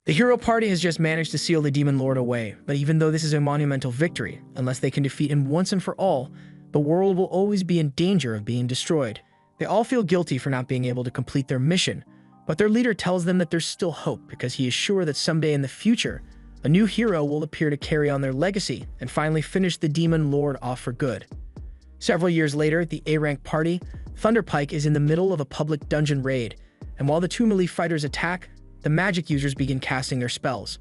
The hero party has just managed to seal the Demon Lord away, but even though this is a monumental victory, unless they can defeat him once and for all, the world will always be in danger of being destroyed. They all feel guilty for not being able to complete their mission, but their leader tells them that there's still hope because he is sure that someday in the future, a new hero will appear to carry on their legacy and finally finish the Demon Lord off for good. Several years later, the A-Rank party, Thunderpike is in the middle of a public dungeon raid, and while the two melee fighters attack, the magic users begin casting their spells.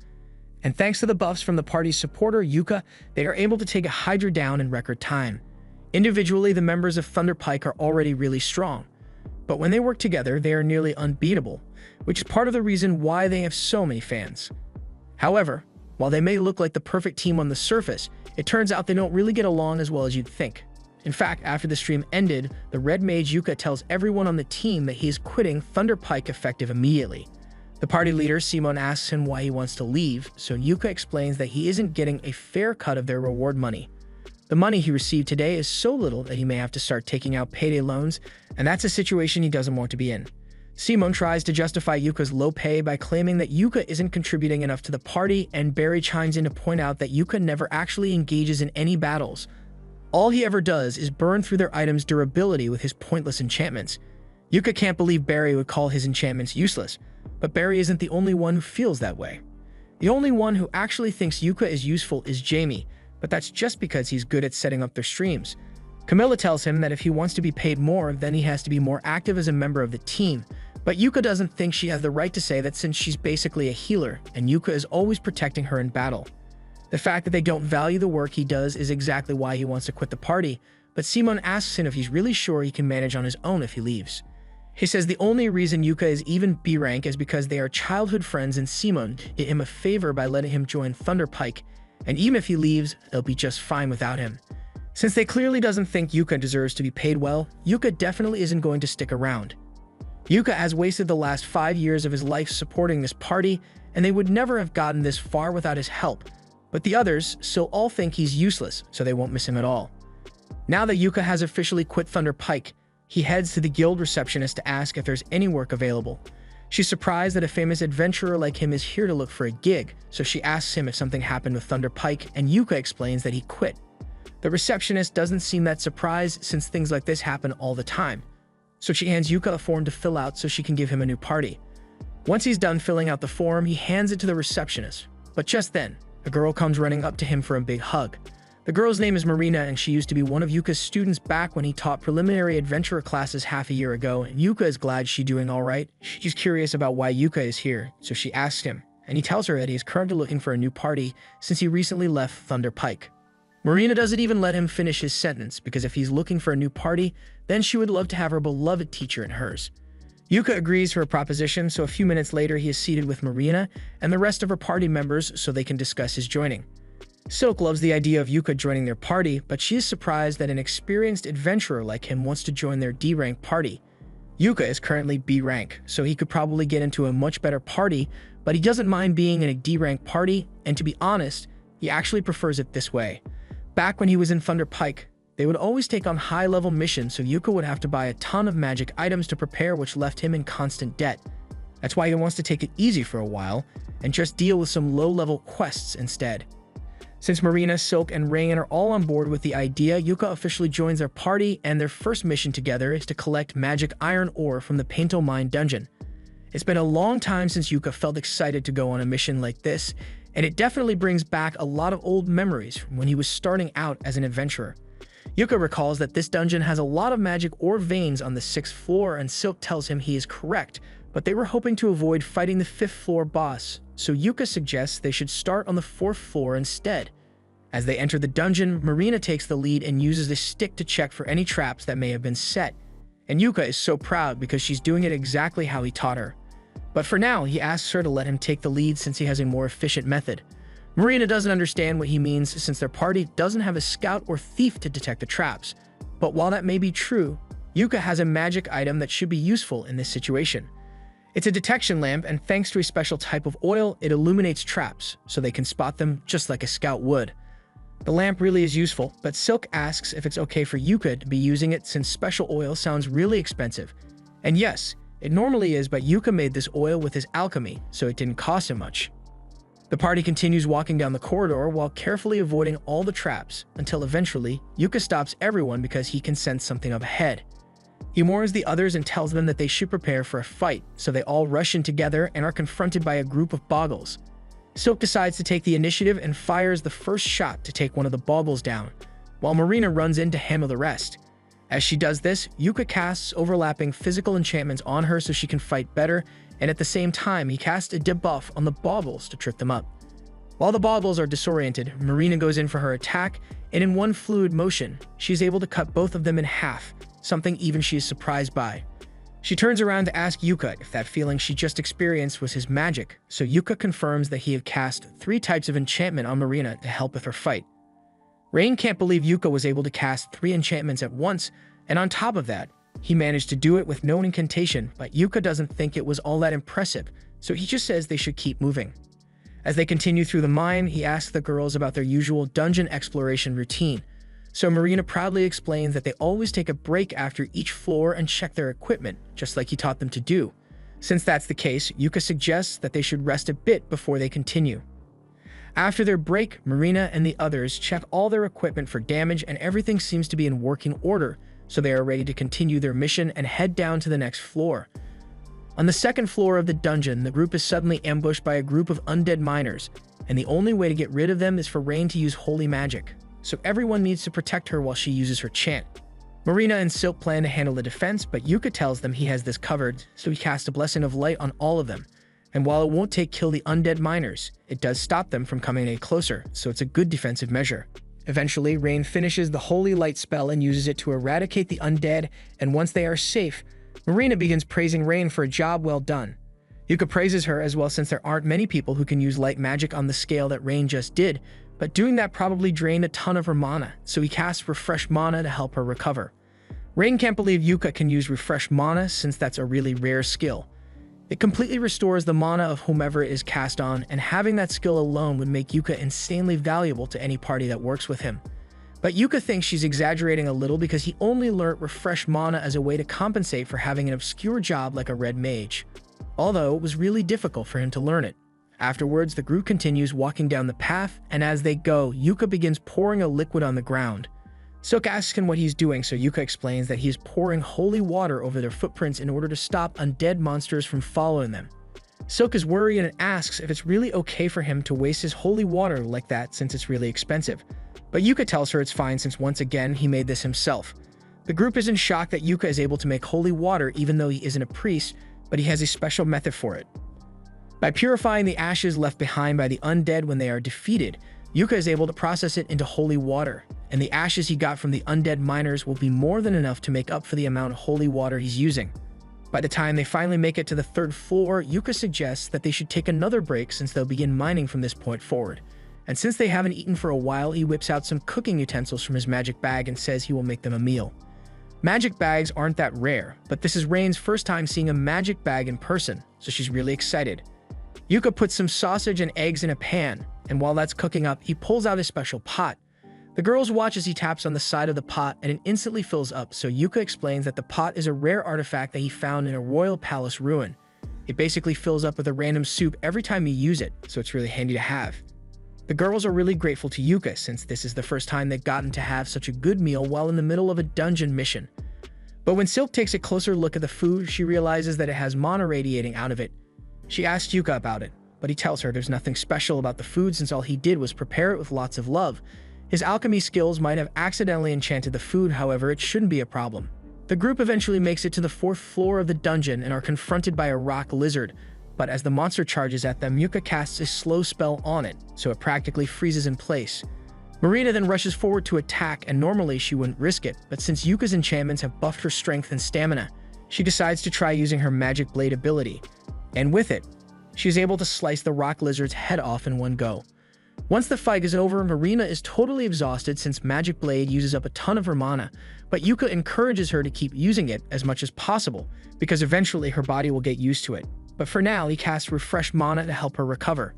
And thanks to the buffs from the party's supporter, Yuka, they are able to take a Hydra down in record time. Individually, the members of Thunderpike are already really strong, but when they work together, they are nearly unbeatable, which is part of the reason why they have so many fans. However, while they may look like the perfect team on the surface, it turns out they don't really get along as well as you'd think. In fact, after the stream ended, the Red Mage Yuka tells everyone on the team that he is quitting Thunderpike effective immediately. The party leader, Simon, asks him why he wants to leave, so Yuka explains that he isn't getting a fair cut of their reward money. The money he received today is so little that he may have to start taking out payday loans, and that's a situation he doesn't want to be in. Simon tries to justify Yuka's low pay by claiming that Yuka isn't contributing enough to the party, and Barry chimes in to point out that Yuka never actually engages in any battles. All he ever does is burn through their items' durability with his pointless enchantments. Yuka can't believe Barry would call his enchantments useless, but Barry isn't the only one who feels that way. The only one who actually thinks Yuka is useful is Jamie, but that's just because he's good at setting up their streams. Camilla tells him that if he wants to be paid more, then he has to be more active as a member of the team, but Yuka doesn't think she has the right to say that since she's basically a healer, and Yuka is always protecting her in battle. The fact that they don't value the work he does is exactly why he wants to quit the party, but Simon asks him if he's really sure he can manage on his own if he leaves. He says the only reason Yuka is even B rank is because they are childhood friends and Simon did him a favor by letting him join Thunderpike, and even if he leaves, they'll be just fine without him. Since they clearly doesn't think Yuka deserves to be paid well, Yuka definitely isn't going to stick around. Yuka has wasted the last 5 years of his life supporting this party, and they would never have gotten this far without his help, but the others still all think he's useless, so they won't miss him at all. Now that Yuka has officially quit Thunderpike, he heads to the guild receptionist to ask if there's any work available. She's surprised that a famous adventurer like him is here to look for a gig, so she asks him if something happened with Thunderpike, and Yuka explains that he quit. The receptionist doesn't seem that surprised since things like this happen all the time, so she hands Yuka a form to fill out so she can give him a new party. Once he's done filling out the form, he hands it to the receptionist, but just then, a girl comes running up to him for a big hug. The girl's name is Marina, and she used to be one of Yuka's students back when he taught preliminary adventurer classes half a year ago, and Yuka is glad she's doing alright. She's curious about why Yuka is here, so she asks him, and he tells her that he is currently looking for a new party since he recently left Thunderpike. Marina doesn't even let him finish his sentence, because if he's looking for a new party, then she would love to have her beloved teacher in hers. Yuka agrees to her proposition, so a few minutes later he is seated with Marina and the rest of her party members so they can discuss his joining. Silk loves the idea of Yuka joining their party, but she is surprised that an experienced adventurer like him wants to join their D-rank party. Yuka is currently B rank, so he could probably get into a much better party, but he doesn't mind being in a D-rank party, and to be honest, he actually prefers it this way. Back when he was in Thunderpike, they would always take on high-level missions, so Yuka would have to buy a ton of magic items to prepare, which left him in constant debt. That's why he wants to take it easy for a while and just deal with some low-level quests instead. Since Marina, Silk, and Rain are all on board with the idea, Yuka officially joins their party, and their first mission together is to collect magic iron ore from the Painto Mine dungeon. It's been a long time since Yuka felt excited to go on a mission like this, and it definitely brings back a lot of old memories from when he was starting out as an adventurer. Yuka recalls that this dungeon has a lot of magic ore veins on the 6th floor, and Silk tells him he is correct, but they were hoping to avoid fighting the 5th floor boss, so Yuka suggests they should start on the 4th floor instead. As they enter the dungeon, Marina takes the lead and uses a stick to check for any traps that may have been set, and Yuka is so proud because she's doing it exactly how he taught her. But for now, he asks her to let him take the lead since he has a more efficient method. Marina doesn't understand what he means since their party doesn't have a scout or thief to detect the traps, but while that may be true, Yuka has a magic item that should be useful in this situation. It's a detection lamp, and thanks to a special type of oil, it illuminates traps, so they can spot them just like a scout would. The lamp really is useful, but Silk asks if it's okay for Yuka to be using it since special oil sounds really expensive. And yes, It normally is, but Yuka made this oil with his alchemy, so it didn't cost him much. The party continues walking down the corridor while carefully avoiding all the traps, until eventually, Yuka stops everyone because he can sense something up ahead. He warns the others and tells them that they should prepare for a fight, so they all rush in together and are confronted by a group of boggles. Silk decides to take the initiative and fires the first shot to take one of the boggles down, while Marina runs in to handle the rest. As she does this, Yuka casts overlapping physical enchantments on her so she can fight better, and at the same time, he casts a debuff on the boggles to trip them up. While the boggles are disoriented, Marina goes in for her attack, and in one fluid motion, she is able to cut both of them in half, something even she is surprised by. She turns around to ask Yuka if that feeling she just experienced was his magic, so Yuka confirms that he had cast 3 types of enchantment on Marina to help with her fight. Rain can't believe Yuka was able to cast 3 enchantments at once, and on top of that, he managed to do it with no incantation, but Yuka doesn't think it was all that impressive, so he just says they should keep moving. As they continue through the mine, he asks the girls about their usual dungeon exploration routine, so Marina proudly explains that they always take a break after each floor and check their equipment, just like he taught them to do. Since that's the case, Yuka suggests that they should rest a bit before they continue. After their break, Marina and the others check all their equipment for damage and everything seems to be in working order, so they are ready to continue their mission and head down to the next floor. On the second floor of the dungeon, the group is suddenly ambushed by a group of undead miners, and the only way to get rid of them is for Rain to use holy magic, so everyone needs to protect her while she uses her chant. Marina and Silk plan to handle the defense, but Yuka tells them he has this covered, so he casts a blessing of light on all of them. And while it won't kill the undead miners, it does stop them from coming any closer, so it's a good defensive measure. Eventually, Rain finishes the holy light spell and uses it to eradicate the undead, and once they are safe, Marina begins praising Rain for a job well done. Yuka praises her as well since there aren't many people who can use light magic on the scale that Rain just did, but doing that probably drained a ton of her mana, so he casts Refresh Mana to help her recover. Rain can't believe Yuka can use Refresh Mana since that's a really rare skill. It completely restores the mana of whomever it is cast on, and having that skill alone would make Yuka insanely valuable to any party that works with him. But Yuka thinks she's exaggerating a little because he only learnt Refresh Mana as a way to compensate for having an obscure job like a red mage, although it was really difficult for him to learn it. Afterwards, the group continues walking down the path, and as they go, Yuka begins pouring a liquid on the ground. Silk asks him what he's doing, so Yuka explains that he is pouring holy water over their footprints in order to stop undead monsters from following them. Silk is worried and asks if it's really okay for him to waste his holy water like that since it's really expensive. But Yuka tells her it's fine since once again he made this himself. The group is in shock that Yuka is able to make holy water even though he isn't a priest, but he has a special method for it. By purifying the ashes left behind by the undead when they are defeated, Yuka is able to process it into holy water, and the ashes he got from the undead miners will be more than enough to make up for the amount of holy water he's using. By the time they finally make it to the 3rd floor, Yuka suggests that they should take another break since they'll begin mining from this point forward. And since they haven't eaten for a while, he whips out some cooking utensils from his magic bag and says he will make them a meal. Magic bags aren't that rare, but this is Rain's first time seeing a magic bag in person, so she's really excited. Yuka puts some sausage and eggs in a pan, and while that's cooking up, he pulls out a special pot. The girls watch as he taps on the side of the pot and it instantly fills up, so Yuka explains that the pot is a rare artifact that he found in a royal palace ruin. It basically fills up with a random soup every time you use it, so it's really handy to have. The girls are really grateful to Yuka since this is the first time they've gotten to have such a good meal while in the middle of a dungeon mission. But when Silk takes a closer look at the food, she realizes that it has mana radiating out of it. She asks Yuka about it, but he tells her there's nothing special about the food since all he did was prepare it with lots of love. His alchemy skills might have accidentally enchanted the food, however, it shouldn't be a problem. The group eventually makes it to the 4th floor of the dungeon and are confronted by a rock lizard, but as the monster charges at them, Yuka casts a slow spell on it, so it practically freezes in place. Marina then rushes forward to attack, and normally she wouldn't risk it, but since Yuka's enchantments have buffed her strength and stamina, she decides to try using her magic blade ability, and with it, she is able to slice the rock lizard's head off in one go. Once the fight is over, Marina is totally exhausted since Magic Blade uses up a ton of her mana, but Yuka encourages her to keep using it as much as possible, because eventually her body will get used to it. But for now, he casts Refresh Mana to help her recover.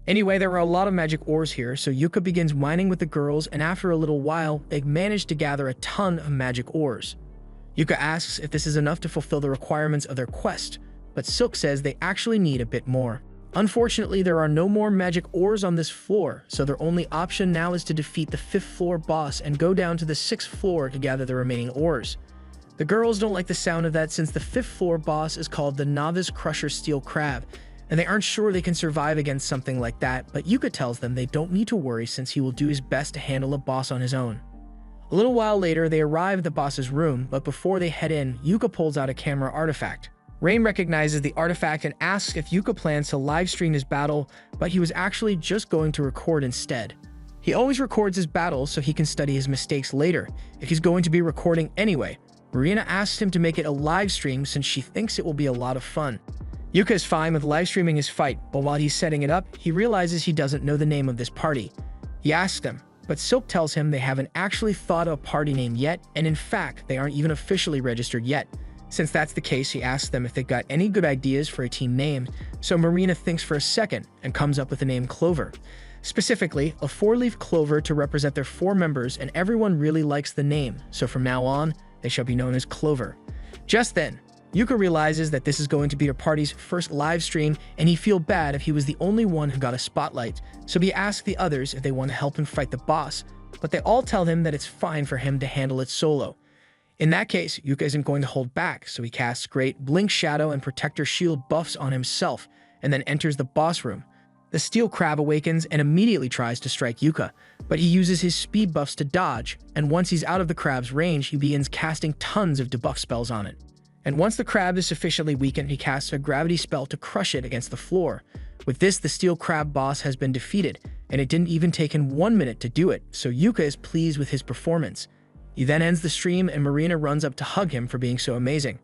Anyway, there are a lot of magic ores here, so Yuka begins mining with the girls, and after a little while, they manage to gather a ton of magic ores. Yuka asks if this is enough to fulfill the requirements of their quest, but Silk says they actually need a bit more. Unfortunately, there are no more magic ores on this floor, so their only option now is to defeat the 5th floor boss and go down to the 6th floor to gather the remaining ores. The girls don't like the sound of that since the 5th floor boss is called the Novice Crusher Steel Crab, and they aren't sure they can survive against something like that, but Yuka tells them they don't need to worry since he will do his best to handle a boss on his own. A little while later, they arrive at the boss's room, but before they head in, Yuka pulls out a camera artifact. Rain recognizes the artifact and asks if Yuka plans to livestream his battle, but he was actually just going to record instead. He always records his battles so he can study his mistakes later, if he's going to be recording anyway. Marina asks him to make it a live stream since she thinks it will be a lot of fun. Yuka is fine with live streaming his fight, but while he's setting it up, he realizes he doesn't know the name of this party. He asks them, but Silk tells him they haven't actually thought of a party name yet, and in fact, they aren't even officially registered yet. Since that's the case, he asks them if they've got any good ideas for a team name, so Marina thinks for a second and comes up with the name Clover. Specifically, a 4-leaf clover to represent their 4 members, and everyone really likes the name, so from now on, they shall be known as Clover. Just then, Yuka realizes that this is going to be her party's first live stream, and he feels bad if he was the only one who got a spotlight, so he asks the others if they want to help him fight the boss, but they all tell him that it's fine for him to handle it solo. In that case, Yuka isn't going to hold back, so he casts great Blink Shadow and Protector Shield buffs on himself, and then enters the boss room. The Steel Crab awakens and immediately tries to strike Yuka, but he uses his speed buffs to dodge, and once he's out of the crab's range, he begins casting tons of debuff spells on it. And once the crab is sufficiently weakened, he casts a gravity spell to crush it against the floor. With this, the Steel Crab boss has been defeated, and it didn't even take him 1 minute to do it, so Yuka is pleased with his performance. He then ends the stream and Marina runs up to hug him for being so amazing.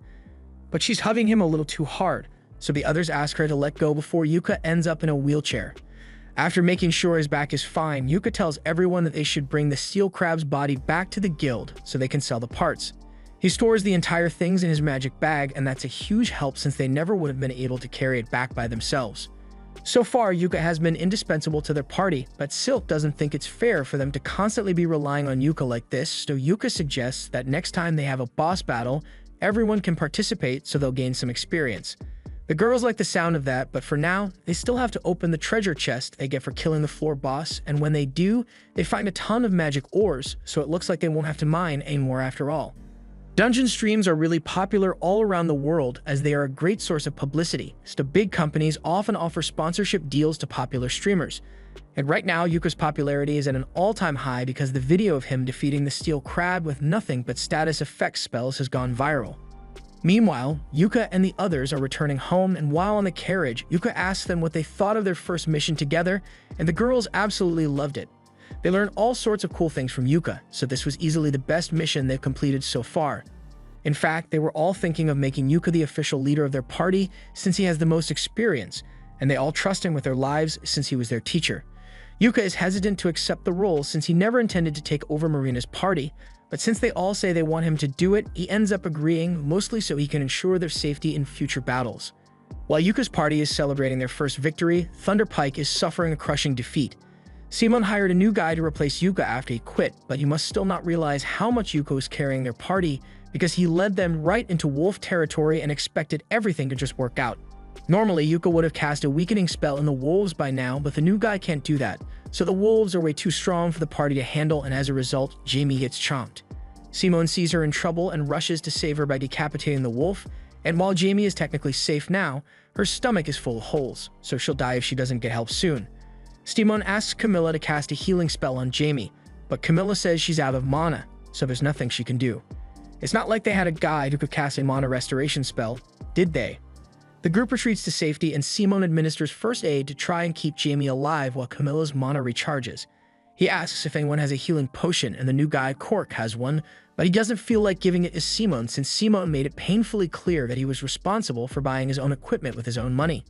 But she's hugging him a little too hard, so the others ask her to let go before Yuka ends up in a wheelchair. After making sure his back is fine, Yuka tells everyone that they should bring the Steel Crab's body back to the guild so they can sell the parts. He stores the entire things in his magic bag, and that's a huge help since they never would have been able to carry it back by themselves. So far, Yuka has been indispensable to their party, but Silk doesn't think it's fair for them to constantly be relying on Yuka like this, so Yuka suggests that next time they have a boss battle, everyone can participate so they'll gain some experience. The girls like the sound of that, but for now, they still have to open the treasure chest they get for killing the floor boss, and when they do, they find a ton of magic ores, so it looks like they won't have to mine anymore after all. Dungeon streams are really popular all around the world as they are a great source of publicity, so big companies often offer sponsorship deals to popular streamers. And right now, Yuka's popularity is at an all-time high because the video of him defeating the Steel Crab with nothing but status effect spells has gone viral. Meanwhile, Yuka and the others are returning home, and while on the carriage, Yuka asks them what they thought of their first mission together, and the girls absolutely loved it. They learned all sorts of cool things from Yuka, so this was easily the best mission they've completed so far. In fact, they were all thinking of making Yuka the official leader of their party since he has the most experience, and they all trust him with their lives since he was their teacher. Yuka is hesitant to accept the role since he never intended to take over Marina's party, but since they all say they want him to do it, he ends up agreeing, mostly so he can ensure their safety in future battles. While Yuka's party is celebrating their first victory, Thunder Pike is suffering a crushing defeat. Simon hired a new guy to replace Yuka after he quit, but you must still not realize how much Yuka was carrying their party because he led them right into wolf territory and expected everything to just work out. Normally, Yuka would have cast a weakening spell in the wolves by now, but the new guy can't do that, so the wolves are way too strong for the party to handle, and as a result, Jamie gets chomped. Simon sees her in trouble and rushes to save her by decapitating the wolf, and while Jamie is technically safe now, her stomach is full of holes, so she'll die if she doesn't get help soon. Simon asks Camilla to cast a healing spell on Jamie, but Camilla says she's out of mana, so there's nothing she can do. It's not like they had a guide who could cast a mana restoration spell, did they? The group retreats to safety and Simon administers first aid to try and keep Jamie alive while Camilla's mana recharges. He asks if anyone has a healing potion and the new guy, Cork, has one, but he doesn't feel like giving it to Simon since Simon made it painfully clear that he was responsible for buying his own equipment with his own money.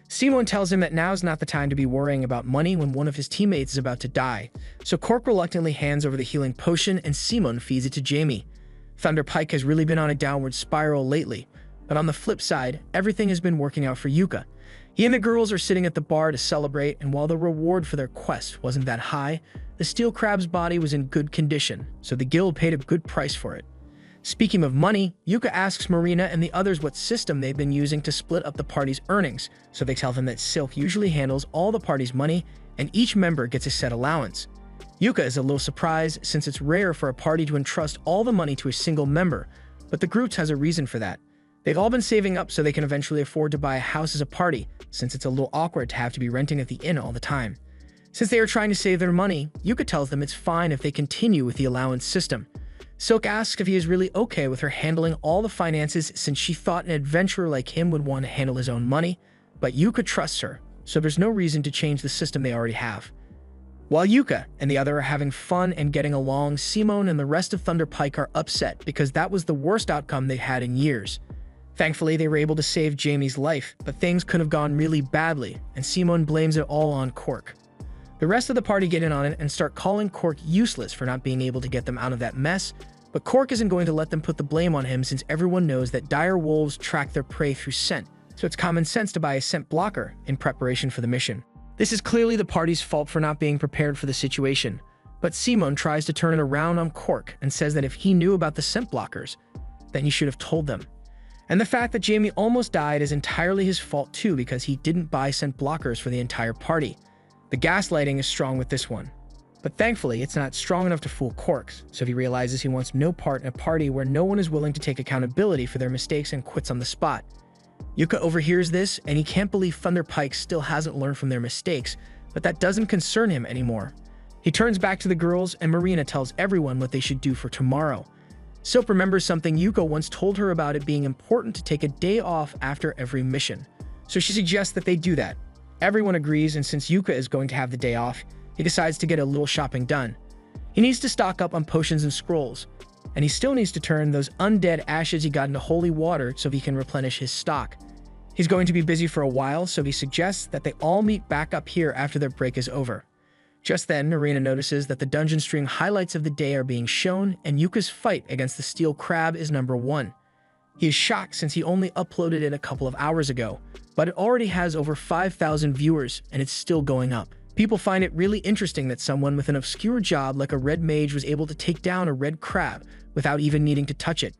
Simon tells him that now's not the time to be worrying about money when one of his teammates is about to die, so Cork reluctantly hands over the healing potion and Simon feeds it to Jamie. Thunder Pike has really been on a downward spiral lately, but on the flip side, everything has been working out for Yuka. He and the girls are sitting at the bar to celebrate, and while the reward for their quest wasn't that high, the Steel Crab's body was in good condition, so the guild paid a good price for it. Speaking of money, Yuka asks Marina and the others what system they've been using to split up the party's earnings, so they tell them that Silk usually handles all the party's money and each member gets a set allowance. Yuka is a little surprised since it's rare for a party to entrust all the money to a single member, but the group has a reason for that. They've all been saving up so they can eventually afford to buy a house as a party, since it's a little awkward to have to be renting at the inn all the time. Since they are trying to save their money, Yuka tells them it's fine if they continue with the allowance system. Silk asks if he is really okay with her handling all the finances since she thought an adventurer like him would want to handle his own money, but Yuka trusts her, so there's no reason to change the system they already have. While Yuka and the other are having fun and getting along, Simone and the rest of Thunder Pike are upset because that was the worst outcome they had in years. Thankfully, they were able to save Jamie's life, but things could have gone really badly, and Simone blames it all on Cork. The rest of the party get in on it and start calling Cork useless for not being able to get them out of that mess, but Cork isn't going to let them put the blame on him since everyone knows that dire wolves track their prey through scent, so it's common sense to buy a scent blocker in preparation for the mission. This is clearly the party's fault for not being prepared for the situation, but Simone tries to turn it around on Cork and says that if he knew about the scent blockers, then he should have told them. And the fact that Jamie almost died is entirely his fault too because he didn't buy scent blockers for the entire party. The gaslighting is strong with this one. But thankfully, it's not strong enough to fool Corks, so he realizes he wants no part in a party where no one is willing to take accountability for their mistakes and quits on the spot. Yuka overhears this, and he can't believe Thunder Pike still hasn't learned from their mistakes, but that doesn't concern him anymore. He turns back to the girls, and Marina tells everyone what they should do for tomorrow. Silk remembers something Yuka once told her about it being important to take a day off after every mission, so she suggests that they do that. Everyone agrees, and since Yuka is going to have the day off, he decides to get a little shopping done. He needs to stock up on potions and scrolls, and he still needs to turn those undead ashes he got into holy water so he can replenish his stock. He's going to be busy for a while, so he suggests that they all meet back up here after their break is over. Just then, Marina notices that the dungeon stream highlights of the day are being shown, and Yuka's fight against the steel crab is number 1. He is shocked since he only uploaded it a couple of hours ago, but it already has over 5,000 viewers, and it's still going up. People find it really interesting that someone with an obscure job like a red mage was able to take down a red crab without even needing to touch it.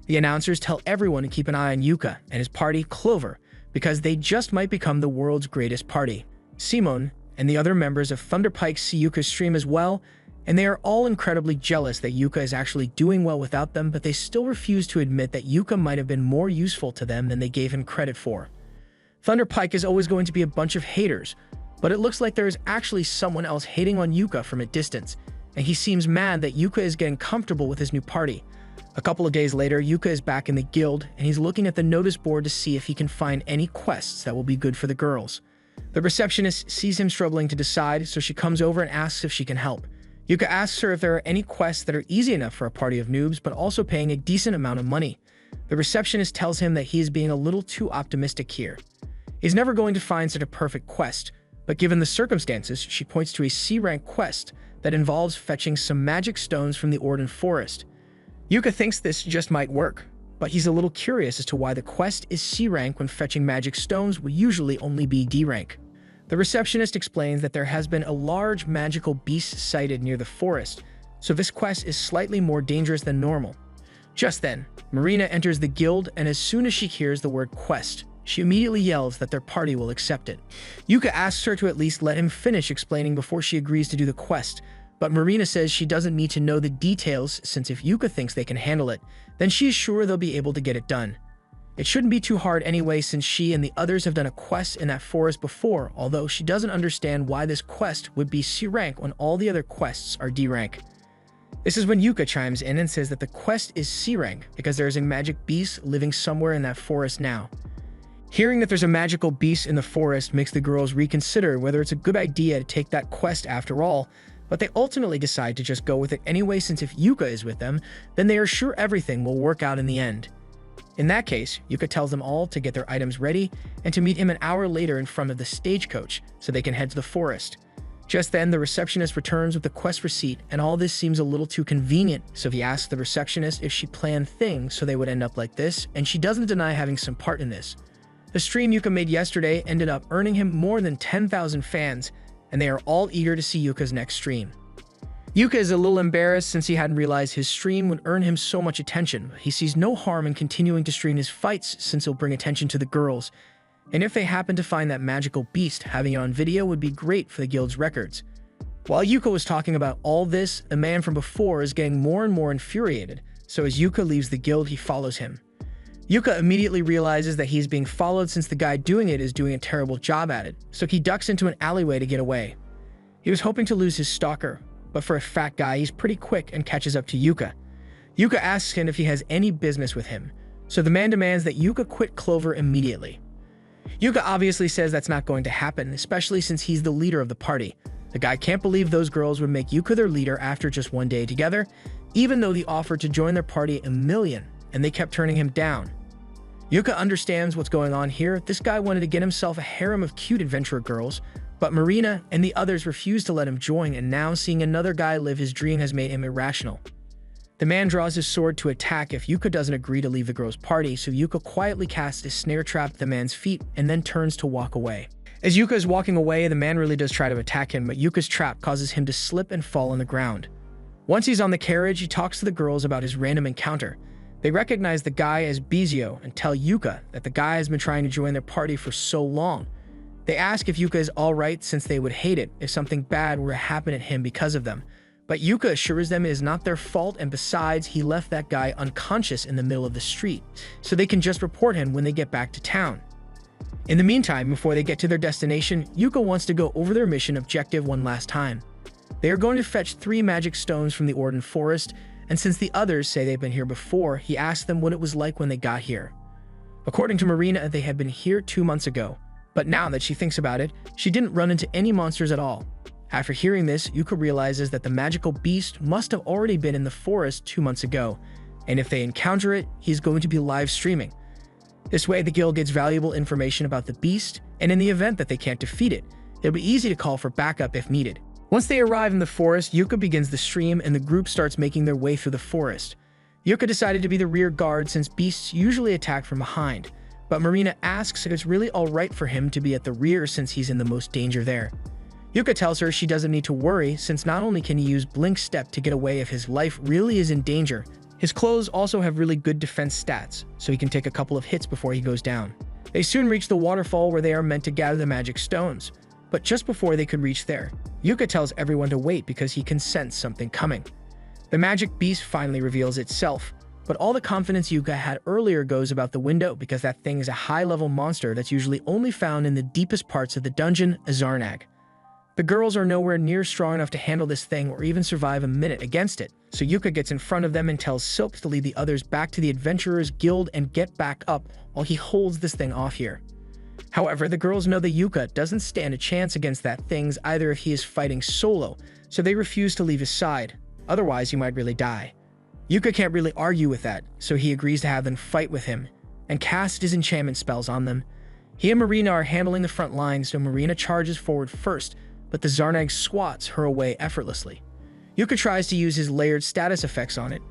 The announcers tell everyone to keep an eye on Yuka and his party, Clover, because they just might become the world's greatest party. Simone and the other members of Thunder Pike see Yuka's stream as well, and they are all incredibly jealous that Yuka is actually doing well without them, but they still refuse to admit that Yuka might have been more useful to them than they gave him credit for. Thunder Pike is always going to be a bunch of haters, but it looks like there is actually someone else hating on Yuka from a distance, and he seems mad that Yuka is getting comfortable with his new party. A couple of days later, Yuka is back in the guild, and he's looking at the notice board to see if he can find any quests that will be good for the girls. The receptionist sees him struggling to decide, so she comes over and asks if she can help. Yuka asks her if there are any quests that are easy enough for a party of noobs, but also paying a decent amount of money. The receptionist tells him that he is being a little too optimistic here. He's never going to find such a perfect quest, but given the circumstances, she points to a C-rank quest that involves fetching some magic stones from the Orden Forest. Yuka thinks this just might work, but he's a little curious as to why the quest is C-rank when fetching magic stones will usually only be D-rank. The receptionist explains that there has been a large magical beast sighted near the forest, so this quest is slightly more dangerous than normal. Just then, Marina enters the guild, and as soon as she hears the word quest, she immediately yells that their party will accept it. Yuka asks her to at least let him finish explaining before she agrees to do the quest, but Marina says she doesn't need to know the details since if Yuka thinks they can handle it, then she is sure they'll be able to get it done. It shouldn't be too hard anyway since she and the others have done a quest in that forest before, although she doesn't understand why this quest would be C-rank when all the other quests are D-rank. This is when Yuka chimes in and says that the quest is C-rank because there is a magic beast living somewhere in that forest now. Hearing that there's a magical beast in the forest makes the girls reconsider whether it's a good idea to take that quest after all, but they ultimately decide to just go with it anyway since if Yuka is with them, then they are sure everything will work out in the end. In that case, Yuka tells them all to get their items ready and to meet him an hour later in front of the stagecoach so they can head to the forest. Just then, the receptionist returns with the quest receipt, and all this seems a little too convenient, so he asks the receptionist if she planned things so they would end up like this, and she doesn't deny having some part in this. The stream Yuka made yesterday ended up earning him more than 10,000 fans, and they are all eager to see Yuka's next stream. Yuka is a little embarrassed since he hadn't realized his stream would earn him so much attention. He sees no harm in continuing to stream his fights since it'll bring attention to the girls. And if they happen to find that magical beast, having it on video would be great for the guild's records. While Yuka was talking about all this, the man from before is getting more and more infuriated, so as Yuka leaves the guild, he follows him. Yuka immediately realizes that he's being followed since the guy doing it is doing a terrible job at it, so he ducks into an alleyway to get away. He was hoping to lose his stalker, but for a fat guy, he's pretty quick and catches up to Yuka. Yuka asks him if he has any business with him, so the man demands that Yuka quit Clover immediately. Yuka obviously says that's not going to happen, especially since he's the leader of the party. The guy can't believe those girls would make Yuka their leader after just one day together, even though they offered to join their party $1 million, and they kept turning him down. Yuka understands what's going on here. This guy wanted to get himself a harem of cute adventurer girls, but Marina and the others refused to let him join, and now seeing another guy live his dream has made him irrational. The man draws his sword to attack if Yuka doesn't agree to leave the girls' party, so Yuka quietly casts a snare trap at the man's feet and then turns to walk away. As Yuka is walking away, the man really does try to attack him, but Yuka's trap causes him to slip and fall on the ground. Once he's on the carriage, he talks to the girls about his random encounter. They recognize the guy as Bizio and tell Yuka that the guy has been trying to join their party for so long. They ask if Yuka is alright since they would hate it if something bad were to happen to him because of them. But Yuka assures them it is not their fault, and besides, he left that guy unconscious in the middle of the street, so they can just report him when they get back to town. In the meantime, before they get to their destination, Yuka wants to go over their mission objective one last time. They are going to fetch 3 magic stones from the Orden Forest, and since the others say they've been here before, he asks them what it was like when they got here. According to Marina, they had been here 2 months ago, but now that she thinks about it, she didn't run into any monsters at all. After hearing this, Yuka realizes that the magical beast must have already been in the forest 2 months ago, and if they encounter it, he's going to be live streaming. This way, the guild gets valuable information about the beast, and in the event that they can't defeat it, it'll be easy to call for backup if needed. Once they arrive in the forest, Yuka begins the stream and the group starts making their way through the forest. Yuka decided to be the rear guard since beasts usually attack from behind, but Marina asks if it's really alright for him to be at the rear since he's in the most danger there. Yuka tells her she doesn't need to worry since not only can he use Blink Step to get away if his life really is in danger, his clothes also have really good defense stats, so he can take a couple of hits before he goes down. They soon reach the waterfall where they are meant to gather the magic stones, but just before they could reach there, Yuka tells everyone to wait because he can sense something coming. The magic beast finally reveals itself, but all the confidence Yuka had earlier goes about the window because that thing is a high-level monster that's usually only found in the deepest parts of the dungeon, Azarnag. The girls are nowhere near strong enough to handle this thing or even survive a minute against it, so Yuka gets in front of them and tells Silk to lead the others back to the Adventurers Guild and get back up while he holds this thing off here. However, the girls know that Yuka doesn't stand a chance against that thing either if he is fighting solo, so they refuse to leave his side, otherwise he might really die. Yuka can't really argue with that, so he agrees to have them fight with him, and cast his enchantment spells on them. He and Marina are handling the front line, so Marina charges forward first, but the Zarnag swats her away effortlessly. Yuka tries to use his layered status effects on it,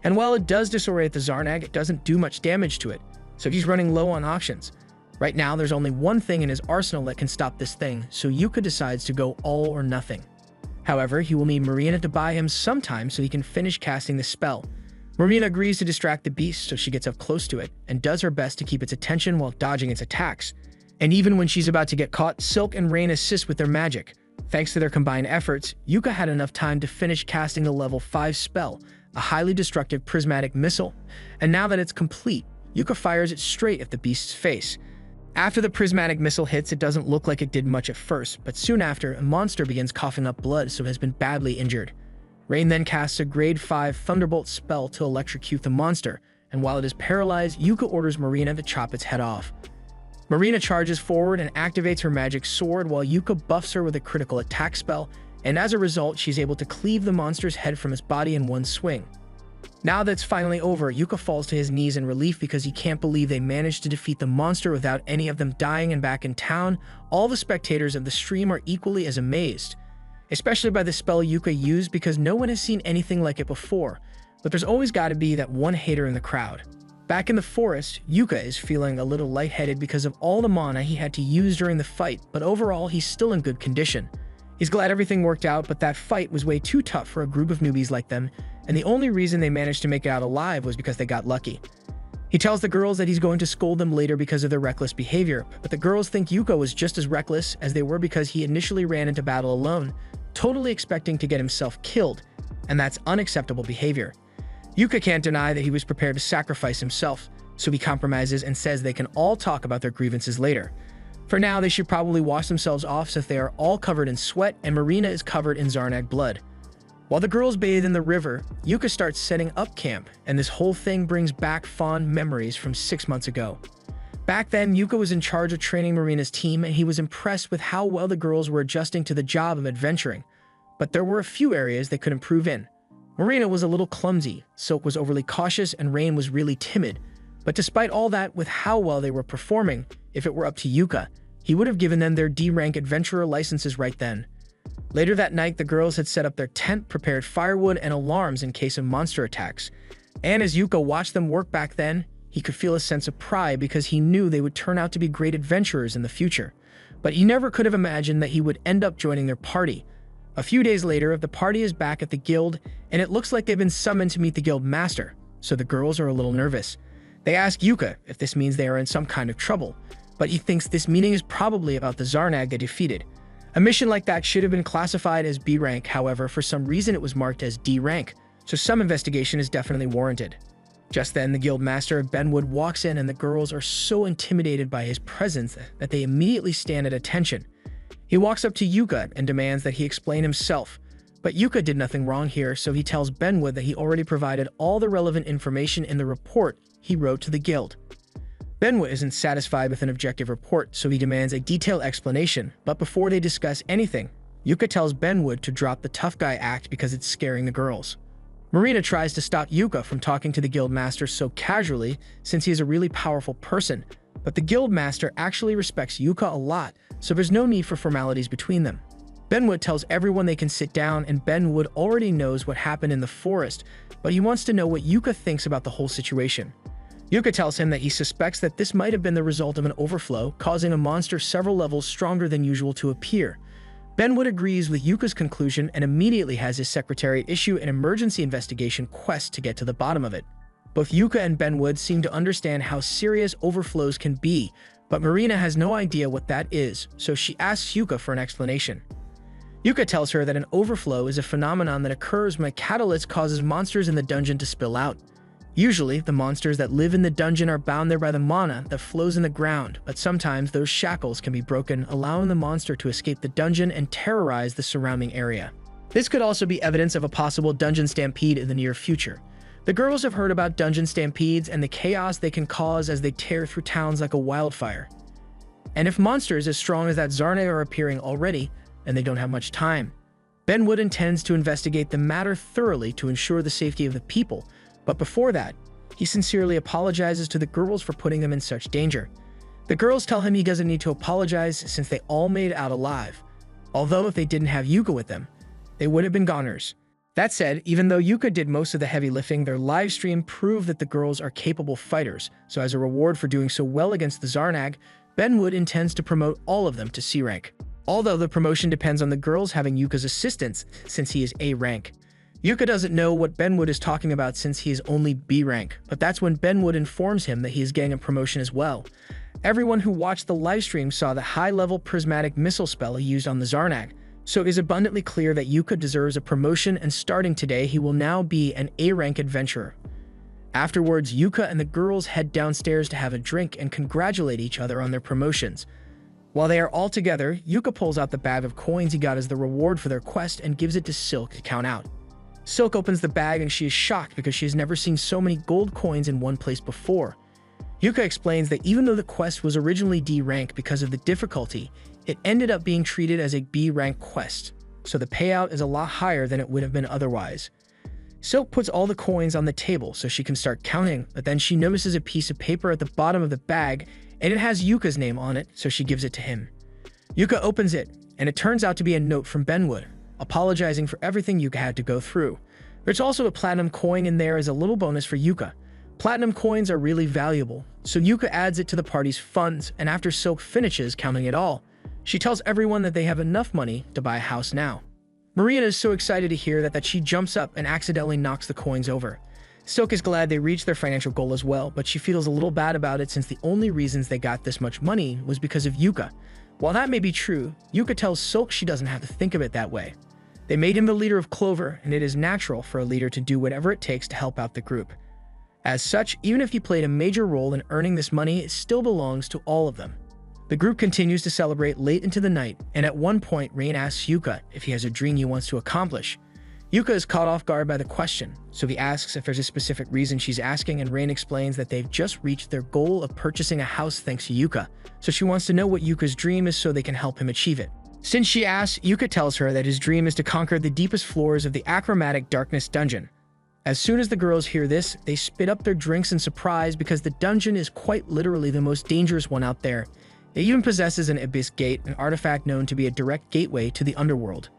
and while it does disorient the Zarnag, it doesn't do much damage to it, so he's running low on options. Right now, there's only one thing in his arsenal that can stop this thing, so Yuka decides to go all or nothing. However, he will need Marina to buy him some time so he can finish casting the spell. Marina agrees to distract the beast so she gets up close to it, and does her best to keep its attention while dodging its attacks. And even when she's about to get caught, Silk and Rain assist with their magic. Thanks to their combined efforts, Yuka had enough time to finish casting the level 5 spell, a highly destructive prismatic missile, and now that it's complete, Yuka fires it straight at the beast's face. After the prismatic missile hits, it doesn't look like it did much at first, but soon after, a monster begins coughing up blood so it has been badly injured. Rain then casts a grade 5 Thunderbolt spell to electrocute the monster, and while it is paralyzed, Yuka orders Marina to chop its head off. Marina charges forward and activates her magic sword while Yuka buffs her with a critical attack spell, and as a result, she's able to cleave the monster's head from its body in one swing. Now that it's finally over, Yuka falls to his knees in relief because he can't believe they managed to defeat the monster without any of them dying, and back in town, all the spectators of the stream are equally as amazed, especially by the spell Yuka used because no one has seen anything like it before, but there's always got to be that one hater in the crowd. Back in the forest, Yuka is feeling a little lightheaded because of all the mana he had to use during the fight, but overall he's still in good condition. He's glad everything worked out, but that fight was way too tough for a group of newbies like them, and the only reason they managed to make it out alive was because they got lucky. He tells the girls that he's going to scold them later because of their reckless behavior, but the girls think Yuka was just as reckless as they were because he initially ran into battle alone, totally expecting to get himself killed, and that's unacceptable behavior. Yuka can't deny that he was prepared to sacrifice himself, so he compromises and says they can all talk about their grievances later. For now, they should probably wash themselves off since they are all covered in sweat and Marina is covered in Zarnag blood. While the girls bathe in the river, Yuka starts setting up camp, and this whole thing brings back fond memories from 6 months ago. Back then, Yuka was in charge of training Marina's team, and he was impressed with how well the girls were adjusting to the job of adventuring. But there were a few areas they could improve in. Marina was a little clumsy, Silk was overly cautious, and Rain was really timid. But despite all that, with how well they were performing, if it were up to Yuka, he would have given them their D-rank adventurer licenses right then. Later that night, the girls had set up their tent, prepared firewood and alarms in case of monster attacks. And as Yuka watched them work back then, he could feel a sense of pride because he knew they would turn out to be great adventurers in the future. But he never could have imagined that he would end up joining their party. A few days later, the party is back at the guild, and it looks like they've been summoned to meet the guild master, so the girls are a little nervous. They ask Yuka if this means they are in some kind of trouble, but he thinks this meeting is probably about the Zarnag they defeated. A mission like that should have been classified as B rank, however, for some reason it was marked as D rank, so some investigation is definitely warranted. Just then, the guild master of Benwood walks in and the girls are so intimidated by his presence that they immediately stand at attention. He walks up to Yuka and demands that he explain himself, but Yuka did nothing wrong here, so he tells Benwood that he already provided all the relevant information in the report he wrote to the guild. Benwood isn't satisfied with an objective report, so he demands a detailed explanation, but before they discuss anything, Yuka tells Benwood to drop the tough guy act because it's scaring the girls. Marina tries to stop Yuka from talking to the guild master so casually since he is a really powerful person, but the guild master actually respects Yuka a lot, so there's no need for formalities between them. Benwood tells everyone they can sit down, and Benwood already knows what happened in the forest, but he wants to know what Yuka thinks about the whole situation. Yuka tells him that he suspects that this might have been the result of an overflow, causing a monster several levels stronger than usual to appear. Benwood agrees with Yuka's conclusion and immediately has his secretary issue an emergency investigation quest to get to the bottom of it. Both Yuka and Benwood seem to understand how serious overflows can be, but Marina has no idea what that is, so she asks Yuka for an explanation. Yuka tells her that an overflow is a phenomenon that occurs when a catalyst causes monsters in the dungeon to spill out. Usually, the monsters that live in the dungeon are bound there by the mana that flows in the ground, but sometimes those shackles can be broken, allowing the monster to escape the dungeon and terrorize the surrounding area. This could also be evidence of a possible dungeon stampede in the near future. The girls have heard about dungeon stampedes and the chaos they can cause as they tear through towns like a wildfire. And if monsters as strong as that Zarnag are appearing already, and they don't have much time, Benwood intends to investigate the matter thoroughly to ensure the safety of the people. But before that, he sincerely apologizes to the girls for putting them in such danger. The girls tell him he doesn't need to apologize since they all made it out alive, although if they didn't have Yuka with them, they would have been goners. That said, even though Yuka did most of the heavy lifting, their live stream proved that the girls are capable fighters, so as a reward for doing so well against the Zarnag, Benwood intends to promote all of them to C rank. Although the promotion depends on the girls having Yuka's assistance since he is A rank. Yuka doesn't know what Benwood is talking about since he is only B rank, but that's when Benwood informs him that he is getting a promotion as well. Everyone who watched the livestream saw the high-level prismatic missile spell he used on the Zarnag, so it is abundantly clear that Yuka deserves a promotion, and starting today he will now be an A rank adventurer. Afterwards, Yuka and the girls head downstairs to have a drink and congratulate each other on their promotions. While they are all together, Yuka pulls out the bag of coins he got as the reward for their quest and gives it to Silk to count out. Silk opens the bag and she is shocked because she has never seen so many gold coins in one place before. Yuka explains that even though the quest was originally D rank because of the difficulty, it ended up being treated as a B rank quest, so the payout is a lot higher than it would have been otherwise. Silk puts all the coins on the table so she can start counting, but then she notices a piece of paper at the bottom of the bag and it has Yuka's name on it, so she gives it to him. Yuka opens it, and it turns out to be a note from Benwood, apologizing for everything Yuka had to go through. There's also a platinum coin in there as a little bonus for Yuka. Platinum coins are really valuable, so Yuka adds it to the party's funds, and after Silk finishes counting it all, She tells everyone that they have enough money to buy a house now. Marina is so excited to hear that she jumps up and accidentally knocks the coins over. Silk is glad they reached their financial goal as well, but she feels a little bad about it since the only reasons they got this much money was because of Yuka. While that may be true, Yuka tells Silk she doesn't have to think of it that way. They made him the leader of Clover, and it is natural for a leader to do whatever it takes to help out the group. As such, even if he played a major role in earning this money, it still belongs to all of them. The group continues to celebrate late into the night, and at one point, Rain asks Yuka if he has a dream he wants to accomplish. Yuka is caught off guard by the question, so he asks if there's a specific reason she's asking, and Rain explains that they've just reached their goal of purchasing a house thanks to Yuka, so she wants to know what Yuka's dream is so they can help him achieve it. Since she asks, Yuka tells her that his dream is to conquer the deepest floors of the Achromatic Darkness dungeon. As soon as the girls hear this, they spit up their drinks in surprise because the dungeon is quite literally the most dangerous one out there. It even possesses an Abyss Gate, an artifact known to be a direct gateway to the underworld.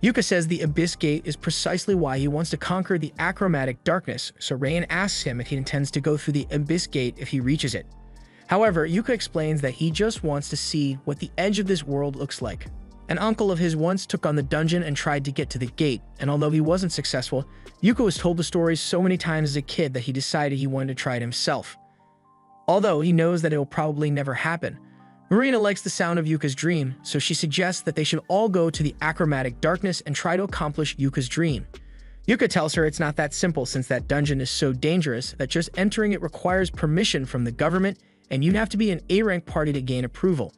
Yuka says the Abyss Gate is precisely why he wants to conquer the Achromatic Darkness, so Rain asks him if he intends to go through the Abyss Gate if he reaches it. However, Yuka explains that he just wants to see what the edge of this world looks like. An uncle of his once took on the dungeon and tried to get to the gate, and although he wasn't successful, Yuka was told the story so many times as a kid that he decided he wanted to try it himself. Although he knows that it will probably never happen, Marina likes the sound of Yuka's dream, so she suggests that they should all go to the Achromatic Darkness and try to accomplish Yuka's dream. Yuka tells her it's not that simple since that dungeon is so dangerous that just entering it requires permission from the government, and you'd have to be an A-rank party to gain approval.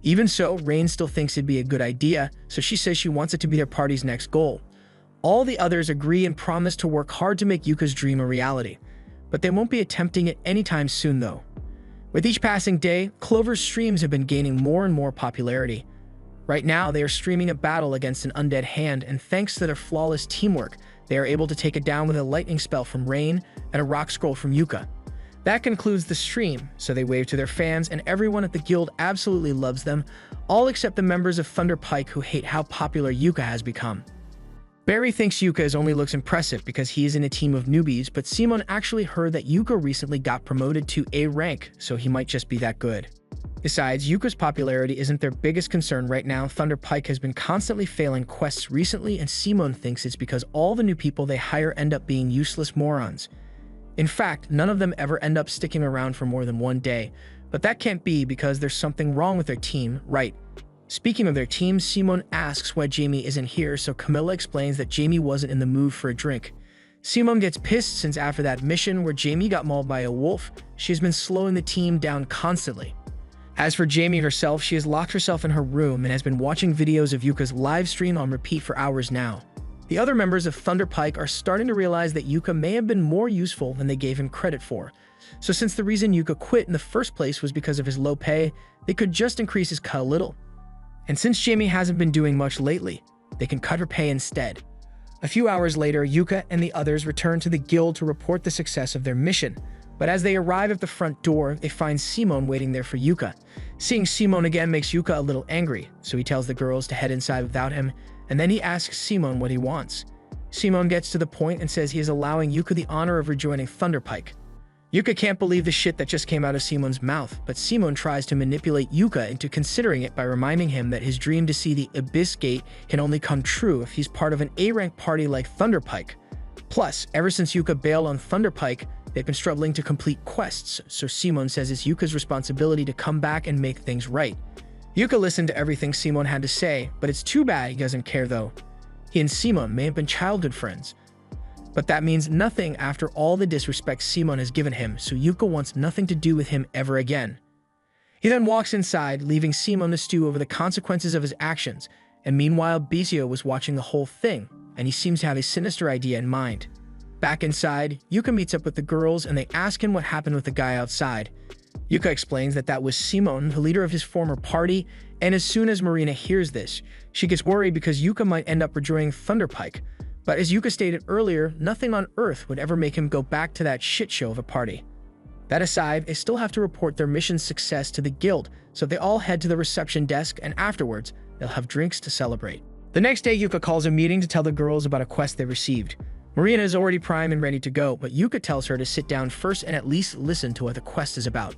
Even so, Rain still thinks it'd be a good idea, so she says she wants it to be their party's next goal. All the others agree and promise to work hard to make Yuka's dream a reality, but they won't be attempting it anytime soon though. With each passing day, Clover's streams have been gaining more and more popularity. Right now, they are streaming a battle against an undead hand, and thanks to their flawless teamwork, they are able to take it down with a lightning spell from Rain and a rock scroll from Yuka. That concludes the stream, so they wave to their fans, and everyone at the guild absolutely loves them, all except the members of Thunder Pike who hate how popular Yuka has become. Barry thinks Yuka only looks impressive because he is in a team of newbies, but Simon actually heard that Yuka recently got promoted to A rank, so he might just be that good. Besides, Yuka's popularity isn't their biggest concern right now. Thunder Pike has been constantly failing quests recently, and Simon thinks it's because all the new people they hire end up being useless morons. In fact, none of them ever end up sticking around for more than one day, but that can't be because there's something wrong with their team, right? Speaking of their team, Simon asks why Jamie isn't here, so Camilla explains that Jamie wasn't in the mood for a drink. Simon gets pissed since after that mission where Jamie got mauled by a wolf, she has been slowing the team down constantly. As for Jamie herself, she has locked herself in her room and has been watching videos of Yuka's live stream on repeat for hours now. The other members of Thunder Pike are starting to realize that Yuka may have been more useful than they gave him credit for. So since the reason Yuka quit in the first place was because of his low pay, they could just increase his cut a little. And since Jamie hasn't been doing much lately, they can cut her pay instead. A few hours later, Yuka and the others return to the guild to report the success of their mission. But as they arrive at the front door, they find Simon waiting there for Yuka. Seeing Simon again makes Yuka a little angry, so he tells the girls to head inside without him, and then he asks Simon what he wants. Simon gets to the point and says he is allowing Yuka the honor of rejoining Thunder Pike. Yuka can't believe the shit that just came out of Simon's mouth, but Simon tries to manipulate Yuka into considering it by reminding him that his dream to see the Abyss Gate can only come true if he's part of an A-rank party like Thunder Pike. Plus, ever since Yuka bailed on Thunder Pike, they've been struggling to complete quests, so Simon says it's Yuka's responsibility to come back and make things right. Yuka listened to everything Simon had to say, but it's too bad he doesn't care though. He and Simon may have been childhood friends. But that means nothing after all the disrespect Simon has given him, so Yuka wants nothing to do with him ever again. He then walks inside, leaving Simon to stew over the consequences of his actions, and meanwhile Bisio was watching the whole thing, and he seems to have a sinister idea in mind. Back inside, Yuka meets up with the girls and they ask him what happened with the guy outside. Yuka explains that that was Simon, the leader of his former party, and as soon as Marina hears this, she gets worried because Yuka might end up rejoining Thunder Pike. But as Yuka stated earlier, nothing on Earth would ever make him go back to that shit show of a party. That aside, they still have to report their mission's success to the guild, so they all head to the reception desk and afterwards, they'll have drinks to celebrate. The next day, Yuka calls a meeting to tell the girls about a quest they received. Marina is already primed and ready to go, but Yuka tells her to sit down first and at least listen to what the quest is about.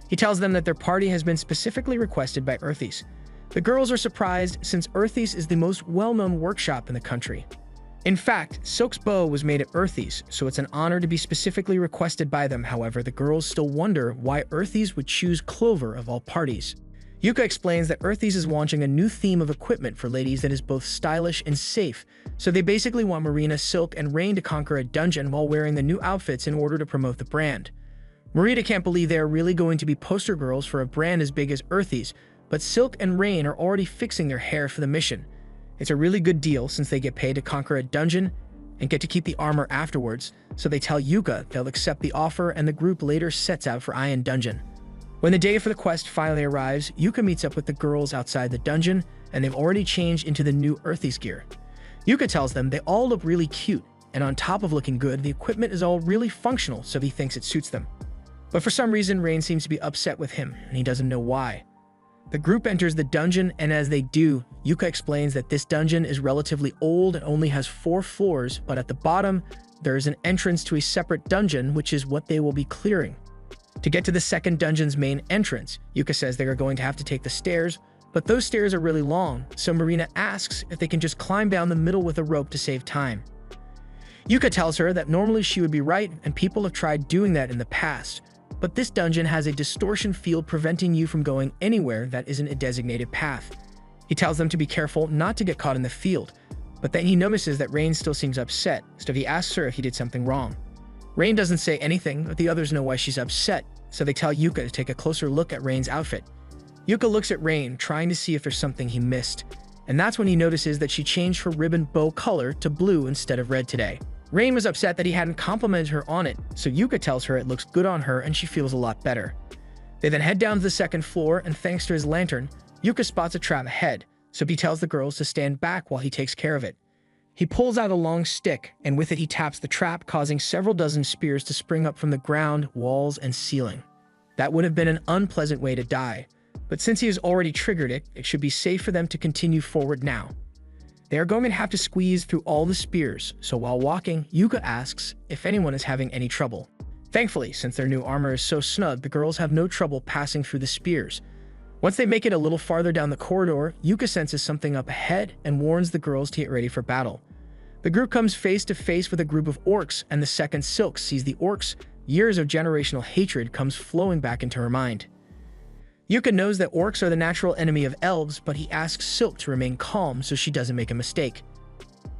He tells them that their party has been specifically requested by Earthies. The girls are surprised since Earthy's is the most well-known workshop in the country. In fact, Silk's bow was made at Earthy's, so it's an honor to be specifically requested by them. However, the girls still wonder why Earthy's would choose Clover of all parties. Yuka explains that Earthy's is launching a new theme of equipment for ladies that is both stylish and safe, so they basically want Marina, Silk, and Rain to conquer a dungeon while wearing the new outfits in order to promote the brand. Marina can't believe they are really going to be poster girls for a brand as big as Earthy's, but Silk and Rain are already fixing their hair for the mission. It's a really good deal since they get paid to conquer a dungeon and get to keep the armor afterwards, so they tell Yuka they'll accept the offer and the group later sets out for Iron Dungeon. When the day for the quest finally arrives, Yuka meets up with the girls outside the dungeon and they've already changed into the new Earthy's gear. Yuka tells them they all look really cute, and on top of looking good, the equipment is all really functional, so he thinks it suits them. But for some reason, Rain seems to be upset with him, and he doesn't know why. The group enters the dungeon, and as they do, Yuka explains that this dungeon is relatively old and only has 4 floors, but at the bottom, there is an entrance to a separate dungeon, which is what they will be clearing. To get to the second dungeon's main entrance, Yuka says they are going to have to take the stairs, but those stairs are really long, so Marina asks if they can just climb down the middle with a rope to save time. Yuka tells her that normally she would be right, and people have tried doing that in the past, but this dungeon has a distortion field preventing you from going anywhere that isn't a designated path. He tells them to be careful not to get caught in the field, but then he notices that Rain still seems upset, so he asks her if he did something wrong. Rain doesn't say anything, but the others know why she's upset, so they tell Yuka to take a closer look at Rain's outfit. Yuka looks at Rain, trying to see if there's something he missed, and that's when he notices that she changed her ribbon bow color to blue instead of red today. Rain was upset that he hadn't complimented her on it, so Yuka tells her it looks good on her and she feels a lot better. They then head down to the second floor, and thanks to his lantern, Yuka spots a trap ahead, so he tells the girls to stand back while he takes care of it. He pulls out a long stick, and with it he taps the trap, causing several dozen spears to spring up from the ground, walls, and ceiling. That would have been an unpleasant way to die, but since he has already triggered it, it should be safe for them to continue forward now. They are going to have to squeeze through all the spears, so while walking, Yuka asks if anyone is having any trouble. Thankfully, since their new armor is so snug, the girls have no trouble passing through the spears. Once they make it a little farther down the corridor, Yuka senses something up ahead and warns the girls to get ready for battle. The group comes face to face with a group of orcs, and the second Silk sees the orcs, years of generational hatred comes flowing back into her mind. Yuka knows that orcs are the natural enemy of elves, but he asks Silk to remain calm so she doesn't make a mistake.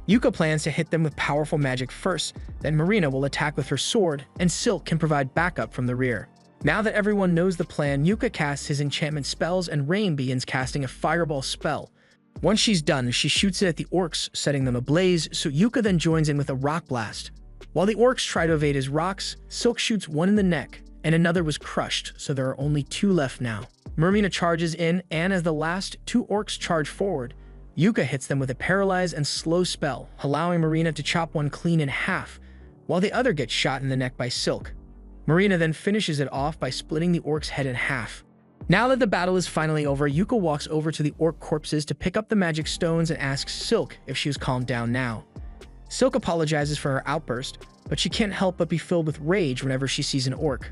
Yuka plans to hit them with powerful magic first, then Marina will attack with her sword, and Silk can provide backup from the rear. Now that everyone knows the plan, Yuka casts his enchantment spells and Rain begins casting a fireball spell. Once she's done, she shoots it at the orcs, setting them ablaze, so Yuka then joins in with a rock blast. While the orcs try to evade his rocks, Silk shoots one in the neck, and another was crushed, so there are only 2 left now. Marina charges in, and as the last 2 orcs charge forward, Yuka hits them with a paralyze and slow spell, allowing Marina to chop one clean in half, while the other gets shot in the neck by Silk. Marina then finishes it off by splitting the orc's head in half. Now that the battle is finally over, Yuka walks over to the orc corpses to pick up the magic stones and asks Silk if she was calmed down now. Silk apologizes for her outburst, but she can't help but be filled with rage whenever she sees an orc.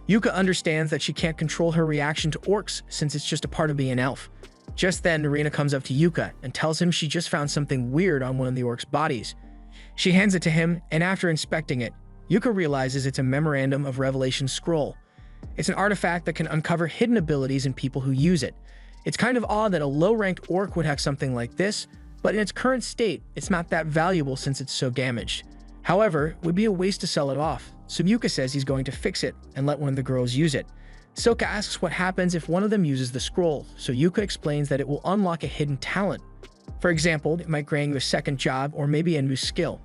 Yuka understands that she can't control her reaction to orcs since it's just a part of being an elf. Just then, Marina comes up to Yuka and tells him she just found something weird on one of the orcs' bodies. She hands it to him, and after inspecting it, Yuka realizes it's a Memorandum of Revelation scroll. It's an artifact that can uncover hidden abilities in people who use it. It's kind of odd that a low-ranked orc would have something like this, but in its current state, it's not that valuable since it's so damaged. However, it would be a waste to sell it off, so Yuka says he's going to fix it and let one of the girls use it. Silk asks what happens if one of them uses the scroll, so Yuka explains that it will unlock a hidden talent. For example, it might grant you a second job or maybe a new skill.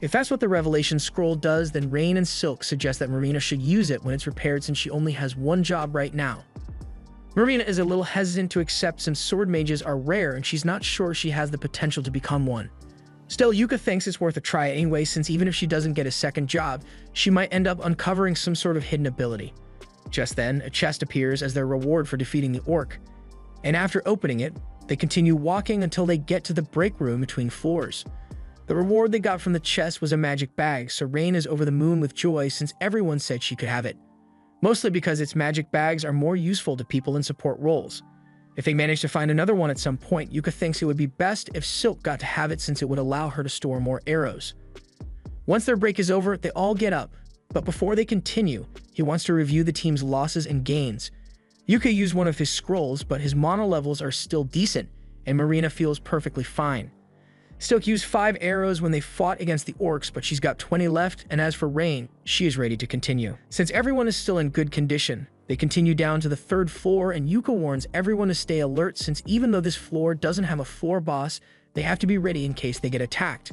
If that's what the Revelation scroll does, then Rain and Silk suggest that Marina should use it when it's repaired since she only has 1 job right now. Marina is a little hesitant to accept since sword mages are rare and she's not sure she has the potential to become one. Still, Yuka thinks it's worth a try anyway since even if she doesn't get a second job, she might end up uncovering some sort of hidden ability. Just then, a chest appears as their reward for defeating the orc, and after opening it, they continue walking until they get to the break room between floors. The reward they got from the chest was a magic bag, so Rain is over the moon with joy since everyone said she could have it. Mostly because its magic bags are more useful to people in support roles. If they manage to find another one at some point, Yuka thinks it would be best if Silk got to have it since it would allow her to store more arrows. Once their break is over, they all get up, but before they continue, he wants to review the team's losses and gains. Yuka used one of his scrolls, but his mana levels are still decent, and Marina feels perfectly fine. Silk used 5 arrows when they fought against the orcs, but she's got 20 left, and as for Rain, she is ready to continue. Since everyone is still in good condition, they continue down to the 3rd floor, and Yuka warns everyone to stay alert since even though this floor doesn't have a floor boss, they have to be ready in case they get attacked.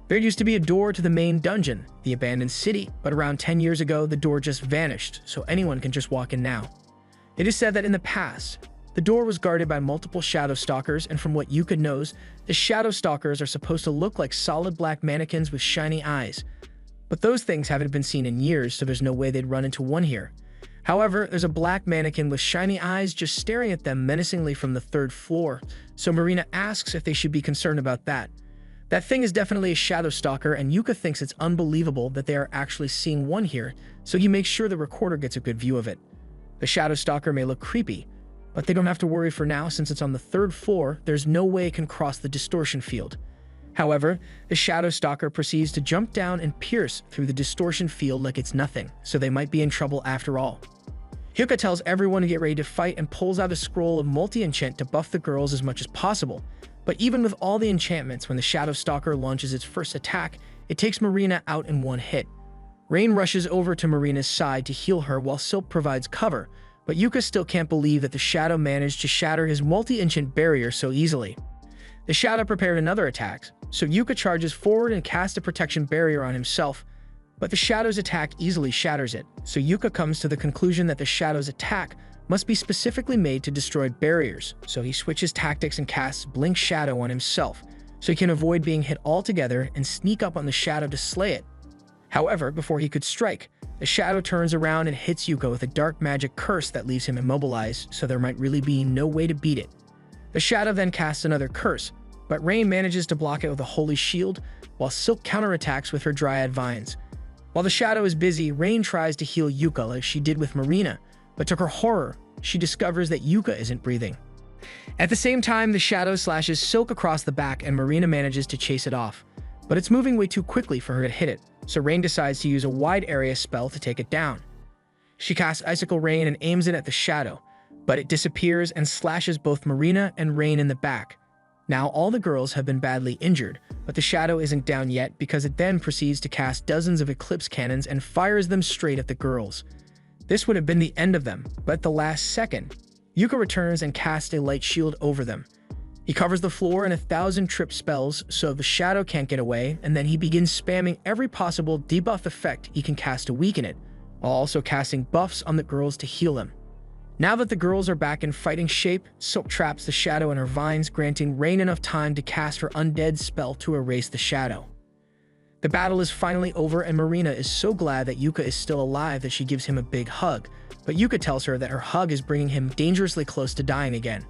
There used to be a door to the main dungeon, the abandoned city, but around 10 years ago, the door just vanished, so anyone can just walk in now. It is said that in the past, the door was guarded by multiple Shadow Stalkers, and from what Yuka knows, the Shadow Stalkers are supposed to look like solid black mannequins with shiny eyes. But those things haven't been seen in years, so there's no way they'd run into one here. However, there's a black mannequin with shiny eyes just staring at them menacingly from the 3rd floor, so Marina asks if they should be concerned about that. That thing is definitely a Shadow Stalker, and Yuka thinks it's unbelievable that they are actually seeing one here, so he makes sure the recorder gets a good view of it. The Shadow Stalker may look creepy, but they don't have to worry for now since it's on the 3rd floor. There's no way it can cross the distortion field. However, the Shadow Stalker proceeds to jump down and pierce through the distortion field like it's nothing, so they might be in trouble after all. Yuka tells everyone to get ready to fight and pulls out a scroll of multi-enchant to buff the girls as much as possible. But even with all the enchantments, when the Shadow Stalker launches its first attack, it takes Marina out in one hit. Rain rushes over to Marina's side to heal her while Silk provides cover, but Yuka still can't believe that the Shadow managed to shatter his multi-enchant barrier so easily. The Shadow prepared another attack, so Yuka charges forward and casts a protection barrier on himself, but the Shadow's attack easily shatters it, so Yuka comes to the conclusion that the Shadow's attack must be specifically made to destroy barriers, so he switches tactics and casts Blink Shadow on himself, so he can avoid being hit altogether and sneak up on the Shadow to slay it. However, before he could strike, the Shadow turns around and hits Yuka with a dark magic curse that leaves him immobilized, so there might really be no way to beat it. The Shadow then casts another curse, but Rain manages to block it with a Holy Shield, while Silk counterattacks with her Dryad Vines. While the Shadow is busy, Rain tries to heal Yuka like she did with Marina, but to her horror, she discovers that Yuka isn't breathing. At the same time, the Shadow slashes Silk across the back and Marina manages to chase it off, but it's moving way too quickly for her to hit it, so Rain decides to use a wide area spell to take it down. She casts Icicle Rain and aims it at the Shadow, but it disappears and slashes both Marina and Rain in the back. Now all the girls have been badly injured, but the Shadow isn't down yet because it then proceeds to cast dozens of Eclipse Cannons and fires them straight at the girls. This would have been the end of them, but at the last second, Yuka returns and casts a light shield over them. He covers the floor in 1,000 trip spells so the Shadow can't get away, and then he begins spamming every possible debuff effect he can cast to weaken it, while also casting buffs on the girls to heal them. Now that the girls are back in fighting shape, Silk traps the Shadow in her vines, granting Rain enough time to cast her Undead spell to erase the Shadow. The battle is finally over and Marina is so glad that Yuka is still alive that she gives him a big hug, but Yuka tells her that her hug is bringing him dangerously close to dying again.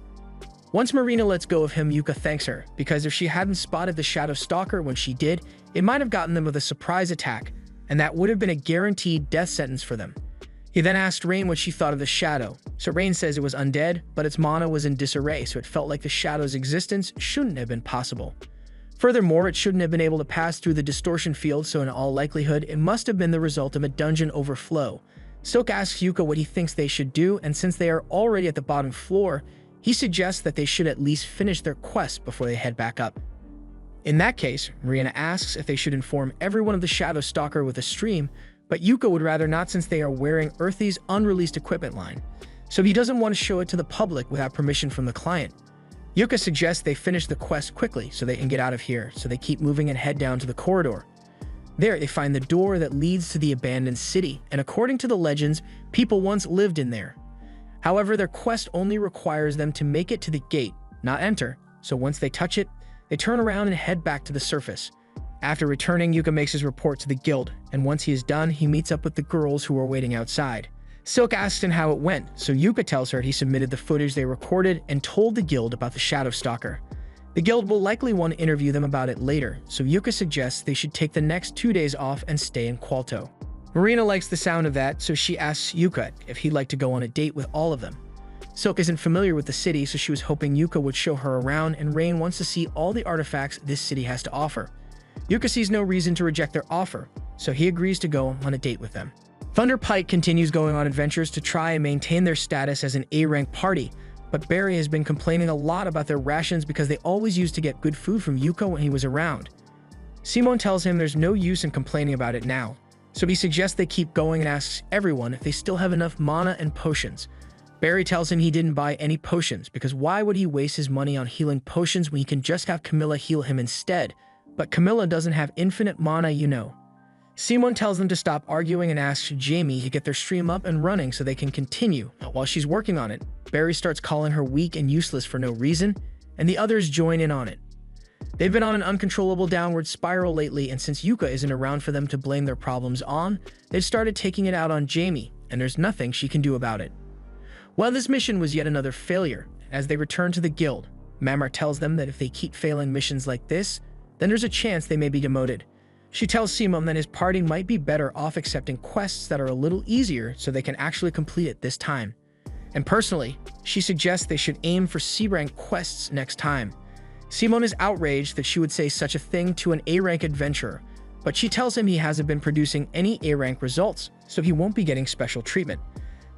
Once Marina lets go of him, Yuka thanks her, because if she hadn't spotted the Shadow Stalker when she did, it might have gotten them with a surprise attack, and that would have been a guaranteed death sentence for them. He then asked Rain what she thought of the Shadow, so Rain says it was undead, but its mana was in disarray, so it felt like the Shadow's existence shouldn't have been possible. Furthermore, it shouldn't have been able to pass through the distortion field, so in all likelihood, it must have been the result of a dungeon overflow. Silk asks Yuka what he thinks they should do, and since they are already at the bottom floor, he suggests that they should at least finish their quest before they head back up. In that case, Marina asks if they should inform everyone of the Shadow Stalker with a stream, but Yuka would rather not since they are wearing Earthy's unreleased equipment line, so he doesn't want to show it to the public without permission from the client. Yuka suggests they finish the quest quickly so they can get out of here, so they keep moving and head down to the corridor. There, they find the door that leads to the abandoned city, and according to the legends, people once lived in there. However, their quest only requires them to make it to the gate, not enter, so once they touch it, they turn around and head back to the surface. After returning, Yuka makes his report to the guild, and once he is done, he meets up with the girls who are waiting outside. Silk asks him how it went, so Yuka tells her he submitted the footage they recorded and told the guild about the Shadow Stalker. The guild will likely want to interview them about it later, so Yuka suggests they should take the next 2 days off and stay in Qualto. Marina likes the sound of that, so she asks Yuka if he'd like to go on a date with all of them. Silk isn't familiar with the city, so she was hoping Yuka would show her around, and Rain wants to see all the artifacts this city has to offer. Yuka sees no reason to reject their offer, so he agrees to go on a date with them. Thunder Pike continues going on adventures to try and maintain their status as an A-rank party, but Barry has been complaining a lot about their rations because they always used to get good food from Yuka when he was around. Simon tells him there's no use in complaining about it now, so he suggests they keep going and asks everyone if they still have enough mana and potions. Barry tells him he didn't buy any potions because why would he waste his money on healing potions when he can just have Camilla heal him instead? But Camilla doesn't have infinite mana, you know. Simon tells them to stop arguing and asks Jamie to get their stream up and running so they can continue. While she's working on it, Barry starts calling her weak and useless for no reason, and the others join in on it. They've been on an uncontrollable downward spiral lately, and since Yuka isn't around for them to blame their problems on, they've started taking it out on Jamie, and there's nothing she can do about it. Well, this mission was yet another failure. As they return to the guild, Mamar tells them that if they keep failing missions like this, then there's a chance they may be demoted. She tells Simon that his party might be better off accepting quests that are a little easier so they can actually complete it this time. And personally, she suggests they should aim for C-rank quests next time. Simon is outraged that she would say such a thing to an A-rank adventurer, but she tells him he hasn't been producing any A-rank results, so he won't be getting special treatment.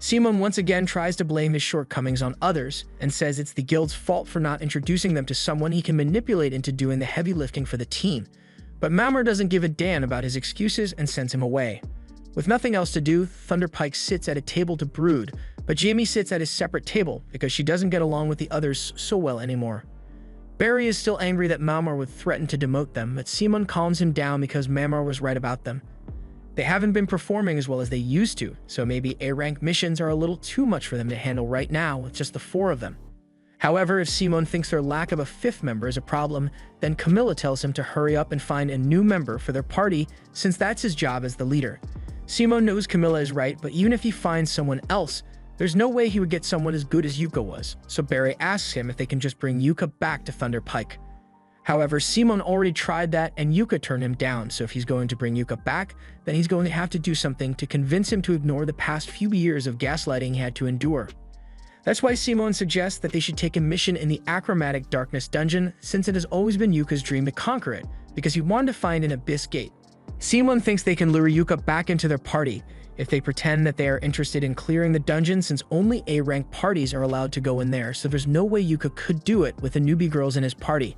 Simon once again tries to blame his shortcomings on others and says it's the guild's fault for not introducing them to someone he can manipulate into doing the heavy lifting for the team. But Mamar doesn't give a damn about his excuses and sends him away. With nothing else to do, Thunder Pike sits at a table to brood, but Jamie sits at his separate table because she doesn't get along with the others so well anymore. Barry is still angry that Mamar would threaten to demote them, but Simon calms him down because Mamar was right about them. They haven't been performing as well as they used to, so maybe A-rank missions are a little too much for them to handle right now with just the 4 of them. However, if Simon thinks their lack of a 5th member is a problem, then Camilla tells him to hurry up and find a new member for their party since that's his job as the leader. Simon knows Camilla is right, but even if he finds someone else, there's no way he would get someone as good as Yuka was, so Barry asks him if they can just bring Yuka back to Thunder Pike. However, Simon already tried that and Yuka turned him down, so if he's going to bring Yuka back, then he's going to have to do something to convince him to ignore the past few years of gaslighting he had to endure. That's why Simon suggests that they should take a mission in the Achromatic Darkness dungeon, since it has always been Yuka's dream to conquer it, because he wanted to find an abyss gate. Simon thinks they can lure Yuka back into their party if they pretend that they are interested in clearing the dungeon, since only A-rank parties are allowed to go in there, so there's no way Yuka could do it with the newbie girls in his party.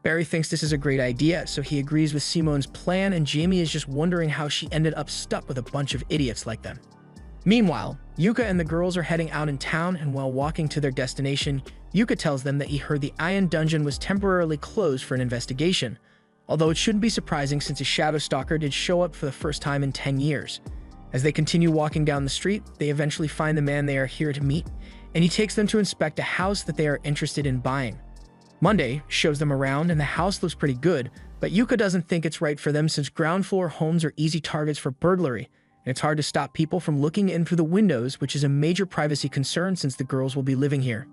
Barry thinks this is a great idea, so he agrees with Simon's plan, and Jamie is just wondering how she ended up stuck with a bunch of idiots like them. Meanwhile, Yuka and the girls are heading out in town, and while walking to their destination, Yuka tells them that he heard the Iron Dungeon was temporarily closed for an investigation, although it shouldn't be surprising since a Shadow Stalker did show up for the first time in 10 years. As they continue walking down the street, they eventually find the man they are here to meet, and he takes them to inspect a house that they are interested in buying. Monday shows them around, and the house looks pretty good, but Yuka doesn't think it's right for them since ground floor homes are easy targets for burglary, and it's hard to stop people from looking in through the windows, which is a major privacy concern since the girls will be living here.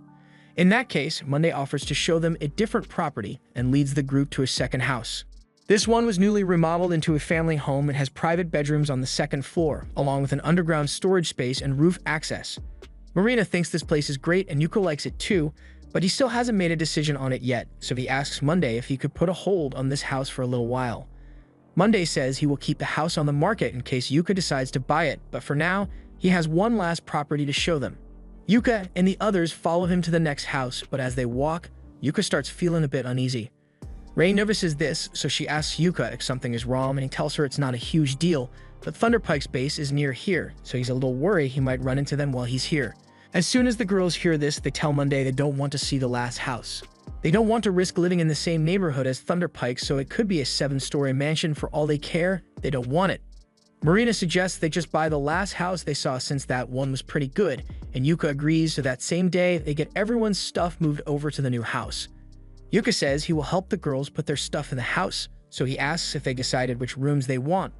In that case, Monday offers to show them a different property and leads the group to a second house. This one was newly remodeled into a family home and has private bedrooms on the 2nd floor, along with an underground storage space and roof access. Marina thinks this place is great and Yuka likes it too, but he still hasn't made a decision on it yet, so he asks Monday if he could put a hold on this house for a little while. Monday says he will keep the house on the market in case Yuka decides to buy it, but for now, he has one last property to show them. Yuka and the others follow him to the next house, but as they walk, Yuka starts feeling a bit uneasy. Ray notices this, so she asks Yuka if something is wrong, and he tells her it's not a huge deal, but Thunder Pike's base is near here, so he's a little worried he might run into them while he's here. As soon as the girls hear this, they tell Monday they don't want to see the last house. They don't want to risk living in the same neighborhood as Thunder Pike, so it could be a 7-story mansion for all they care. They don't want it. Marina suggests they just buy the last house they saw since that one was pretty good, and Yuka agrees, so that same day, they get everyone's stuff moved over to the new house. Yuka says he will help the girls put their stuff in the house, so he asks if they decided which rooms they want,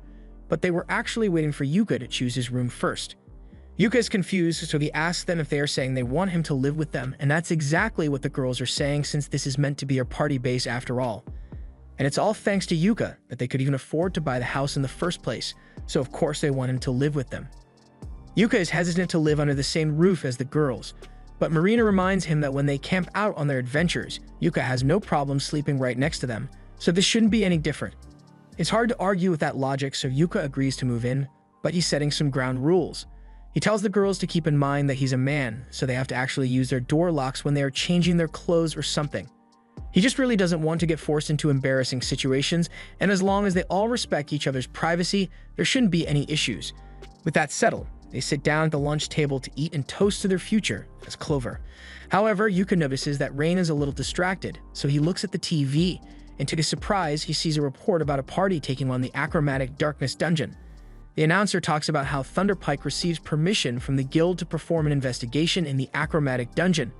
but they were actually waiting for Yuka to choose his room first. Yuka is confused, so he asks them if they are saying they want him to live with them, and that's exactly what the girls are saying since this is meant to be a party base after all. And it's all thanks to Yuka that they could even afford to buy the house in the first place, so of course they want him to live with them. Yuka is hesitant to live under the same roof as the girls, But Marina reminds him that when they camp out on their adventures, Yuka has no problem sleeping right next to them, so this shouldn't be any different. It's hard to argue with that logic, so Yuka agrees to move in, but he's setting some ground rules. He tells the girls to keep in mind that he's a man, so they have to actually use their door locks when they are changing their clothes or something. He just really doesn't want to get forced into embarrassing situations, and as long as they all respect each other's privacy, there shouldn't be any issues. With that settled, they sit down at the lunch table to eat and toast to their future as Clover. However, Yuka notices that Rain is a little distracted, so he looks at the TV, and to his surprise, he sees a report about a party taking on the Achromatic Darkness dungeon. The announcer talks about how Thunderpike receives permission from the guild to perform an investigation in the Achromatic dungeon,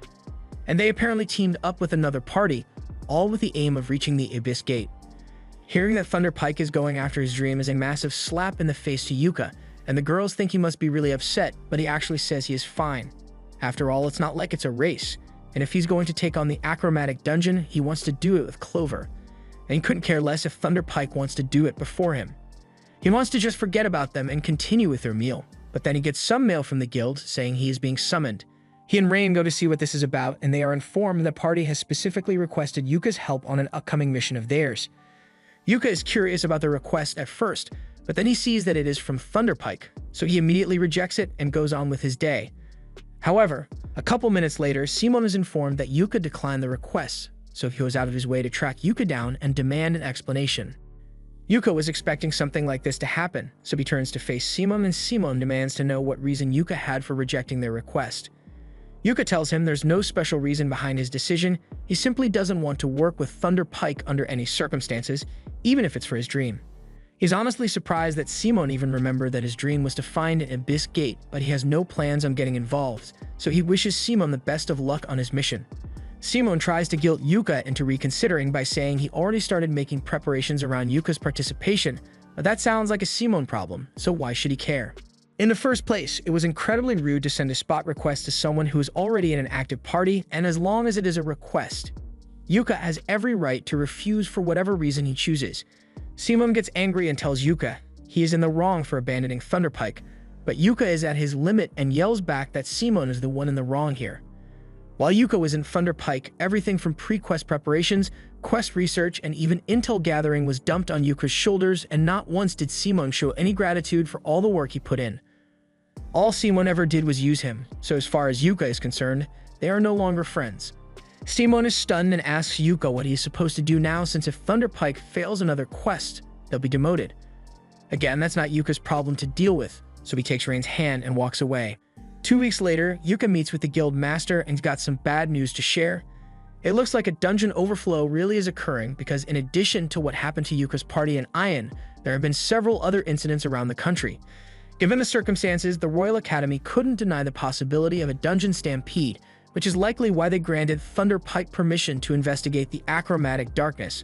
and they apparently teamed up with another party, all with the aim of reaching the Abyss Gate. Hearing that Thunderpike is going after his dream is a massive slap in the face to Yuka, and the girls think he must be really upset, but he actually says he is fine. After all, it's not like it's a race, and if he's going to take on the Achromatic dungeon, he wants to do it with Clover, and he couldn't care less if Thunderpike wants to do it before him. He wants to just forget about them and continue with their meal, but then he gets some mail from the guild saying he is being summoned. He and Rain go to see what this is about, and they are informed the party has specifically requested Yuka's help on an upcoming mission of theirs. Yuka is curious about the request at first, but then he sees that it is from Thunderpike, so he immediately rejects it and goes on with his day. However, a couple minutes later, Simon is informed that Yuka declined the request, so he goes out of his way to track Yuka down and demand an explanation. Yuka was expecting something like this to happen, so he turns to face Simon, and Simon demands to know what reason Yuka had for rejecting their request. Yuka tells him there's no special reason behind his decision, he simply doesn't want to work with Thunderpike under any circumstances, even if it's for his dream. He's honestly surprised that Simon even remembered that his dream was to find an Abyss Gate, but he has no plans on getting involved, so he wishes Simon the best of luck on his mission. Simon tries to guilt Yuka into reconsidering by saying he already started making preparations around Yuka's participation, but that sounds like a Simon problem, so why should he care? In the first place, it was incredibly rude to send a spot request to someone who is already in an active party, and as long as it is a request, Yuka has every right to refuse for whatever reason he chooses. Simon gets angry and tells Yuka he is in the wrong for abandoning Thunderpike, but Yuka is at his limit and yells back that Simon is the one in the wrong here. While Yuka was in Thunderpike, everything from pre-quest preparations, quest research, and even intel gathering was dumped on Yuka's shoulders, and not once did Simon show any gratitude for all the work he put in. All Simon ever did was use him, so as far as Yuka is concerned, they are no longer friends. Simon is stunned and asks Yuka what he is supposed to do now, since if Thunderpike fails another quest, they'll be demoted. Again, that's not Yuka's problem to deal with, so he takes Rain's hand and walks away. 2 weeks later, Yuka meets with the guild master and got some bad news to share. It looks like a dungeon overflow really is occurring because in addition to what happened to Yuka's party in Ion, there have been several other incidents around the country. Given the circumstances, the Royal Academy couldn't deny the possibility of a dungeon stampede, which is likely why they granted Thunderpike permission to investigate the Achromatic Darkness.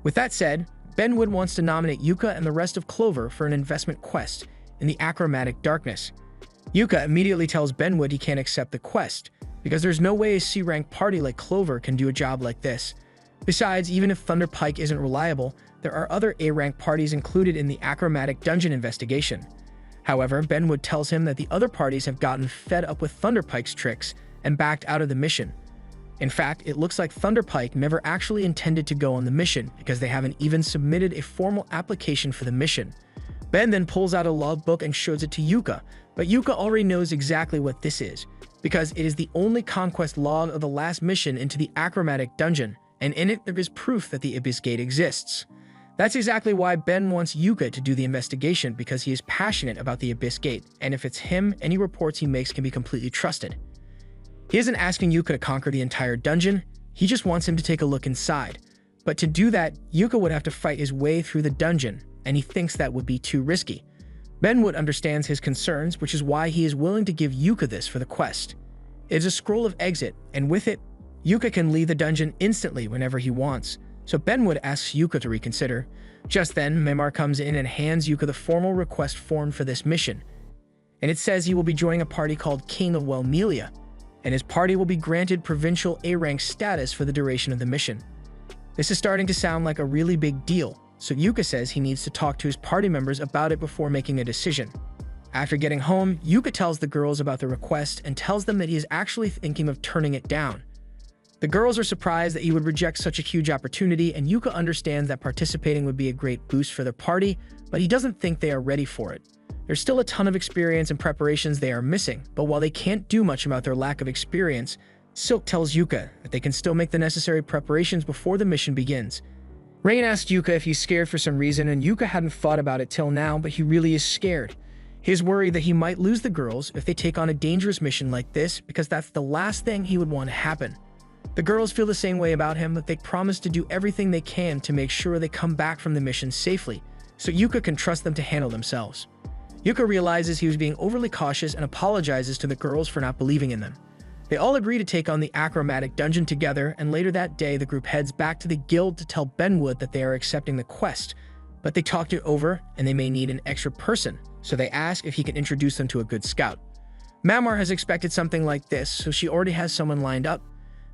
With that said, Benwood wants to nominate Yuka and the rest of Clover for an investment quest in the Achromatic Darkness. Yuka immediately tells Benwood he can't accept the quest, because there's no way a C-rank party like Clover can do a job like this. Besides, even if Thunderpike isn't reliable, there are other A-rank parties included in the Achromatic Dungeon investigation. However, Benwood tells him that the other parties have gotten fed up with Thunderpike's tricks and backed out of the mission. In fact, it looks like Thunderpike never actually intended to go on the mission because they haven't even submitted a formal application for the mission. Ben then pulls out a logbook and shows it to Yuka, but Yuka already knows exactly what this is, because it is the only conquest log of the last mission into the Achromatic Dungeon, and in it there is proof that the Abyss Gate exists. That's exactly why Ben wants Yuka to do the investigation, because he is passionate about the Abyss Gate, and if it's him, any reports he makes can be completely trusted. He isn't asking Yuka to conquer the entire dungeon, he just wants him to take a look inside. But to do that, Yuka would have to fight his way through the dungeon, and he thinks that would be too risky. Benwood understands his concerns, which is why he is willing to give Yuka this for the quest. It is a scroll of exit, and with it, Yuka can leave the dungeon instantly whenever he wants, so Benwood asks Yuka to reconsider. Just then, Memar comes in and hands Yuka the formal request form for this mission, and it says he will be joining a party called King of Wellmelia, and his party will be granted provincial A-rank status for the duration of the mission. This is starting to sound like a really big deal, so Yuka says he needs to talk to his party members about it before making a decision. After getting home, Yuka tells the girls about the request and tells them that he is actually thinking of turning it down. The girls are surprised that he would reject such a huge opportunity, and Yuka understands that participating would be a great boost for their party, but he doesn't think they are ready for it. There's still a ton of experience and preparations they are missing, but while they can't do much about their lack of experience, Silk tells Yuka that they can still make the necessary preparations before the mission begins. Rain asks Yuka if he's scared for some reason, and Yuka hadn't thought about it till now, but he really is scared. He's worried that he might lose the girls if they take on a dangerous mission like this, because that's the last thing he would want to happen. The girls feel the same way about him, but they promise to do everything they can to make sure they come back from the mission safely, so Yuka can trust them to handle themselves. Yuka realizes he was being overly cautious and apologizes to the girls for not believing in them. They all agree to take on the Achromatic Dungeon together, and later that day the group heads back to the guild to tell Benwood that they are accepting the quest, but they talked it over and they may need an extra person, so they ask if he can introduce them to a good scout. Mamar has expected something like this, so she already has someone lined up.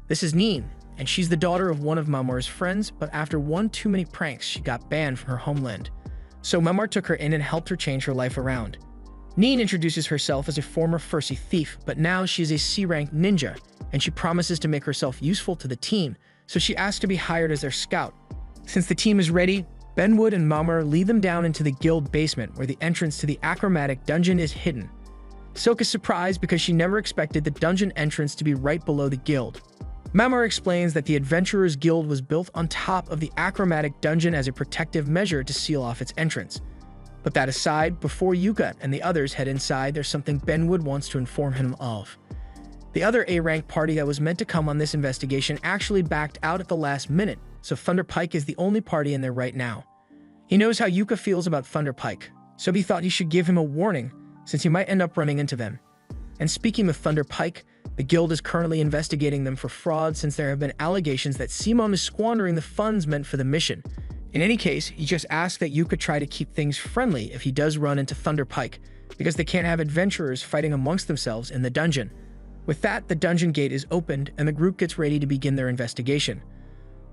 This is Neen, and she's the daughter of one of Mamar's friends, but after one too many pranks, she got banned from her homeland. So Mamar took her in and helped her change her life around. Neen introduces herself as a former Fursi thief, but now she is a C-rank ninja, and she promises to make herself useful to the team, so she asks to be hired as their scout. Since the team is ready, Benwood and Mamar lead them down into the guild basement where the entrance to the Achromatic Dungeon is hidden. Silk is surprised because she never expected the dungeon entrance to be right below the guild. Mamar explains that the Adventurers Guild was built on top of the Achromatic Dungeon as a protective measure to seal off its entrance. But that aside, before Yuka and the others head inside, there's something Benwood wants to inform him of. The other A-rank party that was meant to come on this investigation actually backed out at the last minute, so Thunder Pike is the only party in there right now. He knows how Yuka feels about Thunder Pike, so he thought he should give him a warning, since he might end up running into them. And speaking of Thunder Pike, the guild is currently investigating them for fraud since there have been allegations that Simon is squandering the funds meant for the mission. In any case, he just asks that Yuka try to keep things friendly if he does run into Thunder Pike, because they can't have adventurers fighting amongst themselves in the dungeon. With that, the dungeon gate is opened and the group gets ready to begin their investigation.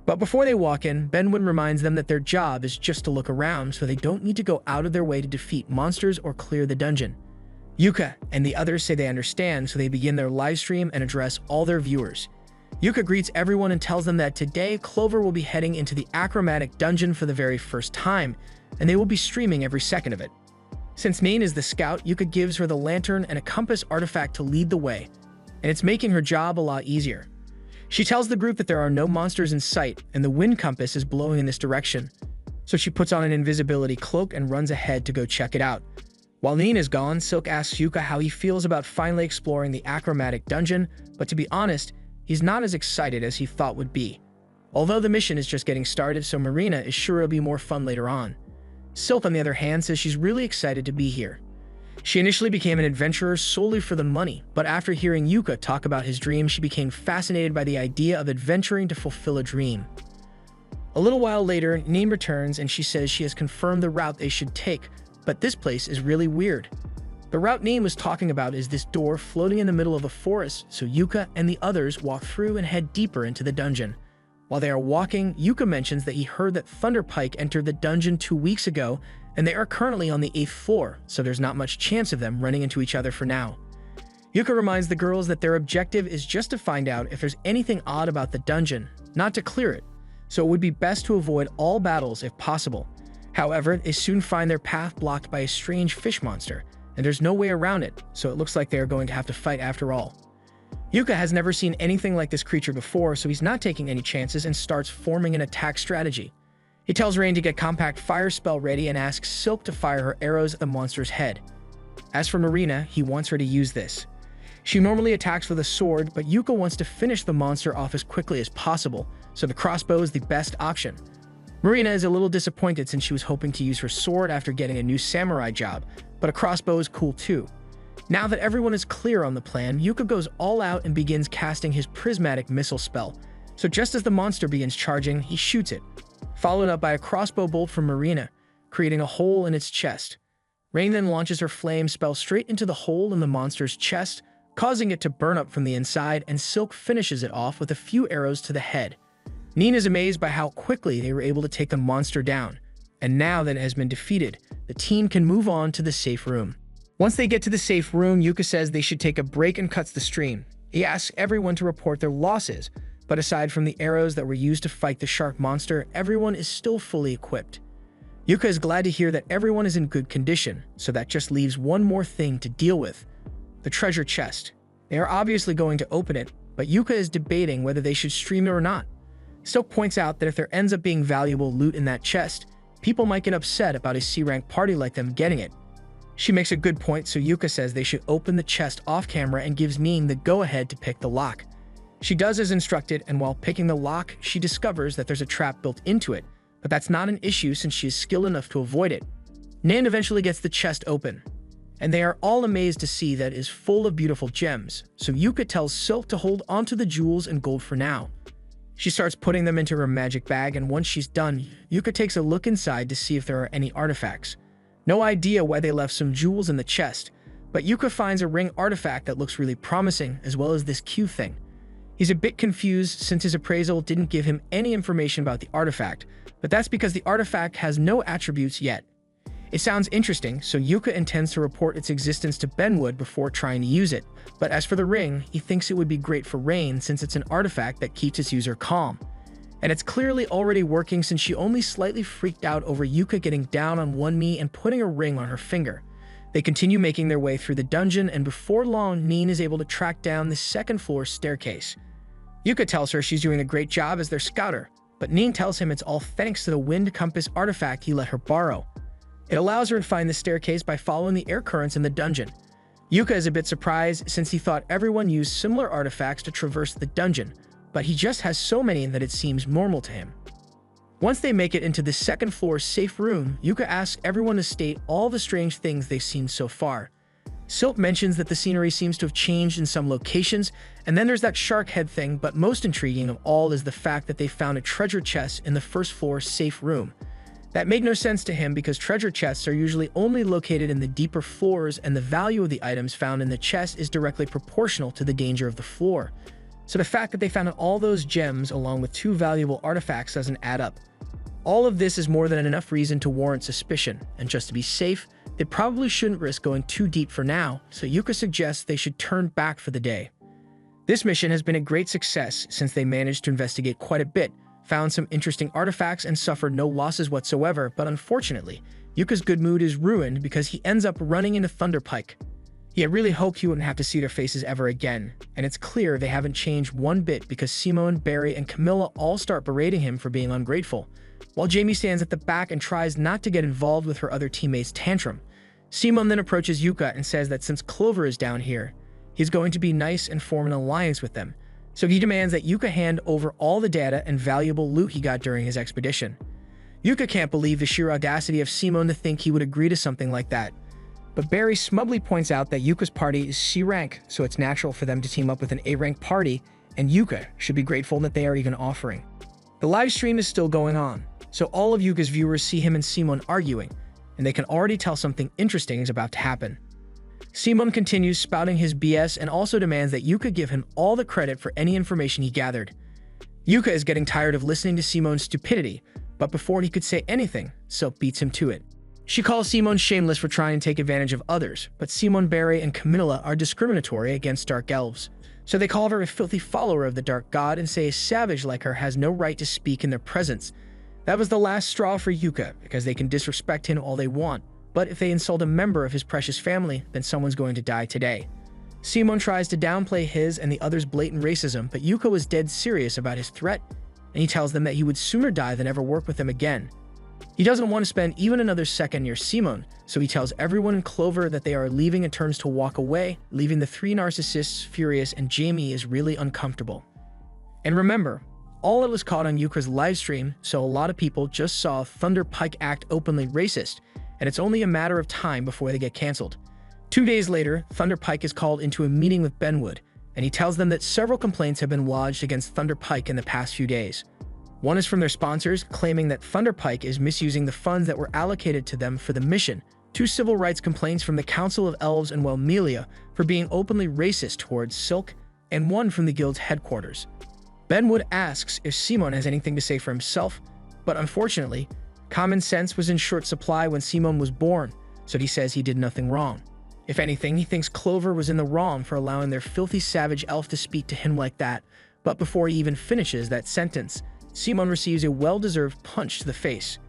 But before they walk in, Benwood reminds them that their job is just to look around, so they don't need to go out of their way to defeat monsters or clear the dungeon. Yuka and the others say they understand, so they begin their live stream and address all their viewers. Yuka greets everyone and tells them that today Clover will be heading into the Achromatic Dungeon for the very first time, and they will be streaming every second of it. Since Neen is the scout, Yuka gives her the lantern and a compass artifact to lead the way, and it's making her job a lot easier. She tells the group that there are no monsters in sight, and the wind compass is blowing in this direction, so she puts on an invisibility cloak and runs ahead to go check it out. While Neen is gone, Silk asks Yuka how he feels about finally exploring the Achromatic Dungeon, but to be honest, he's not as excited as he thought would be. Although the mission is just getting started, so Marina is sure it'll be more fun later on. Silk, on the other hand, says she's really excited to be here. She initially became an adventurer solely for the money, but after hearing Yuka talk about his dream, she became fascinated by the idea of adventuring to fulfill a dream. A little while later, Neen returns and she says she has confirmed the route they should take, but this place is really weird. The route Neen was talking about is this door floating in the middle of the forest, so Yuka and the others walk through and head deeper into the dungeon. While they are walking, Yuka mentions that he heard that Thunder Pike entered the dungeon 2 weeks ago, and they are currently on the 8th floor, so there's not much chance of them running into each other for now. Yuka reminds the girls that their objective is just to find out if there's anything odd about the dungeon, not to clear it, so it would be best to avoid all battles if possible. However, they soon find their path blocked by a strange fish monster, and there's no way around it, so it looks like they are going to have to fight after all. Yuka has never seen anything like this creature before, so he's not taking any chances and starts forming an attack strategy. He tells Rain to get Compact Fire spell ready and asks Silk to fire her arrows at the monster's head. As for Marina, he wants her to use this. She normally attacks with a sword, but Yuka wants to finish the monster off as quickly as possible, so the crossbow is the best option. Marina is a little disappointed since she was hoping to use her sword after getting a new samurai job, but a crossbow is cool too. Now that everyone is clear on the plan, Yuka goes all out and begins casting his prismatic missile spell, so just as the monster begins charging, he shoots it, followed up by a crossbow bolt from Marina, creating a hole in its chest. Rain then launches her flame spell straight into the hole in the monster's chest, causing it to burn up from the inside, and Silk finishes it off with a few arrows to the head. Neen is amazed by how quickly they were able to take the monster down, and now that it has been defeated, the team can move on to the safe room. Once they get to the safe room, Yuka says they should take a break and cuts the stream. He asks everyone to report their losses, but aside from the arrows that were used to fight the shark monster, everyone is still fully equipped. Yuka is glad to hear that everyone is in good condition, so that just leaves one more thing to deal with: the treasure chest. They are obviously going to open it, but Yuka is debating whether they should stream it or not. Silk points out that if there ends up being valuable loot in that chest, people might get upset about a C-rank party like them getting it. She makes a good point, so Yuka says they should open the chest off-camera and gives Ning the go-ahead to pick the lock. She does as instructed, and while picking the lock, she discovers that there's a trap built into it, but that's not an issue since she is skilled enough to avoid it. Nan eventually gets the chest open, and they are all amazed to see that it is full of beautiful gems, so Yuka tells Silk to hold onto the jewels and gold for now. She starts putting them into her magic bag, and once she's done, Yuka takes a look inside to see if there are any artifacts. No idea why they left some jewels in the chest, but Yuka finds a ring artifact that looks really promising, as well as this Q thing. He's a bit confused since his appraisal didn't give him any information about the artifact, but that's because the artifact has no attributes yet. It sounds interesting, so Yuka intends to report its existence to Benwood before trying to use it, but as for the ring, he thinks it would be great for Rain since it's an artifact that keeps its user calm. And it's clearly already working since she only slightly freaked out over Yuka getting down on one knee and putting a ring on her finger. They continue making their way through the dungeon, and before long, Ning is able to track down the second-floor staircase. Yuka tells her she's doing a great job as their scouter, but Ning tells him it's all thanks to the wind compass artifact he let her borrow. It allows her to find the staircase by following the air currents in the dungeon. Yuka is a bit surprised since he thought everyone used similar artifacts to traverse the dungeon, but he just has so many that it seems normal to him. Once they make it into the second-floor safe room, Yuka asks everyone to state all the strange things they've seen so far. Silk mentions that the scenery seems to have changed in some locations, and then there's that shark head thing, but most intriguing of all is the fact that they found a treasure chest in the first-floor safe room. That made no sense to him because treasure chests are usually only located in the deeper floors, and the value of the items found in the chest is directly proportional to the danger of the floor. So the fact that they found all those gems along with 2 valuable artifacts doesn't add up. All of this is more than enough reason to warrant suspicion, and just to be safe, they probably shouldn't risk going too deep for now, so Yuka suggests they should turn back for the day. This mission has been a great success since they managed to investigate quite a bit, found some interesting artifacts, and suffered no losses whatsoever, but unfortunately, Yuka's good mood is ruined because he ends up running into Thunderpike. He had really hoped he wouldn't have to see their faces ever again, and it's clear they haven't changed one bit because Simone, Barry, and Camilla all start berating him for being ungrateful, while Jamie stands at the back and tries not to get involved with her other teammates' tantrum. Simone then approaches Yuka and says that since Clover is down here, he's going to be nice and form an alliance with them, so he demands that Yuka hand over all the data and valuable loot he got during his expedition. Yuka can't believe the sheer audacity of Simone to think he would agree to something like that. But Barry smugly points out that Yuka's party is C-rank, so it's natural for them to team up with an A-rank party, and Yuka should be grateful that they are even offering. The live stream is still going on, so all of Yuka's viewers see him and Simone arguing, and they can already tell something interesting is about to happen. Simone continues spouting his BS and also demands that Yuka give him all the credit for any information he gathered. Yuka is getting tired of listening to Simone's stupidity, but before he could say anything, Silk beats him to it. She calls Simone shameless for trying to take advantage of others, but Simone, Barry, and Camilla are discriminatory against dark elves, so they call her a filthy follower of the dark god and say a savage like her has no right to speak in their presence. That was the last straw for Yuka, because they can disrespect him all they want, but if they insult a member of his precious family, then someone's going to die today. Simone tries to downplay his and the others' blatant racism, but Yuka was dead serious about his threat, and he tells them that he would sooner die than ever work with them again. He doesn't want to spend even another second near Simone, so he tells everyone in Clover that they are leaving and turns to walk away, leaving the 3 narcissists furious, and Jamie is really uncomfortable. And remember, all it was caught on Yuka's livestream, so a lot of people just saw Thunderpike act openly racist, and it's only a matter of time before they get cancelled. 2 days later, Thunderpike is called into a meeting with Benwood, and he tells them that several complaints have been lodged against Thunderpike in the past few days. One is from their sponsors, claiming that Thunderpike is misusing the funds that were allocated to them for the mission, 2 civil rights complaints from the Council of Elves and Wellmelia for being openly racist towards Silk, and 1 from the guild's headquarters. Benwood asks if Simone has anything to say for himself, but unfortunately, common sense was in short supply when Simone was born, so he says he did nothing wrong. If anything, he thinks Clover was in the wrong for allowing their filthy savage elf to speak to him like that. But before he even finishes that sentence, Simon receives a well-deserved punch to the face.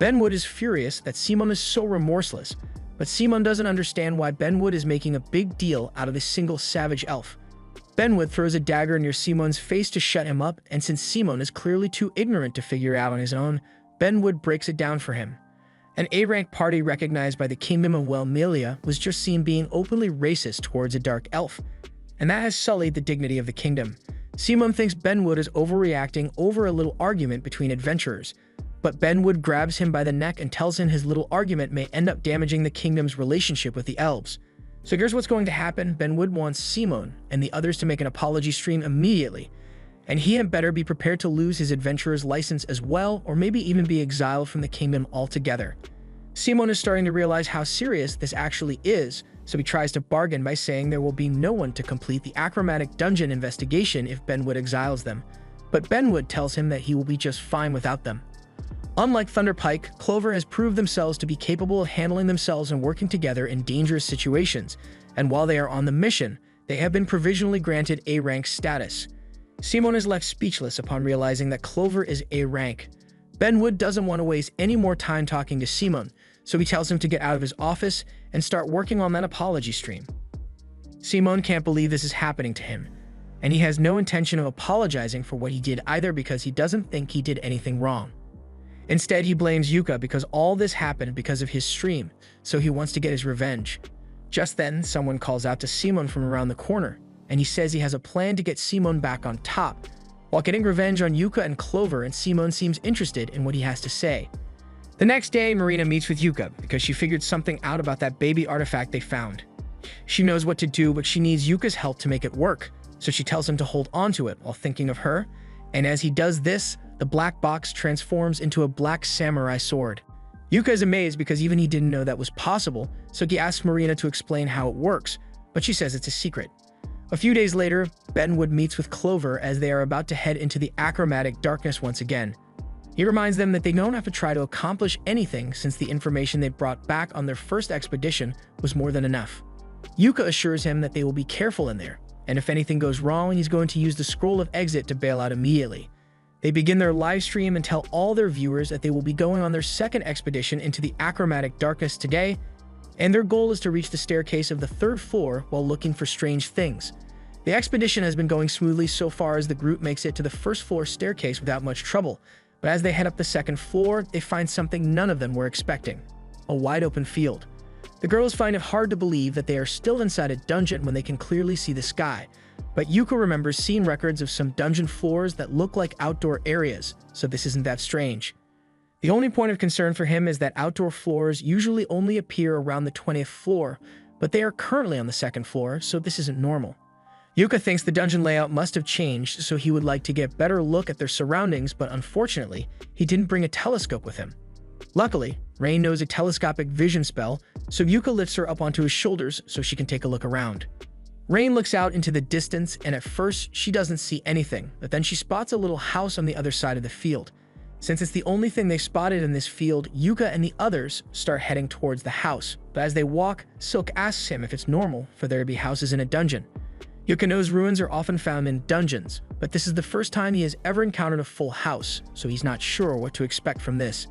Benwood is furious that Simon is so remorseless, but Simon doesn't understand why Benwood is making a big deal out of a single savage elf. Benwood throws a dagger near Simon's face to shut him up, and since Simon is clearly too ignorant to figure it out on his own, Benwood breaks it down for him. An A-rank party recognized by the Kingdom of Welmelia was just seen being openly racist towards a dark elf, and that has sullied the dignity of the kingdom. Simon thinks Benwood is overreacting over a little argument between adventurers, but Benwood grabs him by the neck and tells him his little argument may end up damaging the kingdom's relationship with the elves. So here's what's going to happen. Benwood wants Simon and the others to make an apology stream immediately, and he had better be prepared to lose his adventurer's license as well, or maybe even be exiled from the kingdom altogether. Simon is starting to realize how serious this actually is, so he tries to bargain by saying there will be no one to complete the achromatic dungeon investigation if Benwood exiles them, but Benwood tells him that he will be just fine without them. Unlike Thunderpike, Clover has proved themselves to be capable of handling themselves and working together in dangerous situations, and while they are on the mission, they have been provisionally granted A-rank status. Simon is left speechless upon realizing that Clover is A-rank. Benwood doesn't want to waste any more time talking to Simon, so he tells him to get out of his office and start working on that apology stream. Simon can't believe this is happening to him, and he has no intention of apologizing for what he did either because he doesn't think he did anything wrong. Instead, he blames Yuka because all this happened because of his stream, so he wants to get his revenge. Just then, someone calls out to Simon from around the corner, and he says he has a plan to get Simon back on top, while getting revenge on Yuka and Clover, and Simon seems interested in what he has to say. The next day, Marina meets with Yuka because she figured something out about that baby artifact they found. She knows what to do, but she needs Yuka's help to make it work, so she tells him to hold onto it while thinking of her, and as he does this, the black box transforms into a black samurai sword. Yuka is amazed because even he didn't know that was possible, so he asks Marina to explain how it works, but she says it's a secret. A few days later, Benwood meets with Clover as they are about to head into the achromatic darkness once again. He reminds them that they don't have to try to accomplish anything since the information they brought back on their first expedition was more than enough. Yuka assures him that they will be careful in there, and if anything goes wrong, he's going to use the Scroll of Exit to bail out immediately. They begin their live stream and tell all their viewers that they will be going on their second expedition into the achromatic darkness today, and their goal is to reach the staircase of the 3rd floor while looking for strange things. The expedition has been going smoothly so far as the group makes it to the 1st floor staircase without much trouble, but as they head up the 2nd floor, they find something none of them were expecting: a wide open field. The girls find it hard to believe that they are still inside a dungeon when they can clearly see the sky, but Yuka remembers seeing records of some dungeon floors that look like outdoor areas, so this isn't that strange. The only point of concern for him is that outdoor floors usually only appear around the 20th floor, but they are currently on the 2nd floor, so this isn't normal. Yuka thinks the dungeon layout must have changed, so he would like to get a better look at their surroundings, but unfortunately, he didn't bring a telescope with him. Luckily, Rain knows a telescopic vision spell, so Yuka lifts her up onto his shoulders so she can take a look around. Rain looks out into the distance, and at first, she doesn't see anything, but then she spots a little house on the other side of the field. Since it's the only thing they spotted in this field, Yuka and the others start heading towards the house, but as they walk, Silk asks him if it's normal for there to be houses in a dungeon. Yuka knows ruins are often found in dungeons, but this is the first time he has ever encountered a full house, so he's not sure what to expect from this.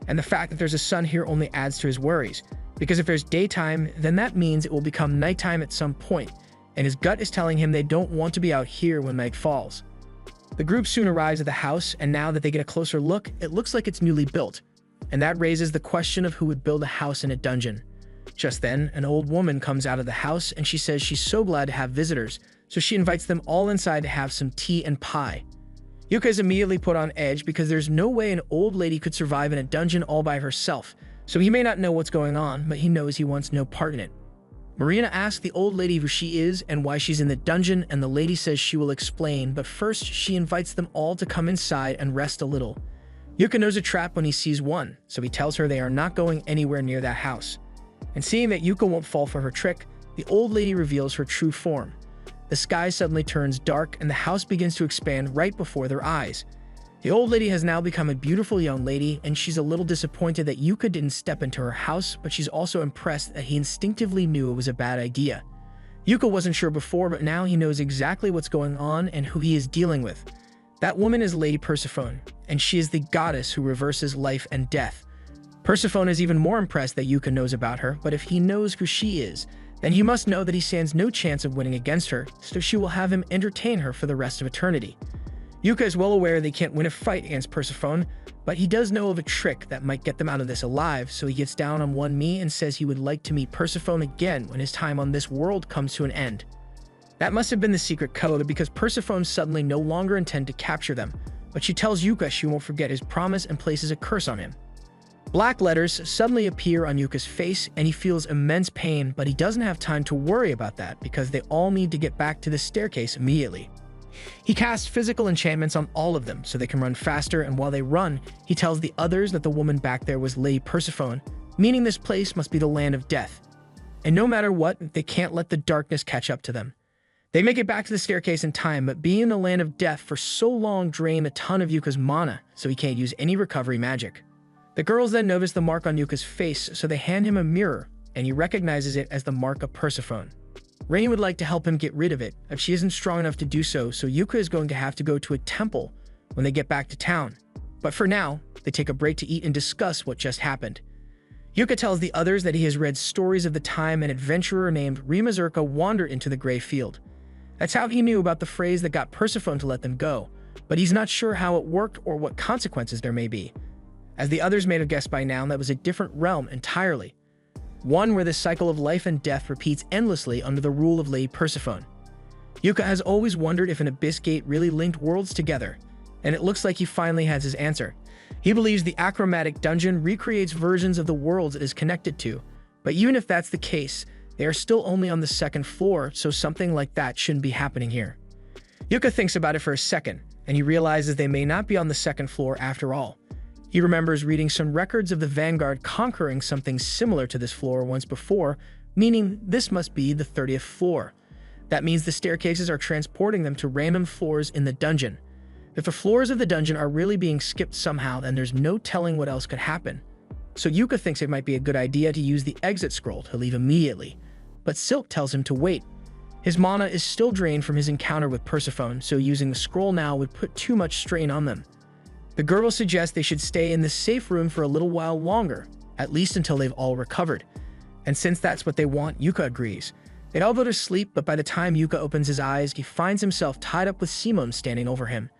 And the fact that there's a sun here only adds to his worries, because if there's daytime, then that means it will become nighttime at some point, and his gut is telling him they don't want to be out here when night falls. The group soon arrives at the house, and now that they get a closer look, it looks like it's newly built, and that raises the question of who would build a house in a dungeon. Just then, an old woman comes out of the house, and she says she's so glad to have visitors, so she invites them all inside to have some tea and pie. Yuka is immediately put on edge because there's no way an old lady could survive in a dungeon all by herself, so he may not know what's going on, but he knows he wants no part in it. Marina asks the old lady who she is and why she's in the dungeon, and the lady says she will explain, but first she invites them all to come inside and rest a little. Yuka knows a trap when he sees one, so he tells her they are not going anywhere near that house. And seeing that Yuka won't fall for her trick, the old lady reveals her true form. The sky suddenly turns dark and the house begins to expand right before their eyes. The old lady has now become a beautiful young lady, and she's a little disappointed that Yuka didn't step into her house, but she's also impressed that he instinctively knew it was a bad idea. Yuka wasn't sure before, but now he knows exactly what's going on and who he is dealing with. That woman is Lady Persephone, and she is the goddess who reverses life and death. Persephone is even more impressed that Yuka knows about her, but if he knows who she is, then he must know that he stands no chance of winning against her, so she will have him entertain her for the rest of eternity. Yuka is well aware they can't win a fight against Persephone, but he does know of a trick that might get them out of this alive, so he gets down on one knee and says he would like to meet Persephone again when his time on this world comes to an end. That must have been the secret code, because Persephone suddenly no longer intends to capture them, but she tells Yuka she won't forget his promise and places a curse on him. Black letters suddenly appear on Yuka's face, and he feels immense pain, but he doesn't have time to worry about that because they all need to get back to the staircase immediately. He casts physical enchantments on all of them so they can run faster, and while they run, he tells the others that the woman back there was Lady Persephone, meaning this place must be the land of death. And no matter what, they can't let the darkness catch up to them. They make it back to the staircase in time, but being in the land of death for so long drained a ton of Yuka's mana, so he can't use any recovery magic. The girls then notice the mark on Yuka's face, so they hand him a mirror, and he recognizes it as the mark of Persephone. Rain would like to help him get rid of it, but she isn't strong enough to do so, so Yuka is going to have to go to a temple when they get back to town. But for now, they take a break to eat and discuss what just happened. Yuka tells the others that he has read stories of the time an adventurer named Rimazurka wandered into the Grey Field. That's how he knew about the phrase that got Persephone to let them go, but he's not sure how it worked or what consequences there may be. As the others may have guessed by now, that was a different realm entirely. One where the cycle of life and death repeats endlessly under the rule of Lady Persephone. Yuka has always wondered if an abyss gate really linked worlds together, and it looks like he finally has his answer. He believes the achromatic dungeon recreates versions of the worlds it is connected to, but even if that's the case, they are still only on the second floor, so something like that shouldn't be happening here. Yuka thinks about it for a second, and he realizes they may not be on the second floor after all. He remembers reading some records of the Vanguard conquering something similar to this floor once before, meaning this must be the 30th floor. That means the staircases are transporting them to random floors in the dungeon. If the floors of the dungeon are really being skipped somehow, then there's no telling what else could happen. So Yuka thinks it might be a good idea to use the exit scroll to leave immediately, but Silk tells him to wait. His mana is still drained from his encounter with Persephone, so using the scroll now would put too much strain on them. The girl suggests they should stay in the safe room for a little while longer, at least until they've all recovered. And since that's what they want, Yuka agrees. They all go to sleep, but by the time Yuka opens his eyes, he finds himself tied up with Simone standing over him.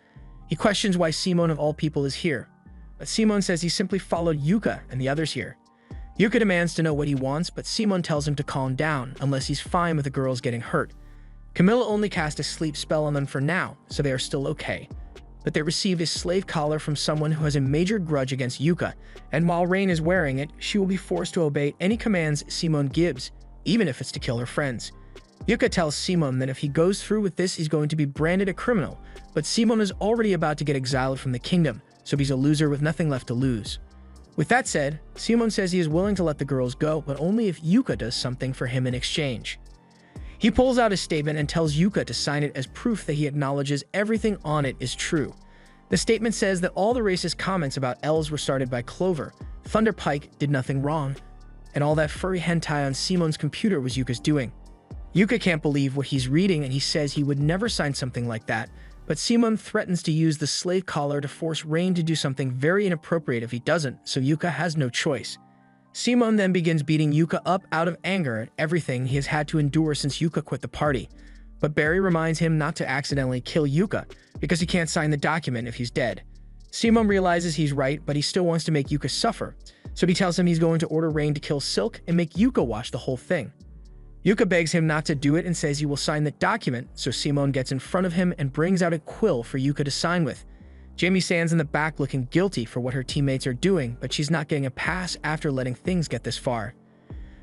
He questions why Simone of all people is here, but Simone says he simply followed Yuka and the others here. Yuka demands to know what he wants, but Simone tells him to calm down unless he's fine with the girls getting hurt. Camilla only cast a sleep spell on them for now, so they are still okay. But they received a slave collar from someone who has a major grudge against Yuka, and while Rain is wearing it, she will be forced to obey any commands Simone gives, even if it's to kill her friends. Yuka tells Simone that if he goes through with this, he's going to be branded a criminal, but Simone is already about to get exiled from the kingdom, so he's a loser with nothing left to lose. With that said, Simone says he is willing to let the girls go, but only if Yuka does something for him in exchange. He pulls out a statement and tells Yuka to sign it as proof that he acknowledges everything on it is true. The statement says that all the racist comments about elves were started by Clover, Thunder Pike did nothing wrong, and all that furry hentai on Simone's computer was Yuka's doing. Yuka can't believe what he's reading, and he says he would never sign something like that, but Simone threatens to use the slave collar to force Rain to do something very inappropriate if he doesn't, so Yuka has no choice. Simone then begins beating Yuka up out of anger at everything he has had to endure since Yuka quit the party. But Barry reminds him not to accidentally kill Yuka, because he can't sign the document if he's dead. Simone realizes he's right, but he still wants to make Yuka suffer, so he tells him he's going to order Rain to kill Silk and make Yuka watch the whole thing. Yuka begs him not to do it and says he will sign the document, so Simone gets in front of him and brings out a quill for Yuka to sign with. Jamie stands in the back looking guilty for what her teammates are doing, but she's not getting a pass after letting things get this far.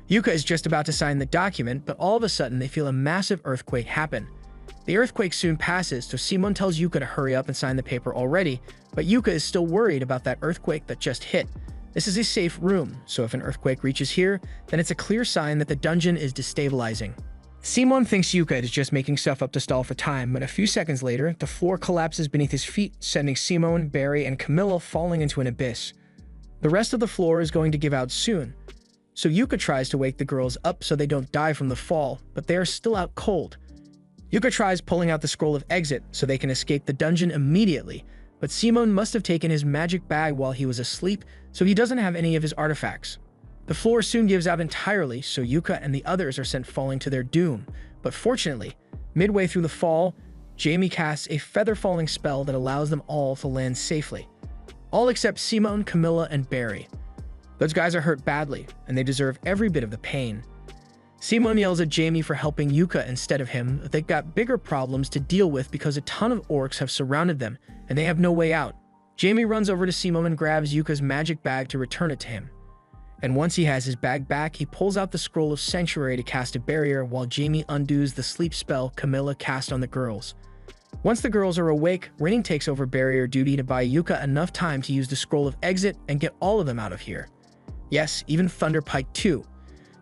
Yuka is just about to sign the document, but all of a sudden they feel a massive earthquake happen. The earthquake soon passes, so Simone tells Yuka to hurry up and sign the paper already, but Yuka is still worried about that earthquake that just hit. This is a safe room, so if an earthquake reaches here, then it's a clear sign that the dungeon is destabilizing. Simon thinks Yuka is just making stuff up to stall for time, but a few seconds later, the floor collapses beneath his feet, sending Simon, Barry, and Camilla falling into an abyss. The rest of the floor is going to give out soon, so Yuka tries to wake the girls up so they don't die from the fall, but they are still out cold. Yuka tries pulling out the scroll of exit so they can escape the dungeon immediately, but Simon must have taken his magic bag while he was asleep, so he doesn't have any of his artifacts. The floor soon gives out entirely, so Yuka and the others are sent falling to their doom. But fortunately, midway through the fall, Jamie casts a feather-falling spell that allows them all to land safely. All except Simon, Camilla, and Barry. Those guys are hurt badly, and they deserve every bit of the pain. Simon yells at Jamie for helping Yuka instead of him, but they've got bigger problems to deal with because a ton of orcs have surrounded them, and they have no way out. Jamie runs over to Simon and grabs Yuka's magic bag to return it to him. And once he has his bag back, he pulls out the Scroll of Sanctuary to cast a barrier while Jamie undoes the sleep spell Camilla cast on the girls. Once the girls are awake, Rain takes over barrier duty to buy Yuka enough time to use the Scroll of Exit and get all of them out of here. Yes, even Thunderpike too.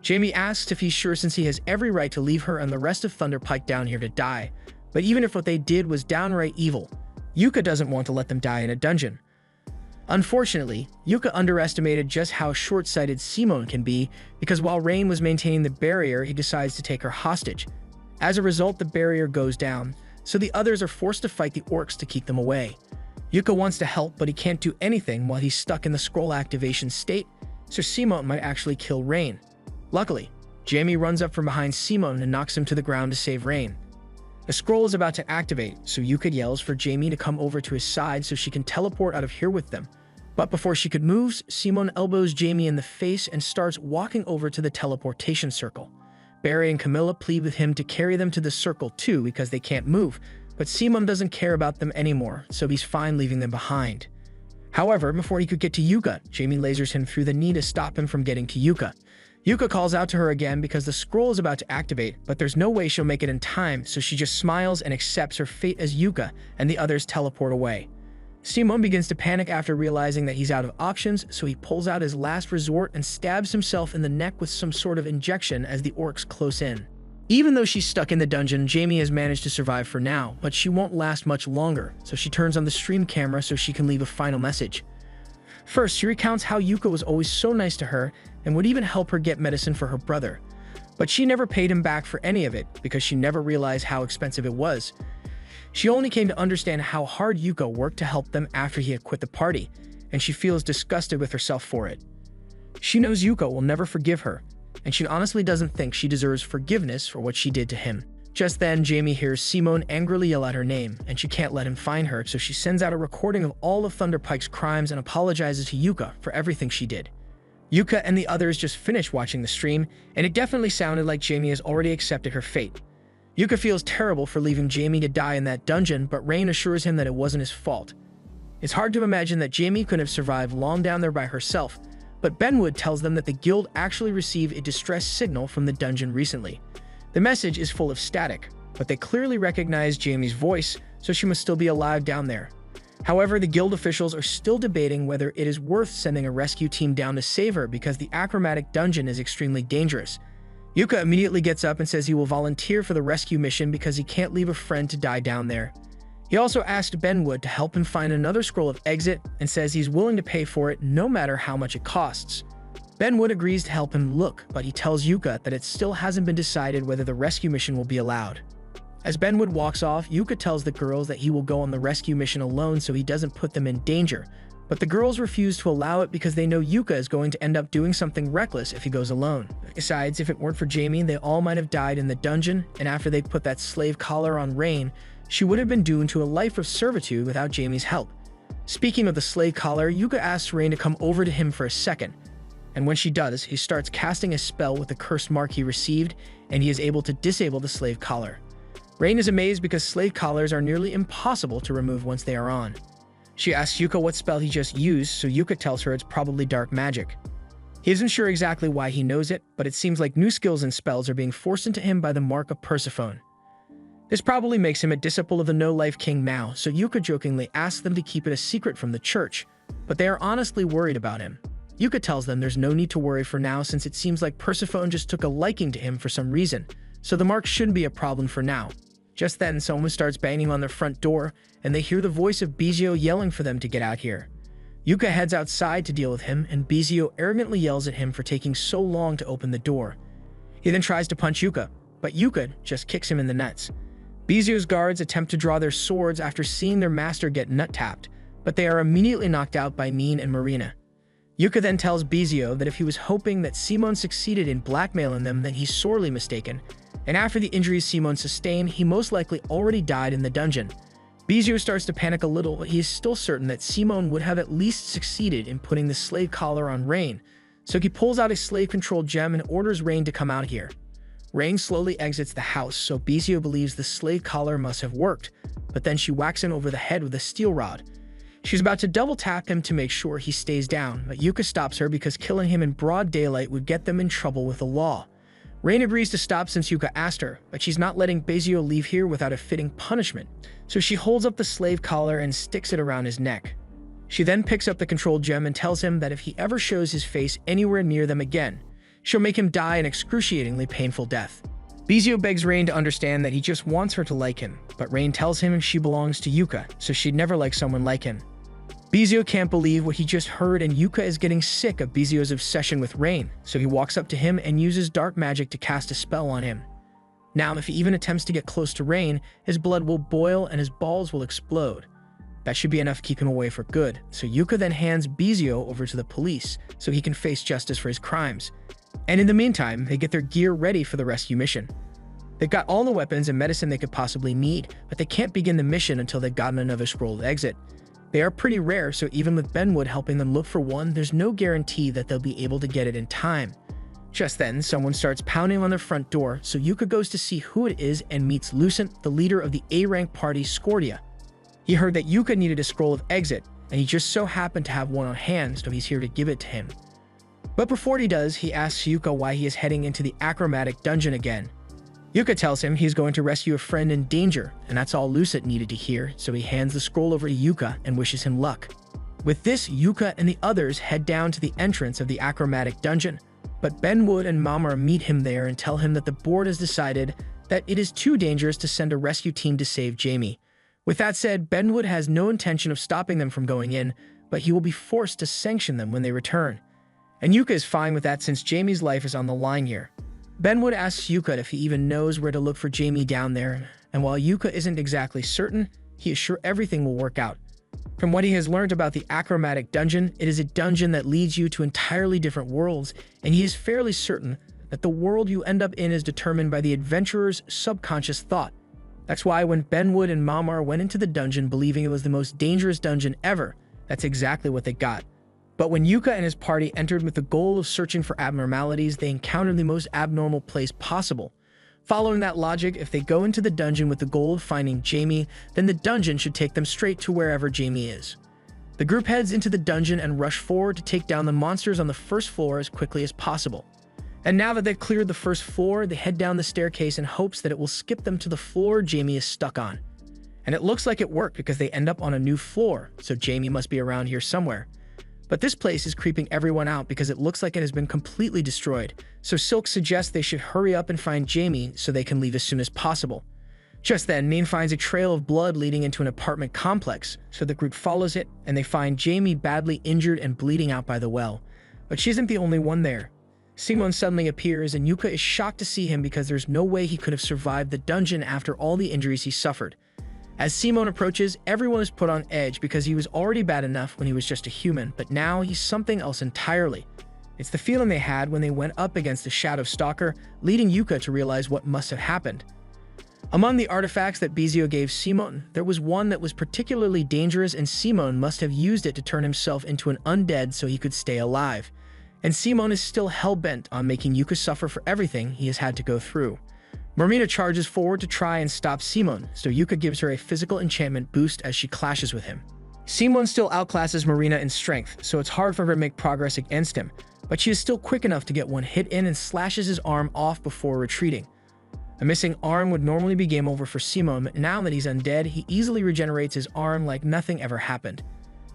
Jamie asks if he's sure since he has every right to leave her and the rest of Thunderpike down here to die. But even if what they did was downright evil, Yuka doesn't want to let them die in a dungeon. Unfortunately, Yuka underestimated just how short-sighted Simon can be because while Rain was maintaining the barrier, he decides to take her hostage. As a result, the barrier goes down, so the others are forced to fight the orcs to keep them away. Yuka wants to help, but he can't do anything while he's stuck in the scroll activation state, so Simon might actually kill Rain. Luckily, Jamie runs up from behind Simon and knocks him to the ground to save Rain. The scroll is about to activate, so Yuka yells for Jamie to come over to his side so she can teleport out of here with them. But before she could move, Simon elbows Jamie in the face and starts walking over to the teleportation circle. Barry and Camilla plead with him to carry them to the circle too because they can't move, but Simon doesn't care about them anymore, so he's fine leaving them behind. However, before he could get to Yuka, Jamie lasers him through the knee to stop him from getting to Yuka. Yuka calls out to her again because the scroll is about to activate, but there's no way she'll make it in time, so she just smiles and accepts her fate as Yuka, and the others teleport away. Simon begins to panic after realizing that he's out of options, so he pulls out his last resort and stabs himself in the neck with some sort of injection as the orcs close in. Even though she's stuck in the dungeon, Jamie has managed to survive for now, but she won't last much longer, so she turns on the stream camera so she can leave a final message. First, she recounts how Yuka was always so nice to her and would even help her get medicine for her brother. But she never paid him back for any of it because she never realized how expensive it was. She only came to understand how hard Yuka worked to help them after he had quit the party, and she feels disgusted with herself for it. She knows Yuka will never forgive her, and she honestly doesn't think she deserves forgiveness for what she did to him. Just then, Jamie hears Simon angrily yell out her name, and she can't let him find her, so she sends out a recording of all of Thunderpike's crimes and apologizes to Yuka for everything she did. Yuka and the others just finished watching the stream, and it definitely sounded like Jamie has already accepted her fate. Yuka feels terrible for leaving Jamie to die in that dungeon, but Rain assures him that it wasn't his fault. It's hard to imagine that Jamie could have survived long down there by herself, but Benwood tells them that the guild actually received a distress signal from the dungeon recently. The message is full of static, but they clearly recognize Jamie's voice, so she must still be alive down there. However, the guild officials are still debating whether it is worth sending a rescue team down to save her because the achromatic dungeon is extremely dangerous. Yuka immediately gets up and says he will volunteer for the rescue mission because he can't leave a friend to die down there. He also asked Benwood to help him find another scroll of exit and says he's willing to pay for it no matter how much it costs. Benwood agrees to help him look, but he tells Yuka that it still hasn't been decided whether the rescue mission will be allowed. As Benwood walks off, Yuka tells the girls that he will go on the rescue mission alone so he doesn't put them in danger, but the girls refuse to allow it because they know Yuka is going to end up doing something reckless if he goes alone. Besides, if it weren't for Jamie, they all might have died in the dungeon, and after they put that slave collar on Rain, she would have been doomed to a life of servitude without Jamie's help. Speaking of the slave collar, Yuka asks Rain to come over to him for a second, and when she does, he starts casting a spell with the curse mark he received, and he is able to disable the slave collar. Rain is amazed because slave collars are nearly impossible to remove once they are on. She asks Yuka what spell he just used, so Yuka tells her it's probably dark magic. He isn't sure exactly why he knows it, but it seems like new skills and spells are being forced into him by the mark of Persephone. This probably makes him a disciple of the No-Life King now, so Yuka jokingly asks them to keep it a secret from the church, but they are honestly worried about him. Yuka tells them there's no need to worry for now since it seems like Persephone just took a liking to him for some reason, so the mark shouldn't be a problem for now. Just then, someone starts banging on their front door, and they hear the voice of Bizio yelling for them to get out here. Yuka heads outside to deal with him, and Bizio arrogantly yells at him for taking so long to open the door. He then tries to punch Yuka, but Yuka just kicks him in the nuts. Bizio's guards attempt to draw their swords after seeing their master get nut-tapped, but they are immediately knocked out by Min and Marina. Yuka then tells Bizio that if he was hoping that Simon succeeded in blackmailing them, then he's sorely mistaken, and after the injuries Simon sustained, he most likely already died in the dungeon. Bizio starts to panic a little, but he is still certain that Simon would have at least succeeded in putting the slave collar on Rain, so he pulls out a slave-controlled gem and orders Rain to come out here. Rain slowly exits the house, so Bizio believes the slave collar must have worked, but then she whacks him over the head with a steel rod. She's about to double-tap him to make sure he stays down, but Yuka stops her because killing him in broad daylight would get them in trouble with the law. Rain agrees to stop since Yuka asked her, but she's not letting Bizio leave here without a fitting punishment, so she holds up the slave collar and sticks it around his neck. She then picks up the controlled gem and tells him that if he ever shows his face anywhere near them again, she'll make him die an excruciatingly painful death. Bizio begs Rain to understand that he just wants her to like him, but Rain tells him she belongs to Yuka, so she'd never like someone like him. Bizio can't believe what he just heard, and Yuka is getting sick of Bizio's obsession with Rain, so he walks up to him and uses dark magic to cast a spell on him. Now, if he even attempts to get close to Rain, his blood will boil and his balls will explode. That should be enough to keep him away for good, so Yuka then hands Bizio over to the police so he can face justice for his crimes. And in the meantime, they get their gear ready for the rescue mission. They've got all the weapons and medicine they could possibly need, but they can't begin the mission until they've gotten another scroll of exit. They are pretty rare, so even with Benwood helping them look for one, there's no guarantee that they'll be able to get it in time. Just then, someone starts pounding on their front door, so Yuka goes to see who it is and meets Lucent, the leader of the A-rank party, Scordia. He heard that Yuka needed a scroll of exit, and he just so happened to have one on hand, so he's here to give it to him. But before he does, he asks Yuka why he is heading into the Achromatic dungeon again. Yuka tells him he's going to rescue a friend in danger, and that's all Lucent needed to hear, so he hands the scroll over to Yuka and wishes him luck. With this, Yuka and the others head down to the entrance of the Achromatic dungeon, but Benwood and Mamara meet him there and tell him that the board has decided that it is too dangerous to send a rescue team to save Jamie. With that said, Benwood has no intention of stopping them from going in, but he will be forced to sanction them when they return. And Yuka is fine with that since Jamie's life is on the line here. Benwood asks Yuka if he even knows where to look for Jamie down there, and while Yuka isn't exactly certain, he is sure everything will work out. From what he has learned about the Achromatic dungeon, it is a dungeon that leads you to entirely different worlds, and he is fairly certain that the world you end up in is determined by the adventurer's subconscious thought. That's why when Benwood and Mamara went into the dungeon believing it was the most dangerous dungeon ever, that's exactly what they got. But when Yuka and his party entered with the goal of searching for abnormalities, they encountered the most abnormal place possible. Following that logic, if they go into the dungeon with the goal of finding Jamie, then the dungeon should take them straight to wherever Jamie is. The group heads into the dungeon and rush forward to take down the monsters on the first floor as quickly as possible. And now that they've cleared the first floor, they head down the staircase in hopes that it will skip them to the floor Jamie is stuck on. And it looks like it worked because they end up on a new floor, so Jamie must be around here somewhere. But this place is creeping everyone out because it looks like it has been completely destroyed, so Silk suggests they should hurry up and find Jamie so they can leave as soon as possible. Just then, Min finds a trail of blood leading into an apartment complex, so the group follows it, and they find Jamie badly injured and bleeding out by the well. But she isn't the only one there. Simon suddenly appears, and Yuka is shocked to see him because there's no way he could have survived the dungeon after all the injuries he suffered. As Simon approaches, everyone is put on edge because he was already bad enough when he was just a human, but now he's something else entirely. It's the feeling they had when they went up against the Shadow Stalker, leading Yuka to realize what must have happened. Among the artifacts that Bizio gave Simon, there was one that was particularly dangerous, and Simon must have used it to turn himself into an undead so he could stay alive. And Simon is still hell-bent on making Yuka suffer for everything he has had to go through. Marina charges forward to try and stop Simon, so Yuka gives her a physical enchantment boost as she clashes with him. Simon still outclasses Marina in strength, so it's hard for her to make progress against him, but she is still quick enough to get one hit in and slashes his arm off before retreating. A missing arm would normally be game over for Simon, but now that he's undead, he easily regenerates his arm like nothing ever happened.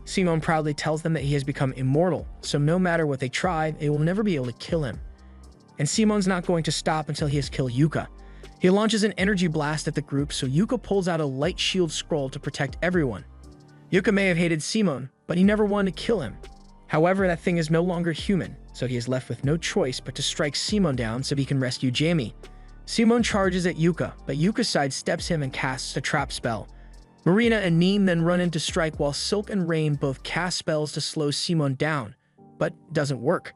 Simon proudly tells them that he has become immortal, so no matter what they try, they will never be able to kill him. And Simon's not going to stop until he has killed Yuka. He launches an energy blast at the group, so Yuka pulls out a light shield scroll to protect everyone. Yuka may have hated Simon, but he never wanted to kill him. However, that thing is no longer human, so he is left with no choice but to strike Simon down so he can rescue Jamie. Simon charges at Yuka, but Yuka sidesteps him and casts a trap spell. Marina and Neem then run in to strike while Silk and Rain both cast spells to slow Simon down, but doesn't work.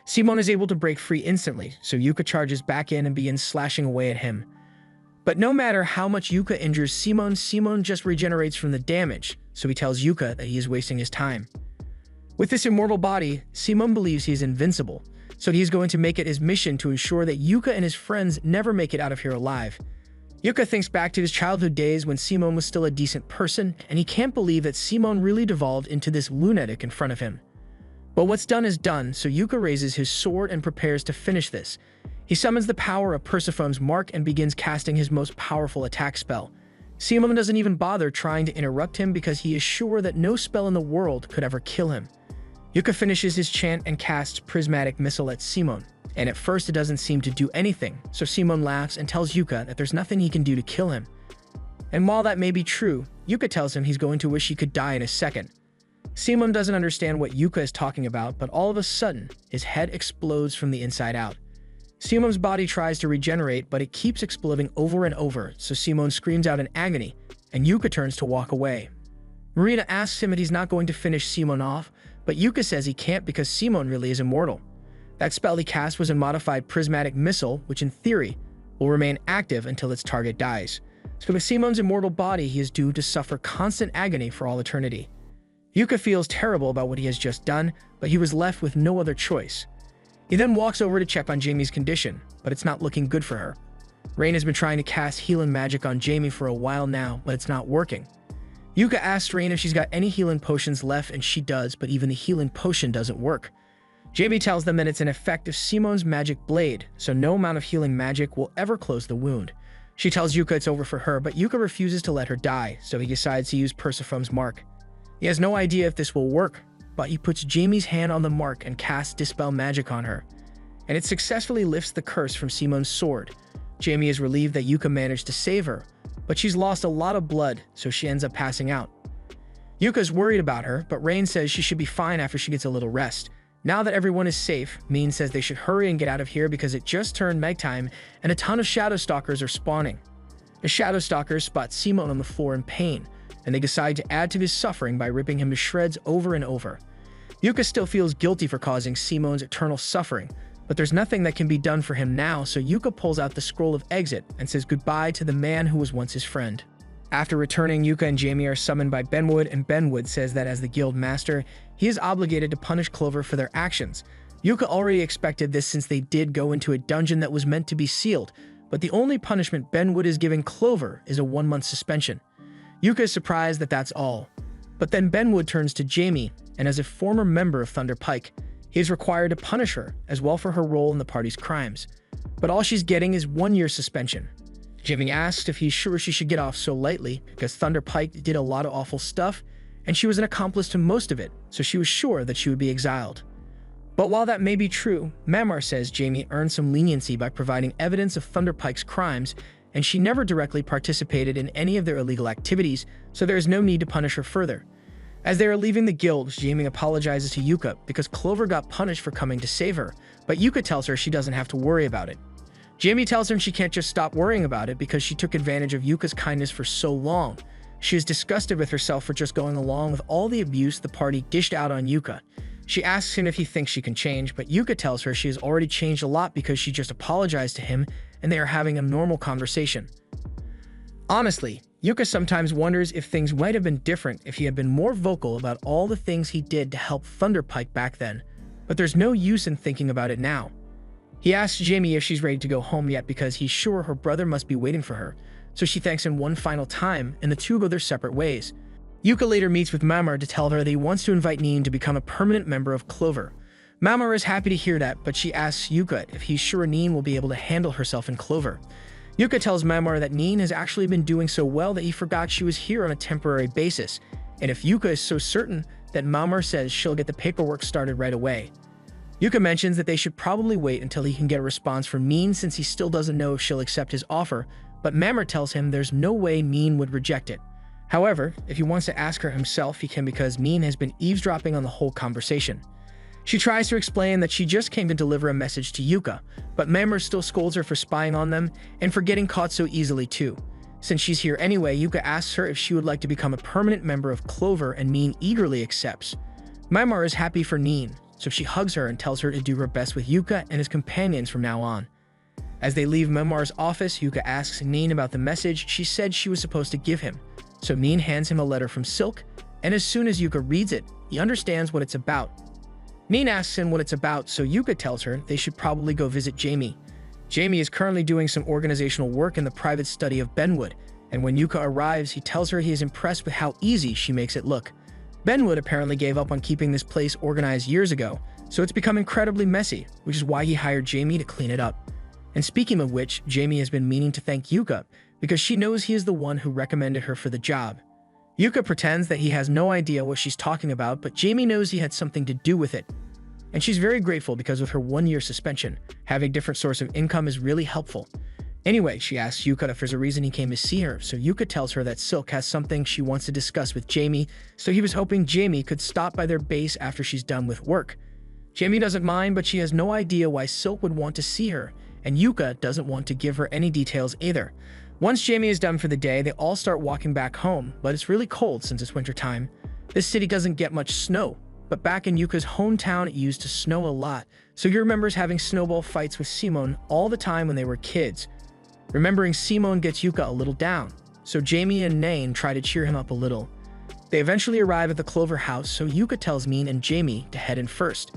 Simon is able to break free instantly, so Yuka charges back in and begins slashing away at him. But no matter how much Yuka injures Simon, Simon just regenerates from the damage, so he tells Yuka that he is wasting his time. With this immortal body, Simon believes he is invincible, so he is going to make it his mission to ensure that Yuka and his friends never make it out of here alive. Yuka thinks back to his childhood days when Simon was still a decent person, and he can't believe that Simon really devolved into this lunatic in front of him. But what's done is done, so Yuka raises his sword and prepares to finish this. He summons the power of Persephone's Mark and begins casting his most powerful attack spell. Simon doesn't even bother trying to interrupt him because he is sure that no spell in the world could ever kill him. Yuka finishes his chant and casts Prismatic Missile at Simon, and at first it doesn't seem to do anything, so Simon laughs and tells Yuka that there's nothing he can do to kill him. And while that may be true, Yuka tells him he's going to wish he could die in a second. Simon doesn't understand what Yuka is talking about, but all of a sudden, his head explodes from the inside out. Simon's body tries to regenerate, but it keeps exploding over and over, so Simon screams out in agony, and Yuka turns to walk away. Marina asks him if he's not going to finish Simon off, but Yuka says he can't because Simon really is immortal. That spell he cast was a modified Prismatic Missile, which in theory will remain active until its target dies. So with Simon's immortal body, he is doomed to suffer constant agony for all eternity. Yuka feels terrible about what he has just done, but he was left with no other choice. He then walks over to check on Jamie's condition, but it's not looking good for her. Rain has been trying to cast healing magic on Jamie for a while now, but it's not working. Yuka asks Rain if she's got any healing potions left, and she does, but even the healing potion doesn't work. Jamie tells them that it's an effect of Simon's magic blade, so no amount of healing magic will ever close the wound. She tells Yuka it's over for her, but Yuka refuses to let her die, so he decides to use Persephone's Mark. He has no idea if this will work, but he puts Jamie's hand on the mark and casts Dispel Magic on her, and it successfully lifts the curse from Simon's sword. Jamie is relieved that Yuka managed to save her, but she's lost a lot of blood, so she ends up passing out. Yuka's worried about her, but Rain says she should be fine after she gets a little rest. Now that everyone is safe, Mean says they should hurry and get out of here because it just turned nighttime and a ton of Shadow Stalkers are spawning. The Shadow Stalkers spot Simon on the floor in pain, and they decide to add to his suffering by ripping him to shreds over and over. Yuka still feels guilty for causing Simon's eternal suffering, but there's nothing that can be done for him now, so Yuka pulls out the Scroll of Exit and says goodbye to the man who was once his friend. After returning, Yuka and Jamie are summoned by Benwood, and Benwood says that as the guild master, he is obligated to punish Clover for their actions. Yuka already expected this since they did go into a dungeon that was meant to be sealed, but the only punishment Benwood is giving Clover is a 1-month suspension. Yuka is surprised that that's all. But then Benwood turns to Jamie, and as a former member of Thunder Pike, he is required to punish her as well for her role in the party's crimes. But all she's getting is 1-year suspension. Jamie asks if he's sure she should get off so lightly because Thunder Pike did a lot of awful stuff, and she was an accomplice to most of it, so she was sure that she would be exiled. But while that may be true, Mamar says Jamie earned some leniency by providing evidence of Thunder Pike's crimes, and she never directly participated in any of their illegal activities, so there is no need to punish her further. As they are leaving the guild, Jamie apologizes to Yuka because Clover got punished for coming to save her, but Yuka tells her she doesn't have to worry about it. Jamie tells him she can't just stop worrying about it because she took advantage of Yuka's kindness for so long. She is disgusted with herself for just going along with all the abuse the party dished out on Yuka. She asks him if he thinks she can change, but Yuka tells her she has already changed a lot because she just apologized to him and they are having a normal conversation. Honestly, Yuka sometimes wonders if things might have been different if he had been more vocal about all the things he did to help Thunder Pike back then, but there's no use in thinking about it now. He asks Jamie if she's ready to go home yet because he's sure her brother must be waiting for her, so she thanks him one final time and the two go their separate ways. Yuka later meets with Mamar to tell her that he wants to invite Neen to become a permanent member of Clover. Mamar is happy to hear that, but she asks Yuka if he's sure Neen will be able to handle herself in Clover. Yuka tells Mamar that Neen has actually been doing so well that he forgot she was here on a temporary basis, and if Yuka is so certain, that Mamar says she'll get the paperwork started right away. Yuka mentions that they should probably wait until he can get a response from Min since he still doesn't know if she'll accept his offer, but Mamoru tells him there's no way Min would reject it. However, if he wants to ask her himself, he can because Min has been eavesdropping on the whole conversation. She tries to explain that she just came to deliver a message to Yuka, but Mamoru still scolds her for spying on them and for getting caught so easily too. Since she's here anyway, Yuka asks her if she would like to become a permanent member of Clover and Min eagerly accepts. Mamoru is happy for Nin, so she hugs her and tells her to do her best with Yuka and his companions from now on. As they leave Mamoru's office, Yuka asks Nin about the message she said she was supposed to give him. So Nin hands him a letter from Silk, and as soon as Yuka reads it, he understands what it's about. Nin asks him what it's about, so Yuka tells her they should probably go visit Jamie. Jamie is currently doing some organizational work in the private study of Benwood, and when Yuka arrives, he tells her he is impressed with how easy she makes it look. Benwood apparently gave up on keeping this place organized years ago, so it's become incredibly messy, which is why he hired Jamie to clean it up. And speaking of which, Jamie has been meaning to thank Yuka because she knows he is the one who recommended her for the job. Yuka pretends that he has no idea what she's talking about, but Jamie knows he had something to do with it. And she's very grateful because with her 1-year suspension, having different source of income is really helpful. Anyway, she asks Yuka if there's a reason he came to see her, so Yuka tells her that Silk has something she wants to discuss with Jamie, so he was hoping Jamie could stop by their base after she's done with work. Jamie doesn't mind, but she has no idea why Silk would want to see her, and Yuka doesn't want to give her any details either. Once Jamie is done for the day, they all start walking back home, but it's really cold since it's winter time. This city doesn't get much snow, but back in Yuka's hometown it used to snow a lot, so he remembers having snowball fights with Simone all the time when they were kids. Remembering Simone gets Yuka a little down, so Jamie and Nain try to cheer him up a little. They eventually arrive at the Clover house, so Yuka tells Min and Jamie to head in first.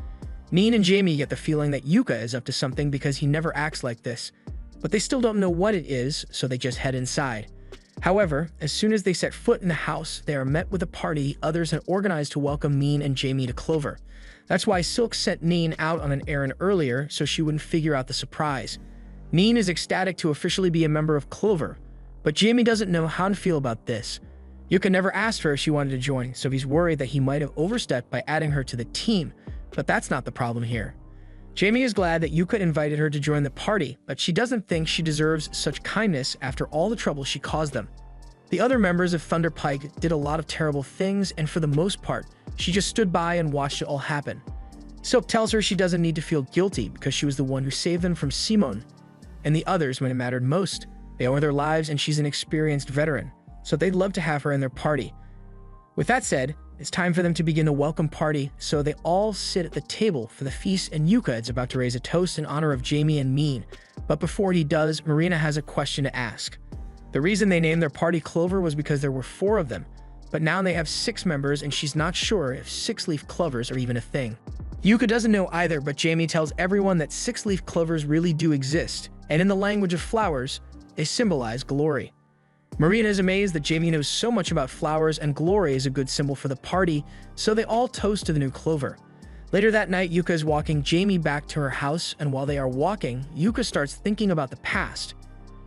Nin and Jamie get the feeling that Yuka is up to something because he never acts like this, but they still don't know what it is, so they just head inside. However, as soon as they set foot in the house, they are met with a party others had organized to welcome Min and Jamie to Clover. That's why Silk sent Nin out on an errand earlier so she wouldn't figure out the surprise. Nin is ecstatic to officially be a member of Clover, but Jamie doesn't know how to feel about this. Yuka never asked her if she wanted to join, so he's worried that he might have overstepped by adding her to the team, but that's not the problem here. Jamie is glad that Yuka invited her to join the party, but she doesn't think she deserves such kindness after all the trouble she caused them. The other members of Thunder Pike did a lot of terrible things, and for the most part, she just stood by and watched it all happen. Silk tells her she doesn't need to feel guilty because she was the one who saved them from Simone and the others when it mattered most. They owe her their lives and she's an experienced veteran, so they'd love to have her in their party. With that said, it's time for them to begin a welcome party, so they all sit at the table for the feast and Yuka is about to raise a toast in honor of Jamie and Min. But before he does, Marina has a question to ask. The reason they named their party Clover was because there were 4 of them, but now they have 6 members and she's not sure if 6-leaf clovers are even a thing. Yuka doesn't know either, but Jamie tells everyone that 6-leaf clovers really do exist, and in the language of flowers, they symbolize glory. Marina is amazed that Jamie knows so much about flowers and glory is a good symbol for the party, so they all toast to the new Clover. Later that night, Yuka is walking Jamie back to her house, and while they are walking, Yuka starts thinking about the past.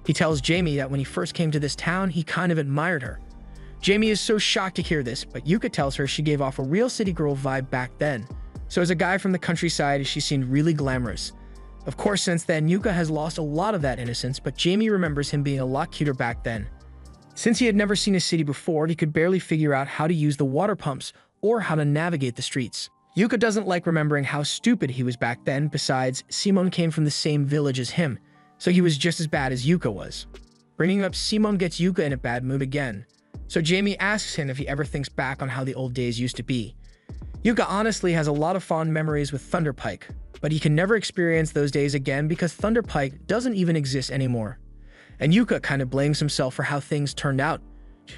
He tells Jamie that when he first came to this town, he kind of admired her. Jamie is so shocked to hear this, but Yuka tells her she gave off a real city girl vibe back then. So as a guy from the countryside, she seemed really glamorous. Of course, since then, Yuka has lost a lot of that innocence, but Jamie remembers him being a lot cuter back then. Since he had never seen a city before, he could barely figure out how to use the water pumps or how to navigate the streets. Yuka doesn't like remembering how stupid he was back then. Besides, Simone came from the same village as him, so he was just as bad as Yuka was. Bringing up Simone gets Yuka in a bad mood again, so Jamie asks him if he ever thinks back on how the old days used to be. Yuka honestly has a lot of fond memories with Thunder Pike, but he can never experience those days again because Thunder Pike doesn't even exist anymore. And Yuka kind of blames himself for how things turned out.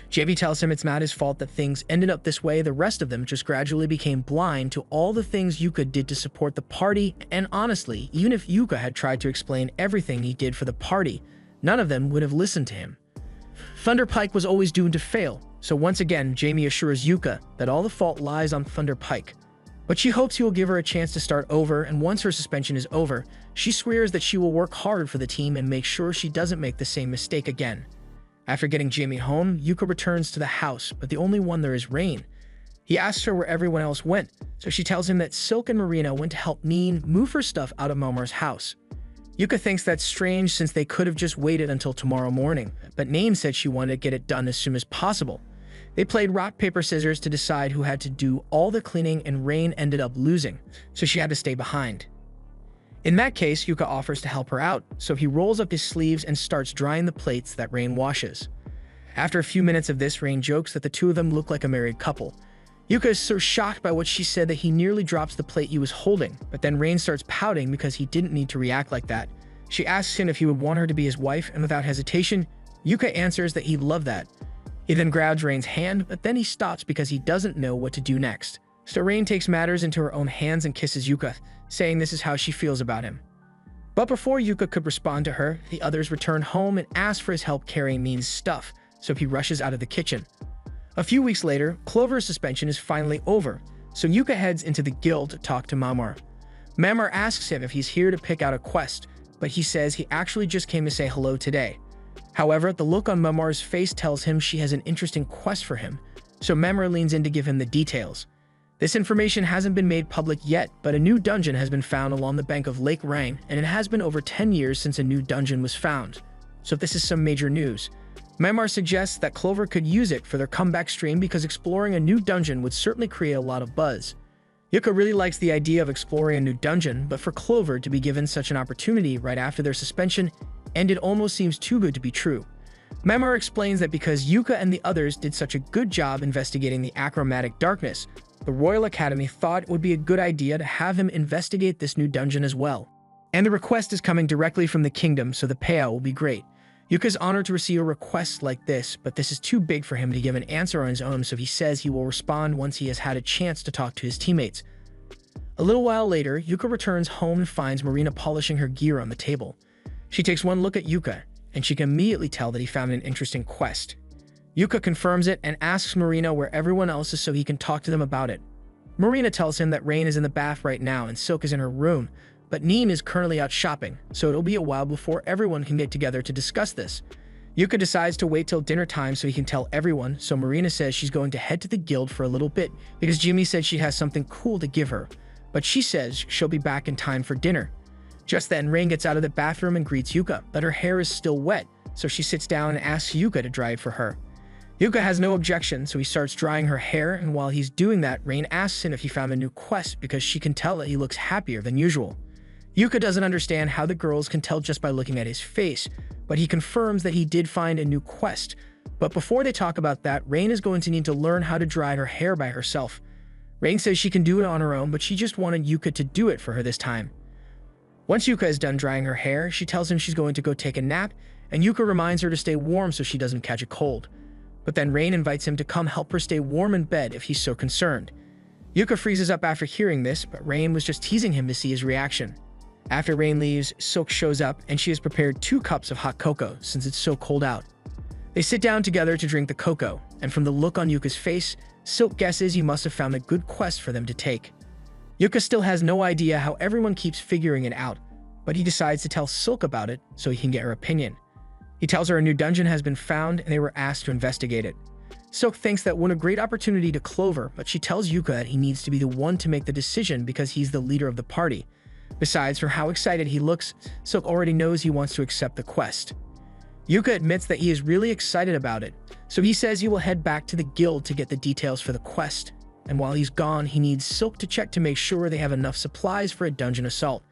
Jamie tells him it's not his fault that things ended up this way. The rest of them just gradually became blind to all the things Yuka did to support the party, and honestly, even if Yuka had tried to explain everything he did for the party, none of them would have listened to him. Thunder Pike was always doomed to fail, so once again, Jamie assures Yuka that all the fault lies on Thunder Pike. But she hopes he will give her a chance to start over, and once her suspension is over, she swears that she will work hard for the team and make sure she doesn't make the same mistake again. After getting Jamie home, Yuka returns to the house, but the only one there is Rain. He asks her where everyone else went, so she tells him that Silk and Marina went to help Neen move her stuff out of Mamar's house. Yuka thinks that's strange since they could have just waited until tomorrow morning, but Neen said she wanted to get it done as soon as possible. They played rock, paper, scissors to decide who had to do all the cleaning, and Rain ended up losing, so she had to stay behind. In that case, Yuka offers to help her out, so he rolls up his sleeves and starts drying the plates that Rain washes. After a few minutes of this, Rain jokes that the two of them look like a married couple. Yuka is so shocked by what she said that he nearly drops the plate he was holding, but then Rain starts pouting because he didn't need to react like that. She asks him if he would want her to be his wife, and without hesitation, Yuka answers that he'd love that. He then grabs Rain's hand, but then he stops because he doesn't know what to do next. So Rain takes matters into her own hands and kisses Yuka, saying this is how she feels about him. But before Yuka could respond to her, the others return home and ask for his help carrying Neen's stuff, so he rushes out of the kitchen. A few weeks later, Clover's suspension is finally over, so Yuka heads into the guild to talk to Mamar. Mamar asks him if he's here to pick out a quest, but he says he actually just came to say hello today. However, the look on Mamar's face tells him she has an interesting quest for him, so Mamar leans in to give him the details. This information hasn't been made public yet, but a new dungeon has been found along the bank of Lake Rang, and it has been over 10 years since a new dungeon was found. So this is some major news. Mamar suggests that Clover could use it for their comeback stream because exploring a new dungeon would certainly create a lot of buzz. Yuka really likes the idea of exploring a new dungeon, but for Clover to be given such an opportunity right after their suspension, and it almost seems too good to be true. Mamar explains that because Yuka and the others did such a good job investigating the achromatic darkness, the Royal Academy thought it would be a good idea to have him investigate this new dungeon as well. And the request is coming directly from the kingdom, so the payout will be great. Yuka's honored to receive a request like this, but this is too big for him to give an answer on his own, so he says he will respond once he has had a chance to talk to his teammates. A little while later, Yuka returns home and finds Marina polishing her gear on the table. She takes one look at Yuka, and she can immediately tell that he found an interesting quest. Yuka confirms it and asks Marina where everyone else is so he can talk to them about it. Marina tells him that Rain is in the bath right now and Silk is in her room, but Neen is currently out shopping, so it'll be a while before everyone can get together to discuss this. Yuka decides to wait till dinner time so he can tell everyone, so Marina says she's going to head to the guild for a little bit because Jimmy said she has something cool to give her, but she says she'll be back in time for dinner. Just then, Rain gets out of the bathroom and greets Yuka, but her hair is still wet, so she sits down and asks Yuka to dry it for her. Yuka has no objection, so he starts drying her hair, and while he's doing that, Rain asks him if he found a new quest because she can tell that he looks happier than usual. Yuka doesn't understand how the girls can tell just by looking at his face, but he confirms that he did find a new quest. But before they talk about that, Rain is going to need to learn how to dry her hair by herself. Rain says she can do it on her own, but she just wanted Yuka to do it for her this time. Once Yuka is done drying her hair, she tells him she's going to go take a nap, and Yuka reminds her to stay warm so she doesn't catch a cold. But then Rain invites him to come help her stay warm in bed if he's so concerned. Yuka freezes up after hearing this, but Rain was just teasing him to see his reaction. After Rain leaves, Silk shows up, and she has prepared 2 cups of hot cocoa since it's so cold out. They sit down together to drink the cocoa, and from the look on Yuka's face, Silk guesses he must have found a good quest for them to take. Yuka still has no idea how everyone keeps figuring it out, but he decides to tell Silk about it so he can get her opinion. He tells her a new dungeon has been found and they were asked to investigate it. Silk thinks that what a great opportunity to Clover, but she tells Yuka that he needs to be the one to make the decision because he's the leader of the party. Besides, from how excited he looks, Silk already knows he wants to accept the quest. Yuka admits that he is really excited about it, so he says he will head back to the guild to get the details for the quest. And while he's gone, he needs Silk to check to make sure they have enough supplies for a dungeon assault.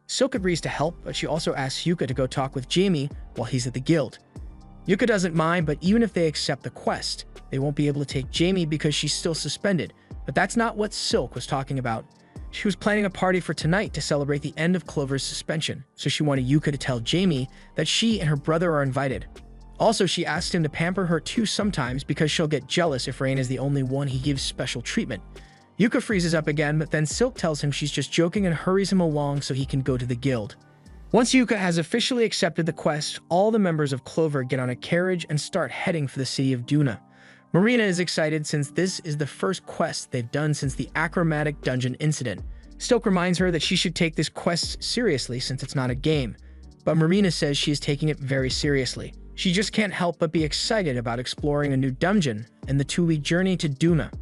Silk agrees to help, but she also asks Yuka to go talk with Jamie while he's at the guild. Yuka doesn't mind, but even if they accept the quest, they won't be able to take Jamie because she's still suspended. But that's not what Silk was talking about. She was planning a party for tonight to celebrate the end of Clover's suspension, so she wanted Yuka to tell Jamie that she and her brother are invited. Also, she asked him to pamper her too sometimes because she'll get jealous if Rain is the only one he gives special treatment. Yuka freezes up again, but then Silk tells him she's just joking and hurries him along so he can go to the guild. Once Yuka has officially accepted the quest, all the members of Clover get on a carriage and start heading for the city of Duna. Marina is excited since this is the first quest they've done since the achromatic dungeon incident. Silk reminds her that she should take this quest seriously since it's not a game, but Marina says she is taking it very seriously. She just can't help but be excited about exploring a new dungeon and the 2-week journey to Duna.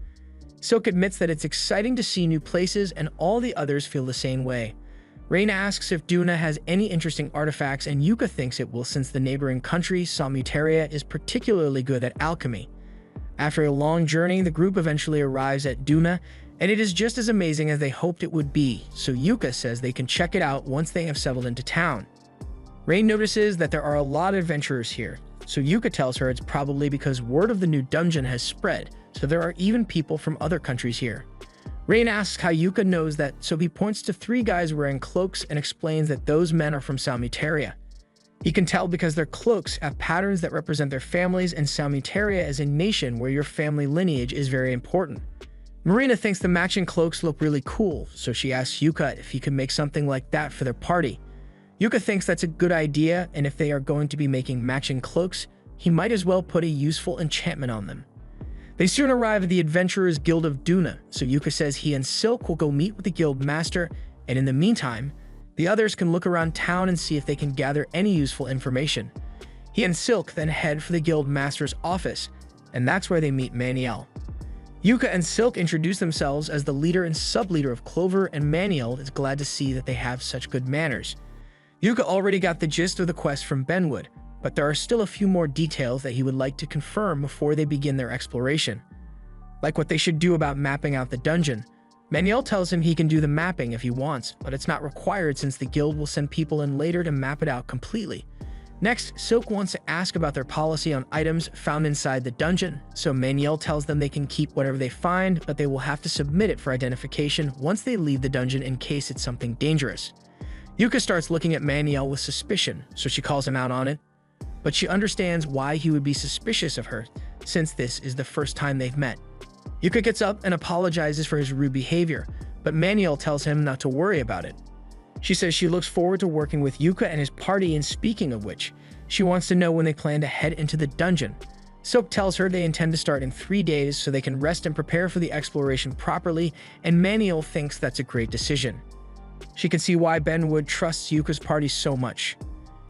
Silk admits that it's exciting to see new places, and all the others feel the same way. Rain asks if Duna has any interesting artifacts, and Yuka thinks it will since the neighboring country, Samutaria, is particularly good at alchemy. After a long journey, the group eventually arrives at Duna, and it is just as amazing as they hoped it would be, so Yuka says they can check it out once they have settled into town. Rain notices that there are a lot of adventurers here, so Yuka tells her it's probably because word of the new dungeon has spread, so there are even people from other countries here. Rain asks how Yuka knows that, so he points to 3 guys wearing cloaks and explains that those men are from Samutaria. He can tell because their cloaks have patterns that represent their families, and Samutaria is a nation where your family lineage is very important. Marina thinks the matching cloaks look really cool, so she asks Yuka if he could make something like that for their party. Yuka thinks that's a good idea, and if they are going to be making matching cloaks, he might as well put a useful enchantment on them. They soon arrive at the Adventurers Guild of Duna, so Yuka says he and Silk will go meet with the guild master, and in the meantime, the others can look around town and see if they can gather any useful information. He and Silk then head for the guild master's office, and that's where they meet Maniel. Yuka and Silk introduce themselves as the leader and sub-leader of Clover, and Maniel is glad to see that they have such good manners. Yuka already got the gist of the quest from Benwood, but there are still a few more details that he would like to confirm before they begin their exploration. Like what they should do about mapping out the dungeon. Maniel tells him he can do the mapping if he wants, but it's not required since the guild will send people in later to map it out completely. Next, Silk wants to ask about their policy on items found inside the dungeon, so Maniel tells them they can keep whatever they find, but they will have to submit it for identification once they leave the dungeon in case it's something dangerous. Yuka starts looking at Maniel with suspicion, so she calls him out on it, but she understands why he would be suspicious of her, since this is the first time they've met. Yuka gets up and apologizes for his rude behavior, but Maniel tells him not to worry about it. She says she looks forward to working with Yuka and his party, and speaking of which, she wants to know when they plan to head into the dungeon. Silk tells her they intend to start in 3 days so they can rest and prepare for the exploration properly, and Maniel thinks that's a great decision. She can see why Benwood trusts Yuka's party so much.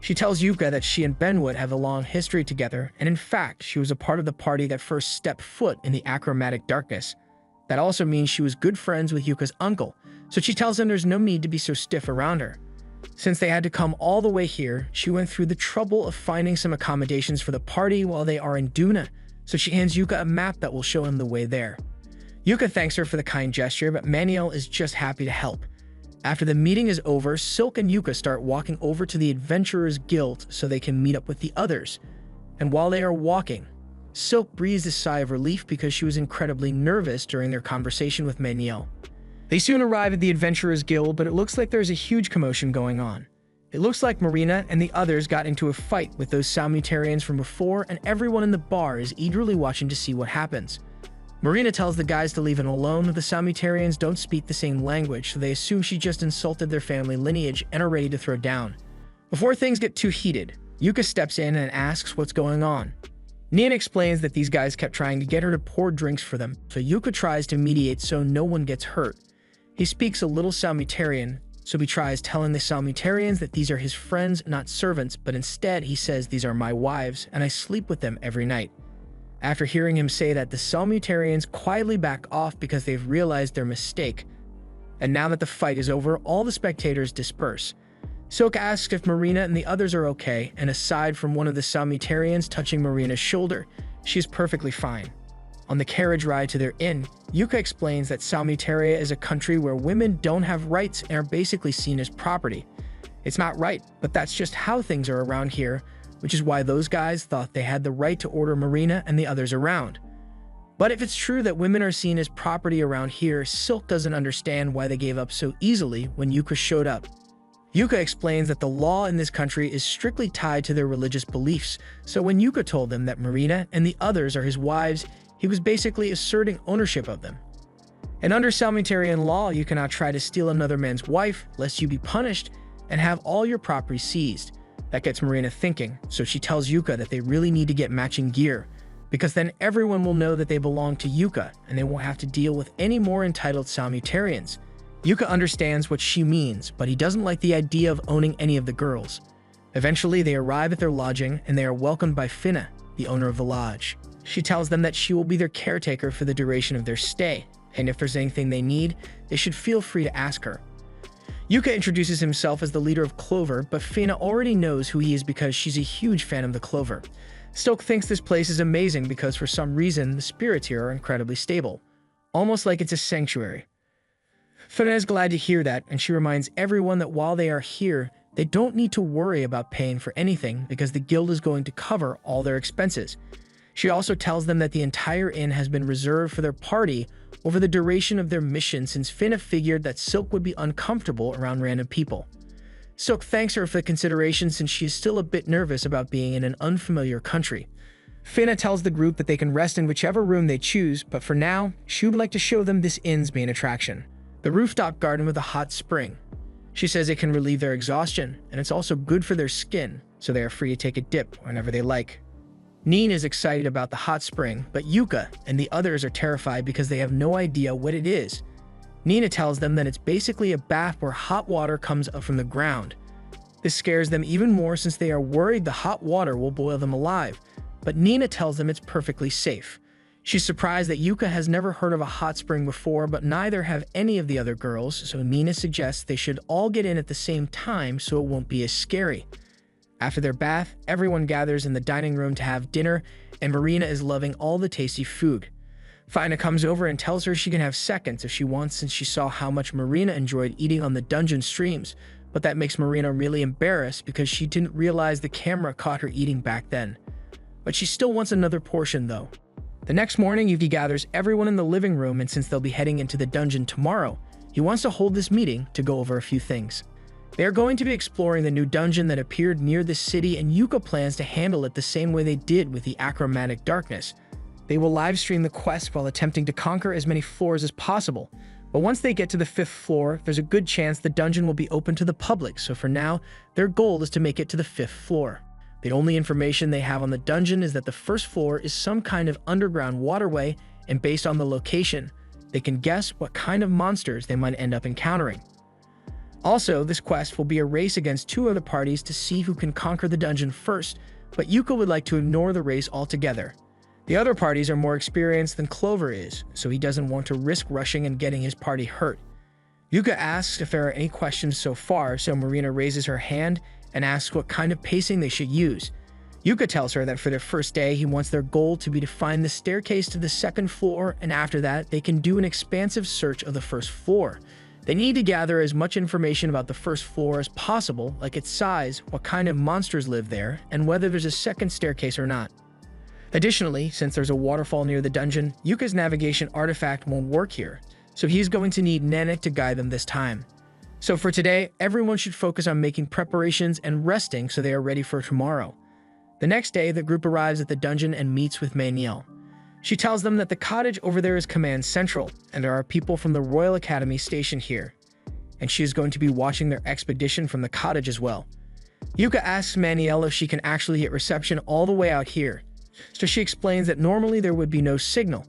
She tells Yuka that she and Benwood have a long history together, and in fact, she was a part of the party that first stepped foot in the Achromatic Darkness. That also means she was good friends with Yuka's uncle, so she tells him there's no need to be so stiff around her. Since they had to come all the way here, she went through the trouble of finding some accommodations for the party while they are in Duna, so she hands Yuka a map that will show him the way there. Yuka thanks her for the kind gesture, but Maniel is just happy to help. After the meeting is over, Silk and Yuka start walking over to the Adventurers Guild so they can meet up with the others. And while they are walking, Silk breathes a sigh of relief because she was incredibly nervous during their conversation with Maniel. They soon arrive at the Adventurers Guild, but it looks like there's a huge commotion going on. It looks like Marina and the others got into a fight with those Samutarians from before, and everyone in the bar is eagerly watching to see what happens. Marina tells the guys to leave him alone. The Samutarians don't speak the same language, so they assume she just insulted their family lineage and are ready to throw down. Before things get too heated, Yuka steps in and asks what's going on. Nian explains that these guys kept trying to get her to pour drinks for them, so Yuka tries to mediate so no one gets hurt. He speaks a little Samutarian, so he tries telling the Samutarians that these are his friends, not servants, but instead he says these are my wives, and I sleep with them every night. After hearing him say that, the Samutarians quietly back off because they've realized their mistake. And now that the fight is over, all the spectators disperse. Silk asks if Marina and the others are okay, and aside from one of the Samutarians touching Marina's shoulder, she is perfectly fine. On the carriage ride to their inn, Yuka explains that Samutaria is a country where women don't have rights and are basically seen as property. It's not right, but that's just how things are around here, which is why those guys thought they had the right to order Marina and the others around. But if it's true that women are seen as property around here, Silk doesn't understand why they gave up so easily when Yuka showed up. Yuka explains that the law in this country is strictly tied to their religious beliefs, so when Yuka told them that Marina and the others are his wives, he was basically asserting ownership of them. And under Samutarian law, you cannot try to steal another man's wife lest you be punished and have all your property seized. That gets Marina thinking, so she tells Yuka that they really need to get matching gear, because then everyone will know that they belong to Yuka and they won't have to deal with any more entitled Samutarians. Yuka understands what she means, but he doesn't like the idea of owning any of the girls. Eventually, they arrive at their lodging and they are welcomed by Finna, the owner of the lodge. She tells them that she will be their caretaker for the duration of their stay, and if there's anything they need, they should feel free to ask her. Yuka introduces himself as the leader of Clover, but Fina already knows who he is because she's a huge fan of the Clover. Silk thinks this place is amazing because for some reason the spirits here are incredibly stable, almost like it's a sanctuary. Fina is glad to hear that, and she reminds everyone that while they are here, they don't need to worry about paying for anything because the guild is going to cover all their expenses. She also tells them that the entire inn has been reserved for their party over the duration of their mission since Fina figured that Silk would be uncomfortable around random people. Silk thanks her for the consideration since she is still a bit nervous about being in an unfamiliar country. Fina tells the group that they can rest in whichever room they choose, but for now, she would like to show them this inn's main attraction, the rooftop garden with a hot spring. She says it can relieve their exhaustion, and it's also good for their skin, so they are free to take a dip whenever they like. Neen is excited about the hot spring, but Yuka and the others are terrified because they have no idea what it is. Nina tells them that it's basically a bath where hot water comes up from the ground. This scares them even more since they are worried the hot water will boil them alive, but Nina tells them it's perfectly safe. She's surprised that Yuka has never heard of a hot spring before, but neither have any of the other girls, so Nina suggests they should all get in at the same time so it won't be as scary. After their bath, everyone gathers in the dining room to have dinner, and Marina is loving all the tasty food. Fina comes over and tells her she can have seconds if she wants since she saw how much Marina enjoyed eating on the dungeon streams, but that makes Marina really embarrassed because she didn't realize the camera caught her eating back then. But she still wants another portion though. The next morning, Yuki gathers everyone in the living room, and since they'll be heading into the dungeon tomorrow, he wants to hold this meeting to go over a few things. They are going to be exploring the new dungeon that appeared near the city, and Yuka plans to handle it the same way they did with the Achromatic Darkness. They will livestream the quest while attempting to conquer as many floors as possible. But once they get to the 5th floor, there's a good chance the dungeon will be open to the public, so for now, their goal is to make it to the 5th floor. The only information they have on the dungeon is that the 1st floor is some kind of underground waterway, and based on the location, they can guess what kind of monsters they might end up encountering. Also, this quest will be a race against 2 other parties to see who can conquer the dungeon first, but Yuka would like to ignore the race altogether. The other parties are more experienced than Clover is, so he doesn't want to risk rushing and getting his party hurt. Yuka asks if there are any questions so far, so Marina raises her hand and asks what kind of pacing they should use. Yuka tells her that for their first day, he wants their goal to be to find the staircase to the 2nd floor, and after that, they can do an expansive search of the 1st floor. They need to gather as much information about the 1st floor as possible, like its size, what kind of monsters live there, and whether there's a 2nd staircase or not. Additionally, since there's a waterfall near the dungeon, Yuka's navigation artifact won't work here, so he's going to need Nanak to guide them this time. So for today, everyone should focus on making preparations and resting so they are ready for tomorrow. The next day, the group arrives at the dungeon and meets with Maniel. She tells them that the cottage over there is Command Central, and there are people from the Royal Academy stationed here, and she is going to be watching their expedition from the cottage as well. Yuka asks Maniel if she can actually get reception all the way out here, so she explains that normally there would be no signal,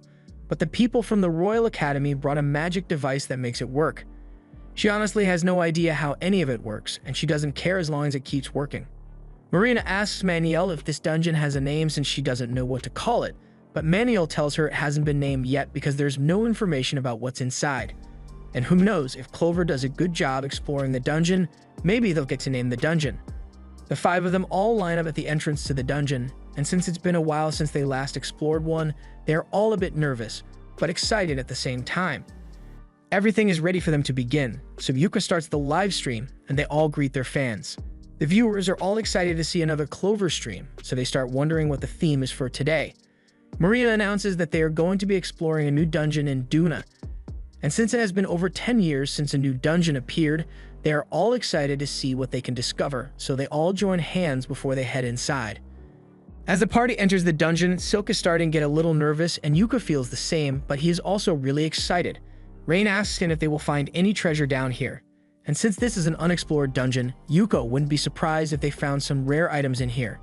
but the people from the Royal Academy brought a magic device that makes it work. She honestly has no idea how any of it works, and she doesn't care as long as it keeps working. Marina asks Maniel if this dungeon has a name since she doesn't know what to call it, but Maniel tells her it hasn't been named yet because there's no information about what's inside. And who knows, if Clover does a good job exploring the dungeon, maybe they'll get to name the dungeon. The 5 of them all line up at the entrance to the dungeon, and since it's been a while since they last explored one, they are all a bit nervous, but excited at the same time. Everything is ready for them to begin, so Yuka starts the live stream, and they all greet their fans. The viewers are all excited to see another Clover stream, so they start wondering what the theme is for today. Marina announces that they are going to be exploring a new dungeon in Duna, and since it has been over 10 years since a new dungeon appeared, they are all excited to see what they can discover, so they all join hands before they head inside. As the party enters the dungeon, Silk is starting to get a little nervous, and Yuka feels the same, but he is also really excited. Rain asks him if they will find any treasure down here, and since this is an unexplored dungeon, Yuka wouldn't be surprised if they found some rare items in here.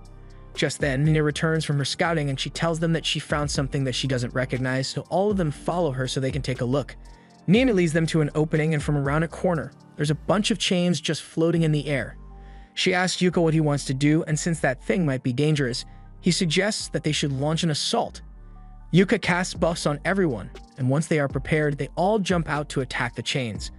Just then, Nina returns from her scouting and she tells them that she found something that she doesn't recognize, so all of them follow her so they can take a look. Nina leads them to an opening, and from around a corner, there's a bunch of chains just floating in the air. She asks Yuka what he wants to do, and since that thing might be dangerous, he suggests that they should launch an assault. Yuka casts buffs on everyone, and once they are prepared, they all jump out to attack the chains.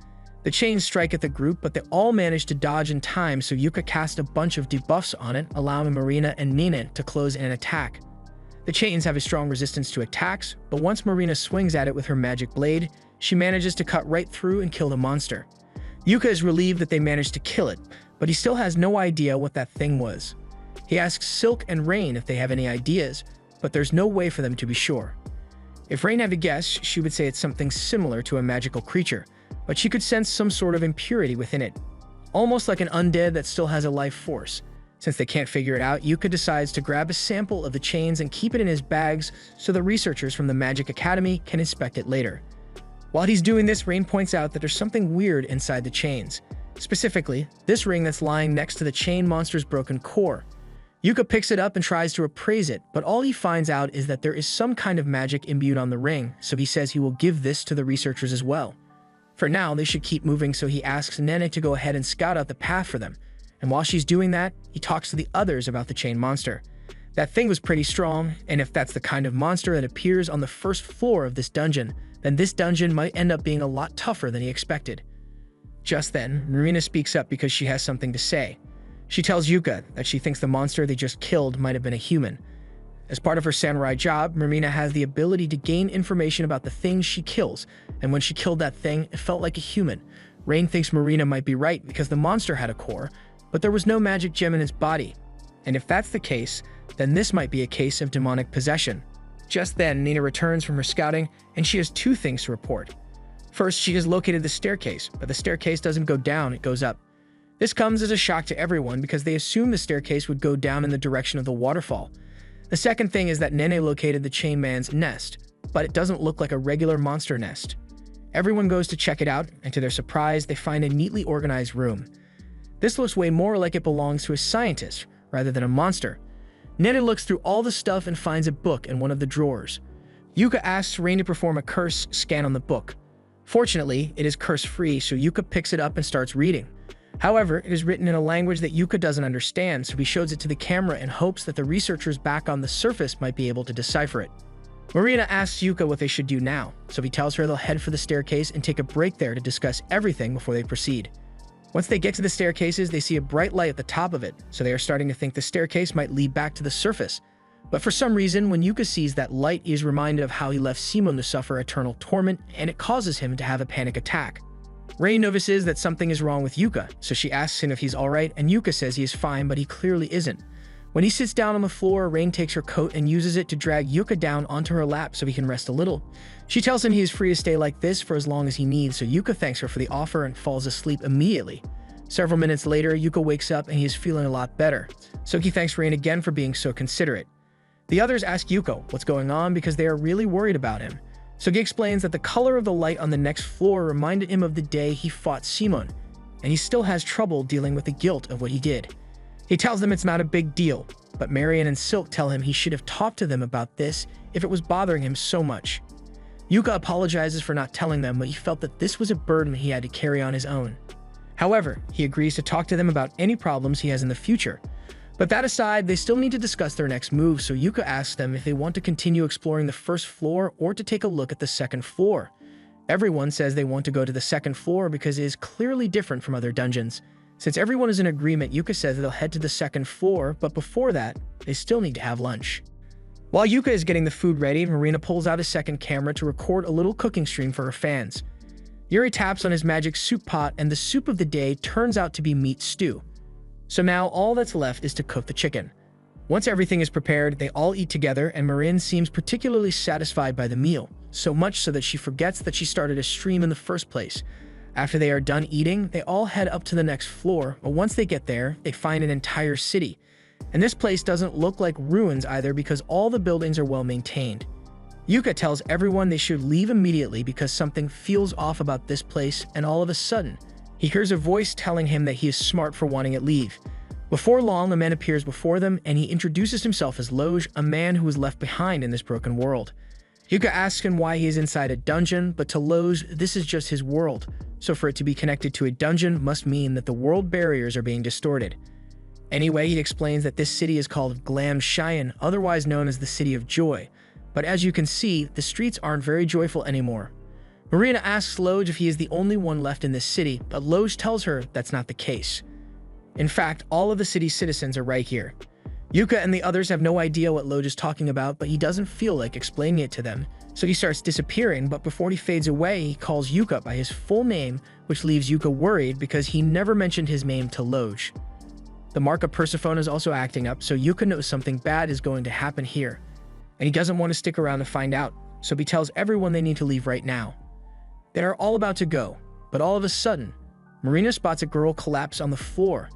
The chains strike at the group, but they all manage to dodge in time, so Yuka casts a bunch of debuffs on it, allowing Marina and Nina to close in and attack. The chains have a strong resistance to attacks, but once Marina swings at it with her magic blade, she manages to cut right through and kill the monster. Yuka is relieved that they managed to kill it, but he still has no idea what that thing was. He asks Silk and Rain if they have any ideas, but there's no way for them to be sure. If Rain had to guess, she would say it's something similar to a magical creature, but she could sense some sort of impurity within it, almost like an undead that still has a life force. Since they can't figure it out, Yuka decides to grab a sample of the chains and keep it in his bags so the researchers from the Magic Academy can inspect it later. While he's doing this, Rain points out that there's something weird inside the chains. Specifically, this ring that's lying next to the chain monster's broken core. Yuka picks it up and tries to appraise it, but all he finds out is that there is some kind of magic imbued on the ring, so he says he will give this to the researchers as well. For now, they should keep moving, so he asks Nene to go ahead and scout out the path for them. And while she's doing that, he talks to the others about the chain monster. That thing was pretty strong, and if that's the kind of monster that appears on the first floor of this dungeon, then this dungeon might end up being a lot tougher than he expected. Just then, Marina speaks up because she has something to say. She tells Yuka that she thinks the monster they just killed might have been a human. As part of her samurai job, Marina has the ability to gain information about the things she kills, and when she killed that thing, it felt like a human. Rain thinks Marina might be right because the monster had a core, but there was no magic gem in its body. And if that's the case, then this might be a case of demonic possession. Just then, Nina returns from her scouting, and she has two things to report. First, she has located the staircase, but the staircase doesn't go down, it goes up. This comes as a shock to everyone because they assume the staircase would go down in the direction of the waterfall. The second thing is that Nene located the chain man's nest, but it doesn't look like a regular monster nest. Everyone goes to check it out, and to their surprise, they find a neatly organized room. This looks way more like it belongs to a scientist rather than a monster. Nene looks through all the stuff and finds a book in one of the drawers. Yuka asks Rain to perform a curse scan on the book. Fortunately, it is curse-free, so Yuka picks it up and starts reading. However, it is written in a language that Yuka doesn't understand, so he shows it to the camera in hopes that the researchers back on the surface might be able to decipher it. Marina asks Yuka what they should do now, so he tells her they'll head for the staircase and take a break there to discuss everything before they proceed. Once they get to the staircases, they see a bright light at the top of it, so they are starting to think the staircase might lead back to the surface. But for some reason, when Yuka sees that light, he is reminded of how he left Simon to suffer eternal torment, and it causes him to have a panic attack. Rain notices that something is wrong with Yuka, so she asks him if he's alright, and Yuka says he is fine, but he clearly isn't. When he sits down on the floor, Rain takes her coat and uses it to drag Yuka down onto her lap so he can rest a little. She tells him he is free to stay like this for as long as he needs, so Yuka thanks her for the offer and falls asleep immediately. Several minutes later, Yuka wakes up and he is feeling a lot better, so he thanks Rain again for being so considerate. The others ask Yuka what's going on because they are really worried about him. So he explains that the color of the light on the next floor reminded him of the day he fought Simon, and he still has trouble dealing with the guilt of what he did. He tells them it's not a big deal, but Marion and Silk tell him he should have talked to them about this if it was bothering him so much. Yuka apologizes for not telling them, but he felt that this was a burden he had to carry on his own. However, he agrees to talk to them about any problems he has in the future. But that aside, they still need to discuss their next move, so Yuka asks them if they want to continue exploring the first floor or to take a look at the second floor. Everyone says they want to go to the second floor because it is clearly different from other dungeons. Since everyone is in agreement, Yuka says they'll head to the second floor, but before that, they still need to have lunch. While Yuka is getting the food ready, Marina pulls out a second camera to record a little cooking stream for her fans. Yuri taps on his magic soup pot, and the soup of the day turns out to be meat stew. So now all that's left is to cook the chicken. Once everything is prepared, they all eat together, and Marin seems particularly satisfied by the meal, so much so that she forgets that she started a stream in the first place. After they are done eating, they all head up to the next floor, but once they get there, they find an entire city. And this place doesn't look like ruins either because all the buildings are well maintained. Yuka tells everyone they should leave immediately because something feels off about this place, and all of a sudden, he hears a voice telling him that he is smart for wanting to leave. Before long, a man appears before them, and he introduces himself as Loge, a man who was left behind in this broken world. Yuka asks him why he is inside a dungeon, but to Loge, this is just his world, so for it to be connected to a dungeon must mean that the world barriers are being distorted. Anyway, he explains that this city is called Glam Cheyenne, otherwise known as the City of Joy, But as you can see, the streets aren't very joyful anymore. Marina asks Loj if he is the only one left in this city, but Loj tells her that's not the case. In fact, all of the city's citizens are right here. Yuka and the others have no idea what Loj is talking about, but he doesn't feel like explaining it to them, so he starts disappearing, but before he fades away, he calls Yuka by his full name, which leaves Yuka worried because he never mentioned his name to Loj. The mark of Persephone is also acting up, so Yuka knows something bad is going to happen here, and he doesn't want to stick around to find out, so he tells everyone they need to leave right now. They are all about to go, but all of a sudden, Marina spots a girl collapse on the floor.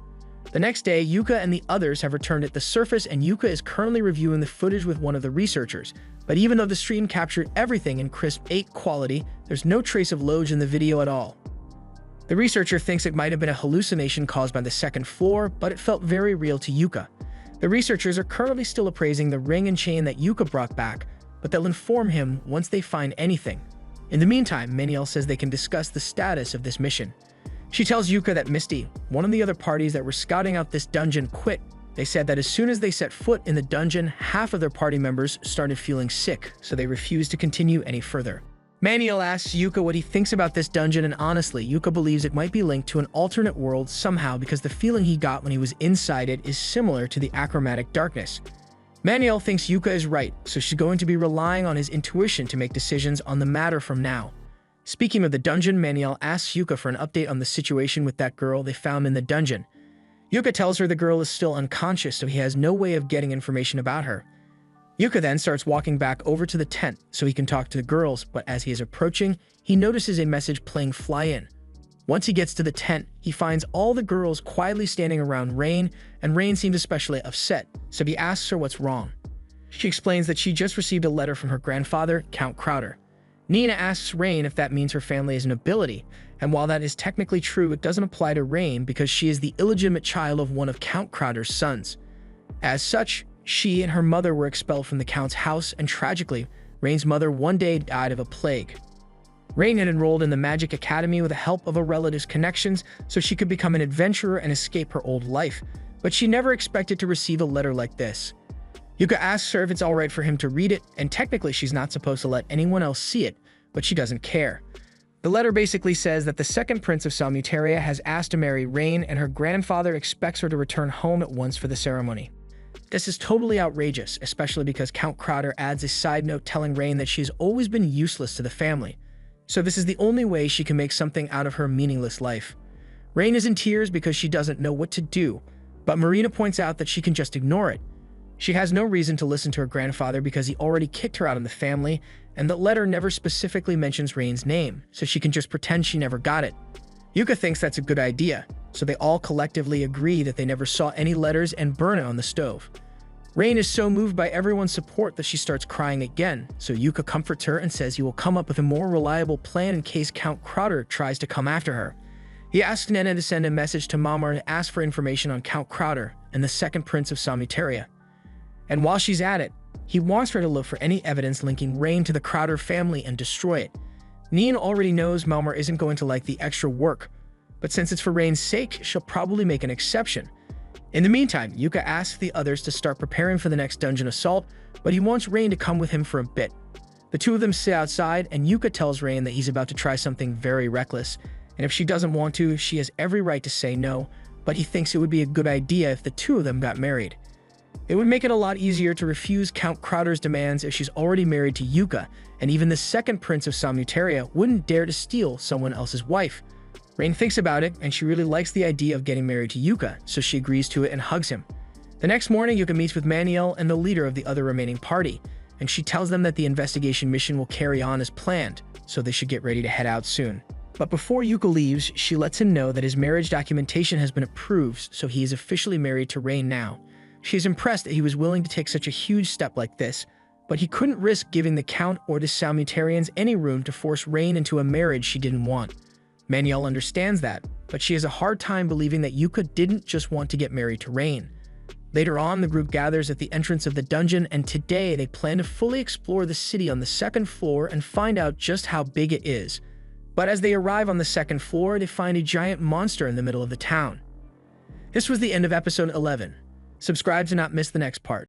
The next day, Yuka and the others have returned at the surface, and Yuka is currently reviewing the footage with one of the researchers. But even though the stream captured everything in crisp 8 quality, there's no trace of Loj in the video at all. The researcher thinks it might have been a hallucination caused by the second floor, but it felt very real to Yuka. The researchers are currently still appraising the ring and chain that Yuka brought back, but they'll inform him once they find anything. In the meantime, Maniel says they can discuss the status of this mission. She tells Yuka that Misty, one of the other parties that were scouting out this dungeon, quit. They said that as soon as they set foot in the dungeon, half of their party members started feeling sick, so they refused to continue any further. Maniel asks Yuka what he thinks about this dungeon, and honestly, Yuka believes it might be linked to an alternate world somehow because the feeling he got when he was inside it is similar to the achromatic darkness. Maniel thinks Yuka is right, so she's going to be relying on his intuition to make decisions on the matter from now. Speaking of the dungeon, Maniel asks Yuka for an update on the situation with that girl they found in the dungeon. Yuka tells her the girl is still unconscious, so he has no way of getting information about her. Yuka then starts walking back over to the tent so he can talk to the girls, but as he is approaching, he notices a message playing Fly In. Once he gets to the tent, he finds all the girls quietly standing around Rain, and Rain seems especially upset, so he asks her what's wrong. She explains that she just received a letter from her grandfather, Count Crowder. Nina asks Rain if that means her family is nobility, and while that is technically true, it doesn't apply to Rain because she is the illegitimate child of one of Count Crowder's sons. As such, she and her mother were expelled from the Count's house, and tragically, Rain's mother one day died of a plague. Rain had enrolled in the Magic Academy with the help of a relative's connections so she could become an adventurer and escape her old life, but she never expected to receive a letter like this. Yuka asks her if it's alright for him to read it, and technically she's not supposed to let anyone else see it, but she doesn't care. The letter basically says that the second prince of Salmutaria has asked to marry Rain, and her grandfather expects her to return home at once for the ceremony. This is totally outrageous, especially because Count Crowder adds a side note telling Rain that she's always been useless to the family, so this is the only way she can make something out of her meaningless life. Rain is in tears because she doesn't know what to do, but Marina points out that she can just ignore it. She has no reason to listen to her grandfather because he already kicked her out of the family, and the letter never specifically mentions Rain's name, so she can just pretend she never got it. Yuka thinks that's a good idea, so they all collectively agree that they never saw any letters and burn it on the stove. Rain is so moved by everyone's support that she starts crying again, so Yuka comforts her and says he will come up with a more reliable plan in case Count Crowder tries to come after her. He asks Nena to send a message to Mamar to ask for information on Count Crowder and the second prince of Salmutaria. And while she's at it, he wants her to look for any evidence linking Rain to the Crowder family and destroy it. Neen already knows Malmar isn't going to like the extra work, but since it's for Rain's sake, she'll probably make an exception. In the meantime, Yuka asks the others to start preparing for the next dungeon assault, but he wants Rain to come with him for a bit. The two of them sit outside, and Yuka tells Rain that he's about to try something very reckless, and if she doesn't want to, she has every right to say no, but he thinks it would be a good idea if the two of them got married. It would make it a lot easier to refuse Count Crowder's demands if she's already married to Yuka, and even the second prince of Salmutaria wouldn't dare to steal someone else's wife. Rain thinks about it, and she really likes the idea of getting married to Yuka, so she agrees to it and hugs him. The next morning, Yuka meets with Maniel and the leader of the other remaining party, and she tells them that the investigation mission will carry on as planned, so they should get ready to head out soon. But before Yuka leaves, she lets him know that his marriage documentation has been approved, so he is officially married to Rain now. She is impressed that he was willing to take such a huge step like this, but he couldn't risk giving the Count or the Salmutarians any room to force Rain into a marriage she didn't want. Maniel understands that, but she has a hard time believing that Yuka didn't just want to get married to Rain. Later on, the group gathers at the entrance of the dungeon, and today they plan to fully explore the city on the second floor and find out just how big it is. But as they arrive on the second floor, they find a giant monster in the middle of the town. This was the end of episode 11. Subscribe to not miss the next part.